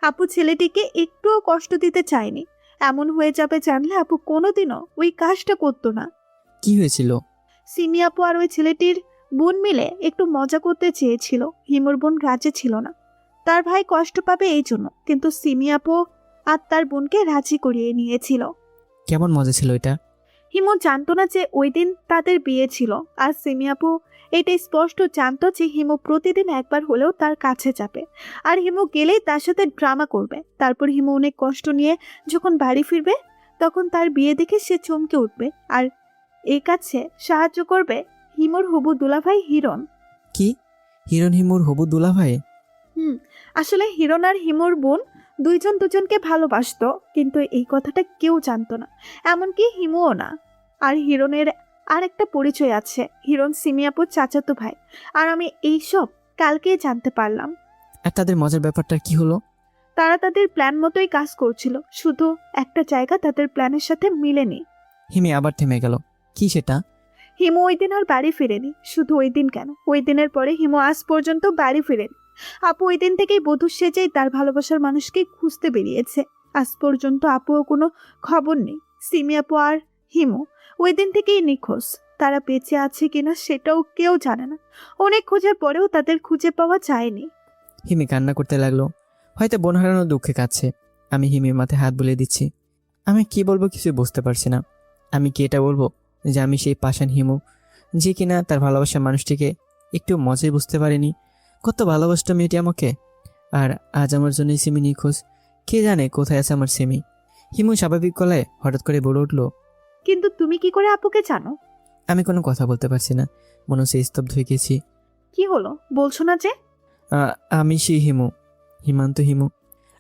আপু ছেলেটিকে একটুও কষ্ট দিতে চায়নি। এমন হয়ে যাবে জানলে আপু কোনোদিনও ওই কাজটা করতো না। কি হয়েছিল? সিমি আপু আর ওই ছেলেটির বোন মিলে একটু মজা করতে চেয়েছিল। হিমুর বোন রাজি ছিল না, তার ভাই কষ্ট পাবে এই জন্য। কিন্তু সিমি আপু আর তার বোনকে রাজি করিয়ে নিয়েছিল। কেমন মজা ছিল এটা? হিমু জানতো না যে ওই দিন তাদের বিয়ে ছিল। আর সিমি আপু এটা স্পষ্ট জানতো যে হিমু প্রতিদিন একবার হলেও তার কাছে যাবে, আর হিমু গেলেই তার সাথে ড্রামা করবে। তারপর হিমু অনেক কষ্ট নিয়ে যখন বাড়ি ফিরবে, তখন তার বিয়ে দেখে সে চমকে উঠবে আর এই কাছে সাহায্য করবে হিমুর হবু দুলাভাই হিরণ। কি? হিরণ হিমুর হবু দুলাভাই? আসলে হিরণ আর হিমুর বোন দুইজন দুজনকে ভালোবাসতো, কিন্তু এই কথাটা কেউ জানতো না, এমনকি হিমুও না। আর হিরণের আর একটা পরিচয় আছে। হিরণ সিমি আপুর চাচাতো ভাই। আর আমি এইসব কালকেই জানতে পারলাম। আর তাদের মজার ব্যাপারটা কি হলো? তারা তাদের প্ল্যান মতোই কাজ করছিল, শুধু একটা জায়গা তাদের প্ল্যানের সাথে মিলেনি। হিমি আবার থেমে গেল। কি সেটা? হিমু ওই দিন আর বাড়ি ফিরেনি। শুধু ওই দিন কেন, ওই দিনের পরে হিমু আজ পর্যন্ত বাড়ি ফিরেনি। আপু ওই দিন থেকেই বধূ সেজেই তার ভালোবাসার মানুষকে খুঁজতে বেরিয়েছে। আজ পর্যন্ত আপুও কোনো খবর নেই। সিমি আপু আর হিমু ওই দিন থেকেই নিখোঁজ। তারা বেঁচে আছে কিনা সেটাও কেউ জানে না। অনেক খোঁজার পরেও তাদের খুঁজে পাওয়া যায়নি। হিমি কান্না করতে লাগলো। হয়তো বোন হারানোর দুঃখে কাঁদছে। আমি হিমির মাথায় হাত বুলিয়ে দিচ্ছি। আমি কি বলবো কিছু বুঝতে পারছি না। আমি কি এটা বলবো যে আমি সেই পাষাণ হিমু, যে কিনা তার ভালোবাসার মানুষটিকে একটু মজাই বুঝতে পারিনি? কত ভালোবাসতো মেয়েটি আমাকে, আর আজ আমার জন্যই সিমি নিখোঁজ। কে জানে কোথায় আছে আমার সিমি? হিমু স্বাভাবিক গলায় হঠাৎ করে বলে উঠলো, কিন্তু তুমি কি করে আপুকে জানো? আমি কোনো কথা বলতে পারছি না, মনে হচ্ছে স্তব্ধ হয়ে গেছি। কি হলো বলছো না যে? আমি সেই হিমু, হিমান্ত হিমু।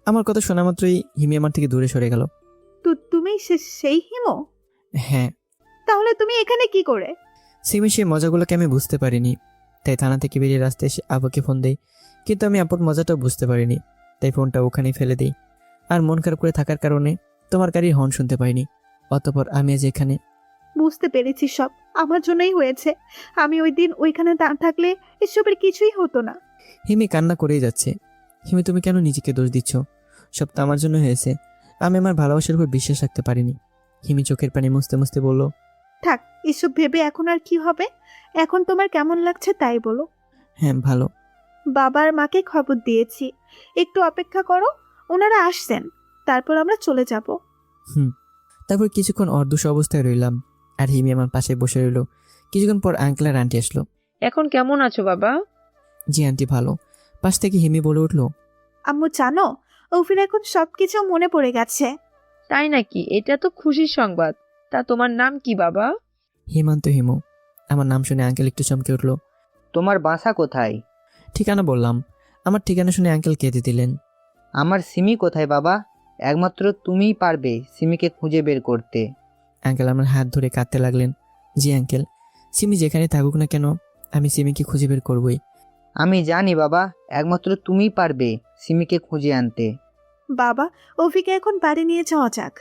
আমার কথা শোনা মাত্রই হিমি আমার থেকে দূরে সরে গেল। তুমি সেই হিমু? হ্যাঁ। তাহলে তুমি এখানে কি করে? সিমি সেই মজাগুলোকে আমি বুঝতে পারিনি, তাই থানা থেকে বেরিয়ে রাস্তায় এসে আব্বুকে ফোন দেই। কিন্তু আমি আপুর মজাটাও বুঝতে পারিনি, তাই ফোনটা ওখানেই ফেলে দিই। আর মন খারাপ করে থাকার কারণে তোমার গাড়ির হর্ন শুনতে পাইনি। অতঃপর আমি আজ এখানে। বুঝতে পেরেছি, সব আমার জন্যই হয়েছে। আমি ওই দিন ওইখানে না থাকলে এসবের কিছুই হতো না। হিমি কান্না করেই যাচ্ছে। হিমি, তুমি কেন নিজেকে দোষ দিচ্ছ? সব তো আমার জন্য হয়েছে। আমি আমার ভালোবাসার উপর বিশ্বাস রাখতে পারিনি। হিমি চোখের পানি মুছতে মুছতে বলল, থাক, এসব ভেবে এখন আর কি হবে? এখন তোমার কেমন লাগছে তাই বলো। হ্যাঁ ভালো। বাবার মাকে খবর দিয়েছি, একটু অপেক্ষা করো, ওনারা আসছেন, তারপর আমরা চলে যাব। তারপর কিছুক্ষণ অর্ধশ অবস্থায় রইলাম, আর হিমি আমার পাশে বসে রইল। কিছুক্ষণ পর আঙ্কেল আর আন্টি আসলো। এখন কেমন আছো বাবা? জি আন্টি ভালো। পাশ থেকে হিমি বলে উঠলো, আম্মু জানো, অফির এখন সবকিছু মনে পড়ে গেছে। তাই নাকি? এটা তো খুশির সংবাদ। তা তোমার নাম কি বাবা? হিমান্ত হিমু। আমার নাম শুনে আঙ্কেল একটু চমকে উঠলো। তোমার বাসা কোথায়? ঠিকানা বললাম। আমার ঠিকানা শুনে আঙ্কেল কেঁদে দিলেন। আমার সিমি কোথায় বাবা? একমাত্র তুমিই পারবে সিমিকে খুঁজে বের করতে। আঙ্কেল আমার হাত ধরে কাঁদতে লাগলেন। জি আঙ্কেল, সিমি যেখানে থাকুক না কেন, আমি সিমিকে খুঁজে বের করবই। আমি জানি বাবা, একমাত্র তুমিই পারবে সিমিকে খুঁজে আনতে। বাবা, অফিকে এখন বাড়ি নিয়ে যাওয়া যাক।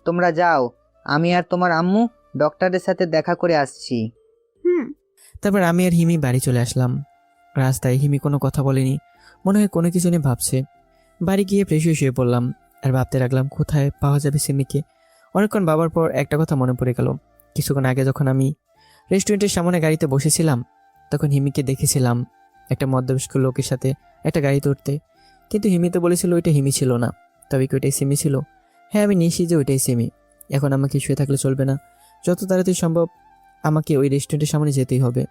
তোমরা যাও, আমি আর তোমার আম্মু ডক্টরের সাথে দেখা করে আসছি। তারপর আমি আর হিমি বাড়ি চলে আসলাম। রাস্তায় হিমি কোনো কথা বলেনি, মনে হয় কোনো কিছু নিয়ে ভাবছে। বাড়ি গিয়ে ফ্রেশ হয়ে শুয়ে পড়লাম আর ভাবতে লাগলাম কোথায় পাওয়া যাবে সিমিকে। অনেকক্ষণ ভাবার পর একটা কথা মনে পড়ে গেল। কিছুক্ষণ আগে যখন আমি রেস্টুরেন্টের সামনে গাড়িতে বসেছিলাম, তখন হিমিকে দেখেছিলাম একটা মধ্যবয়স্ক লোকের সাথে একটা গাড়িতে উঠতে। কিন্তু হিমি তো বলেছিল ওইটা হিমি ছিল না। তবে কি ওইটাই সিমি ছিল? হ্যাঁ আমি নিশ্চিত যে ওইটাই সিমি। এখন আমাকে শুয়ে থাকলে চলবে না, যত তাড়াতাড়ি সম্ভব আমাকে ওই রেস্টুরেন্টের সামনে যেতেই হবে।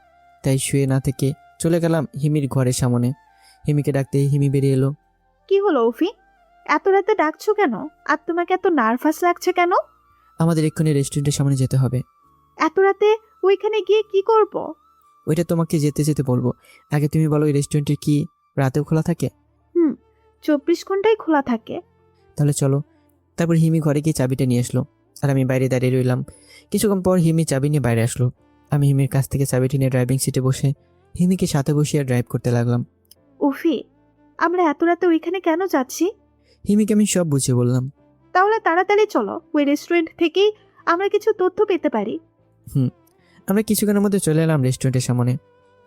তাই শুয়ে না থেকে চলে গেলাম হিমির ঘরের সামনে। হিমিকে ডাকতে হিমি বেরিয়ে এলো। কি হলো অফি, এত রাতে ডাকছো কেন? আর তোমাকে এত নার্ভাস লাগছে কেন? আমাদের এক্ষুনি রেস্টুরেন্টের সামনে যেতে হবে। এত রাতে ওইখানে গিয়ে কি করব? ওইটা তোমাকে যেতে যেতে বলবো। আগে তুমি বলো, এই রেস্টুরেন্টে কি রাতেও খোলা থাকে? 24 ঘন্টাই খোলা থাকে। তাহলে চলো। তারপর হিমি ঘরে গিয়ে চাবিটা নিয়ে আসলো, আর আমি বাইরে দাঁড়িয়ে রইলাম। কিছুক্ষণ পর হিমি চাবি নিয়ে বাইরে আসলো। আমি হিমির কাছ থেকে চাবিটি নিয়ে ড্রাইভিং সিটে বসে হিমিকে সাথে বসিয়ে ড্রাইভ করতে লাগলাম। অফি, আমরা এত রাতে ওইখানে কেন যাচ্ছি? হিমিকে আমি সব বুঝিয়ে বললাম। তাহলে তাড়াতাড়ি চলো, ওই রেস্টুরেন্ট থেকেই আমরা কিছু তথ্য পেতে পারি। আমরা কিছুক্ষণের মধ্যে চলে এলাম রেস্টুরেন্টের সামনে,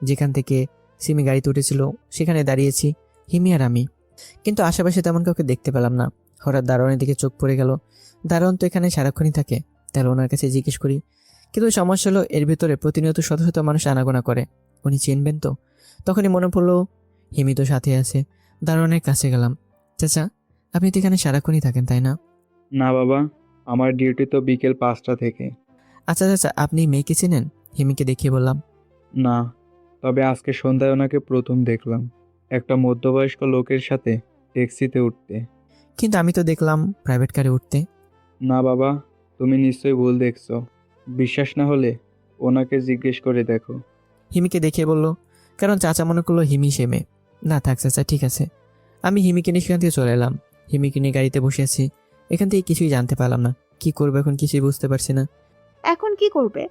যেখান থেকে সিমি গাড়িতে উঠেছিল। সেখানে দাঁড়িয়েছি হিমি আর আমি, কিন্তু আশেপাশে তেমন কাউকে দেখতে পেলাম না। হঠাৎ দারোয়ানের দিকে চোখ পড়ে গেল। দারোয়ান তো এখানে সারাক্ষণই থাকে, তাহলে ওনার কাছে জিজ্ঞেস করি। কিন্তু সমস্যা হলো এর ভিতরে প্রতিনিয়ত শত শত মানুষ আনাগোনা করে, উনি চিনবেন তো? তখনই মনে পড়লো হিমি তো সাথে আছে। দারোয়ানের কাছে গেলাম। চাচা, আপনি তো এখানে সারাক্ষণই থাকেন তাই না? না বাবা, আমার ডিউটি তো বিকেল 5টা থেকে। আচ্ছা চাচা, আপনি মেয়েকে চেনেন? হিমিকে দেখিয়ে বললাম। না, তবে আজকে সন্ধ্যায় ওনাকে প্রথম দেখলাম একটা মধ্যবয়স্ক লোকের সাথে ট্যাক্সিতে উঠতে। কিন্তু আমি তো দেখলাম প্রাইভেট কারে উঠতে। না বাবা, তুমি নিশ্চয়ই ভুল দেখছো। বিশ্বাস না হলে ওনাকে জিজ্ঞেস করে দেখো। হিমিকে দেখিয়ে বলল, কারণ চাচা মনে করলো হিমি সে মেয়ে। না থাক চাচা, ঠিক আছে। আমি হিমিকে নিয়ে সেখান থেকে চলে এলাম। হিমিকে নিয়ে গাড়িতে বসে আছি। এখান থেকে কিছুই জানতে পারলাম না, কি করবো এখন কিছুই বুঝতে পারছি না। এখন কি করবে?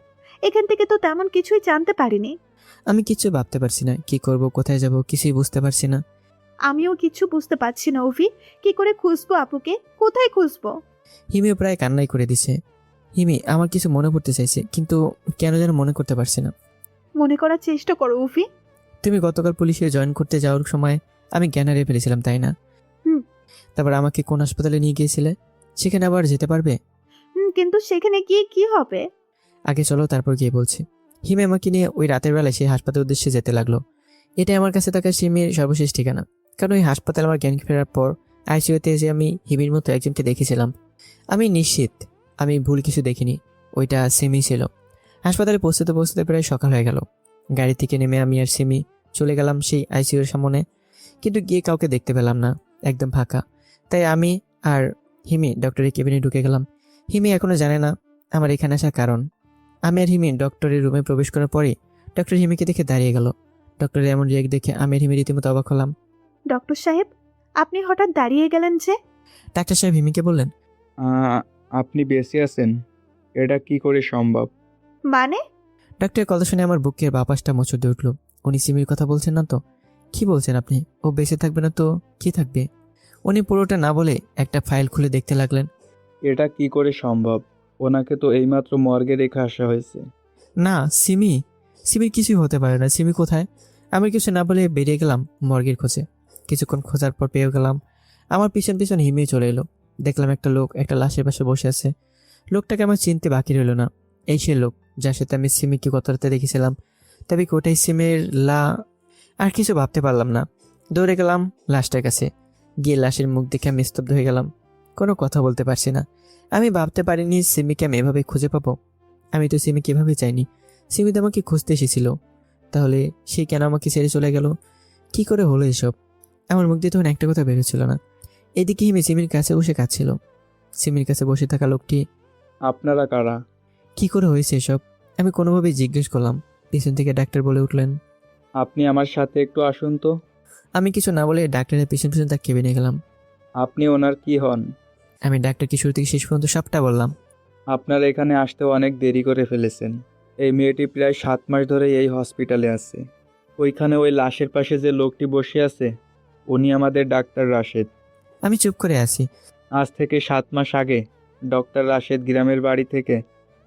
এখান থেকে তো তেমন কিছুই জানতে পারিনি। আমি কিছু ভাবতে পারছি না, কি করব, কোথায় যাব, কিছুই বুঝতে পারছি না। আমিও কিছু বুঝতে পারছি না অভি, কি করে খুঁজবো আপুকে, কোথায় খুঁজবো? হিমিও প্রায় কান্নাই করে দিছে। হিমি আমার কিছু মনে পড়তে চাইছে, কিন্তু কেন যেন মনে করতে পারছি না। মনে করার চেষ্টা করো অভি। তুমি গতকাল পুলিশে জয়েন করতে যাওয়ার সময় আমি জ্ঞান হারিয়ে ফেলেছিলাম তাই না? তারপর আমাকে কোন হাসপাতালে নিয়ে গিয়েছিলে? সেখানে আবার যেতে পারবে? কিন্তু সেখানে গিয়ে কি হবে? আগে চলো, তারপর গিয়ে বলছি। হিমি আমাকে নিয়ে ওই রাতের বেলায় সেই হাসপাতালের উদ্দেশ্যে যেতে লাগলো। এটাই আমার কাছে থাকা সিমির সর্বশেষ ঠিকানা। কারণ ওই হাসপাতালে আমার জ্ঞান ফেরার পর আইসিইউতে এসে আমি হিমির মতো একজনকে দেখেছিলাম। আমি নিশ্চিত আমি ভুল কিছু দেখিনি, ওইটা সিমি ছিল। হাসপাতালে পৌঁছতে পৌঁছতে প্রায় সকাল হয়ে গেল। গাড়ি থেকে নেমে আমি আর সিমি চলে গেলাম সেই আইসিইউর সামনে, কিন্তু গিয়ে কাউকে দেখতে পেলাম না, একদম ফাঁকা। তাই আমি আর হিমি ডক্টরের কেবিনে ঢুকে গেলাম। হিমি এখনো জানে না আমার এখানে আসার কারণ। আমি আর হিমি ডক্টরের রুমে প্রবেশ করার পরেই ডক্টর হিমিকে দেখে দাঁড়িয়ে গেল। ডক্টরের এমন রিয়েক্ট দেখে আমি আর হিমি রীতিমতো অবাক হলাম। ডক্টর সাহেব, আপনি হঠাৎ দাঁড়িয়ে গেলেন যে? ডাক্তার সাহেব হিমিকে বললেন, আপনি বেঁচে আছেন, এটা কি করে সম্ভব? মানে? ডক্টরের কথা শুনে আমার বুকের বাপাসটা মোচড় দিয়ে উঠল। উনি সিমির কথা বলছেন না তো? কি বলছেন আপনি? ও বেঁচে থাকবে না তো কি থাকবে? উনি পুরোটা না বলে একটা ফাইল খুলে দেখতে লাগলেন। এটা কি করে সম্ভব? ওনাকে তো এইমাত্র মর্গে রেখে আসা হয়েছে। না, সিমির কিছুই হতে পারে না। সিমি কোথায়? আমি কিছু না বলে বেরিয়ে গেলাম মর্গের খোঁজে। কিছুক্ষণ খোঁজার পর পেয়ে গেলাম। আমার পিছন পিছন হিমি চলে এলো। দেখলাম একটা লোক একটা লাশের পাশে বসে আছে। লোকটাকে আমার চিনতে বাকি রইল না। এই সে লোক যার সাথে আমি সিমিকে গত রাতে দেখেছিলাম। তবে কোটাই সিমের আর কিছু ভাবতে পারলাম না। দৌড়ে গেলাম লাশটার কাছে। গিয়ে লাশের মুখ দেখে আমি স্তব্ধ হয়ে গেলাম। কোনো কথা বলতে পারছি না। আমি ভাবতে পারিনি সিমিকে আমি এভাবে খুঁজে পাবো। আমি তো সিমিকে এভাবে চাইনি। সিমি তো আমাকে খুঁজতে এসেছিল। তাহলে সে কেন আমাকে ছেড়ে চলে গেল? কি করে হলো এসব? আমার মুখ দিয়ে তখন একটা কথা বেরোচ্ছিল না। এদিকে হিমি সিমির কাছে বসে কাঁদছিল। সিমির কাছে বসে থাকা লোকটি, আপনারা কারা? কি করে হয়েছে এসব? আমি কোনোভাবেই জিজ্ঞেস করলাম। পিছন থেকে ডাক্তার বলে উঠলেন, আপনি আমার সাথে একটু আসুন তো। আমি কিছু না বলে ডাক্তারের পিছন পিছন তার কেবিনে গেলাম। আপনি ওনার কি হন? আমি ডাক্তারকে শুরু থেকে শেষ পর্যন্ত সবটা বললাম। আপনারা এখানে আসতে অনেক দেরি করে ফেলেছেন। এই মেয়েটি প্রায় 7 মাস ধরে এই হসপিটালে আছে। ওইখানে ওই লাশের পাশে যে লোকটি বসে আছে, উনি আমাদের ডাক্তার রাশেদ। আমি চুপ করে আছি। আজ থেকে 7 মাস আগে ডক্টর রাশেদ গ্রামের বাড়ি থেকে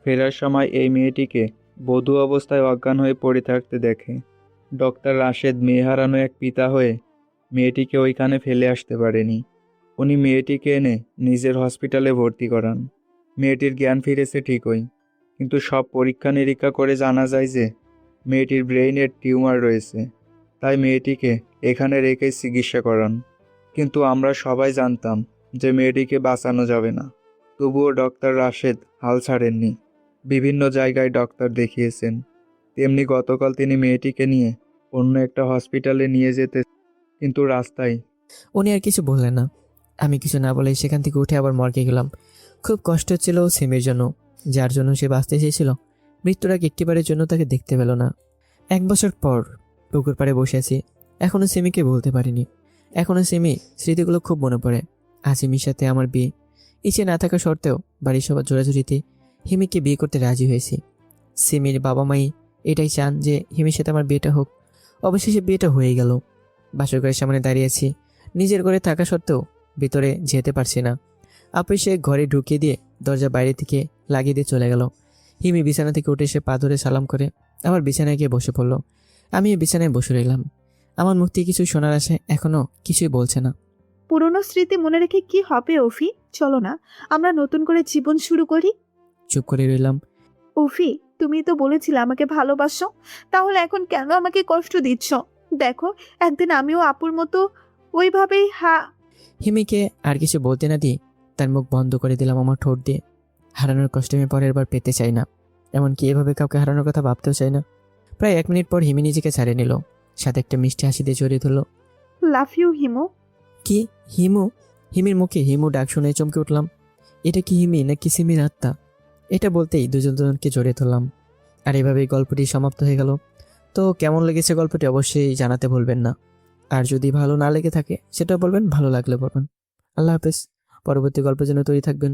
ফেরার সময় এই মেয়েটিকে বধূ অবস্থায় অজ্ঞান হয়ে পড়ে থাকতে দেখে। ডক্টর রাশেদ মেয়ে হারানো এক পিতা হয়ে মেয়েটিকে ওইখানে ফেলে আসতে পারেনি। উনি মেয়েটিকে এনে নিজের হসপিটালে ভর্তি করান। মেয়েটির জ্ঞান ফিরেছে ঠিকই, কিন্তু সব পরীক্ষা নিরীক্ষা করে জানা যায় যে মেয়েটির ব্রেইনের টিউমার রয়েছে। তাই মেয়েটিকে এখানে রেখে চিকিৎসা করান। কিন্তু আমরা সবাই জানতাম যে মেয়েটিকে বাঁচানো যাবে না। তবুও ডক্টর রাশেদ হাল ছাড়েননি। বিভিন্ন জায়গায় ডক্টর দেখিয়েছেন। তেমনি গতকাল তিনি মেয়েটিকে নিয়ে অন্য একটা হসপিটালে নিয়ে যেতে, কিন্তু রাস্তায় উনি আর কিছু বললেন না। আমি কিছু না বলে সেখান থেকে উঠে আবার মর্গে গেলাম। খুব কষ্ট হচ্ছিল সিমের জন্য, যার জন্য সে বাঁচতে চেয়েছিল। মৃত্যুর আগে একটিবারের জন্য তাকে দেখতে পেল না। 1 বছর পর পুকুর পাড়ে বসে আছি। এখনও সিমিকে বলতে পারিনি। এখনও সিমি স্মৃতিগুলো খুব মনে পড়ে। আজ হিমির সাথে আমার বিয়ে। ইচ্ছে না থাকা সত্ত্বেও বাড়ির সবার জোরাজুরিতে হিমিকে বিয়ে করতে রাজি হয়েছি। সিমির বাবা মাই এটাই চান যে হিমির সাথে আমার বিয়েটা হোক। অবশেষে বিয়েটা হয়ে গেল। বাসর ঘরের সামনে দাঁড়িয়ে আছি। নিজের ঘরে থাকা সত্ত্বেও ভিতরে যেতে পারছি না। আপু সে ঘরে ঢুকিয়ে দিয়ে দরজা বাইরে থেকে লাগিয়ে দিয়ে চলে গেল। হিমি বিছানা থেকে উঠে এসে পা ধরে সালাম করে আবার বিছানায় গিয়ে বসে পড়ল। আমি বিছানায় বসে রইলাম। আমার মুখ থেকে কিছু শোনার আশে এখনো কিছুই বলছে না। পুরনো স্মৃতি মনে রেখে কি হবে অফি? চলো না, আমরা নতুন করে জীবন শুরু করি। চুপ করে রইলাম। অফি, তুমি তো বলেছিলে আমাকে ভালোবাসো, তাহলে এখন কেন আমাকে কষ্ট দিচ্ছ? দেখো, একদিন আমিও আপুর মতো ওইভাবেই হিমিকে আর কিছু বলতে না দিয়ে তার মুখ বন্ধ করে দিলাম আমার ঠোঁট দিয়ে। হারানোর কষ্ট আমি পরের বার পেতে চাই না। এমনকি এভাবে কাউকে হারানোর কথা ভাবতেও চাই না। প্রায় 1 মিনিট পর হিমি নিজেকে ছাড়িয়ে নিল। সাথে একটা মিষ্টি হাসি দিয়ে জড়িয়ে ধরল। Love you Himu. কি হিমু? হিমির মুখে হিমু ডাক শুনে চমকে উঠলাম। এটা কি হিমি নাকি সিমির আত্মা? এটা বলতেই দুজনকে জড়িয়ে ধরলাম। আর এভাবেই গল্পটি সমাপ্ত হয়ে গেল। তো কেমন লেগেছে গল্পটি অবশ্যই জানাতে ভুলবেন না। আর যদি ভালো না লেগে থাকে সেটা বলবেন, ভালো লাগলে বলবেন। আল্লাহ হাফেজ। পরবর্তী গল্পের জন্য তৈরি থাকবেন।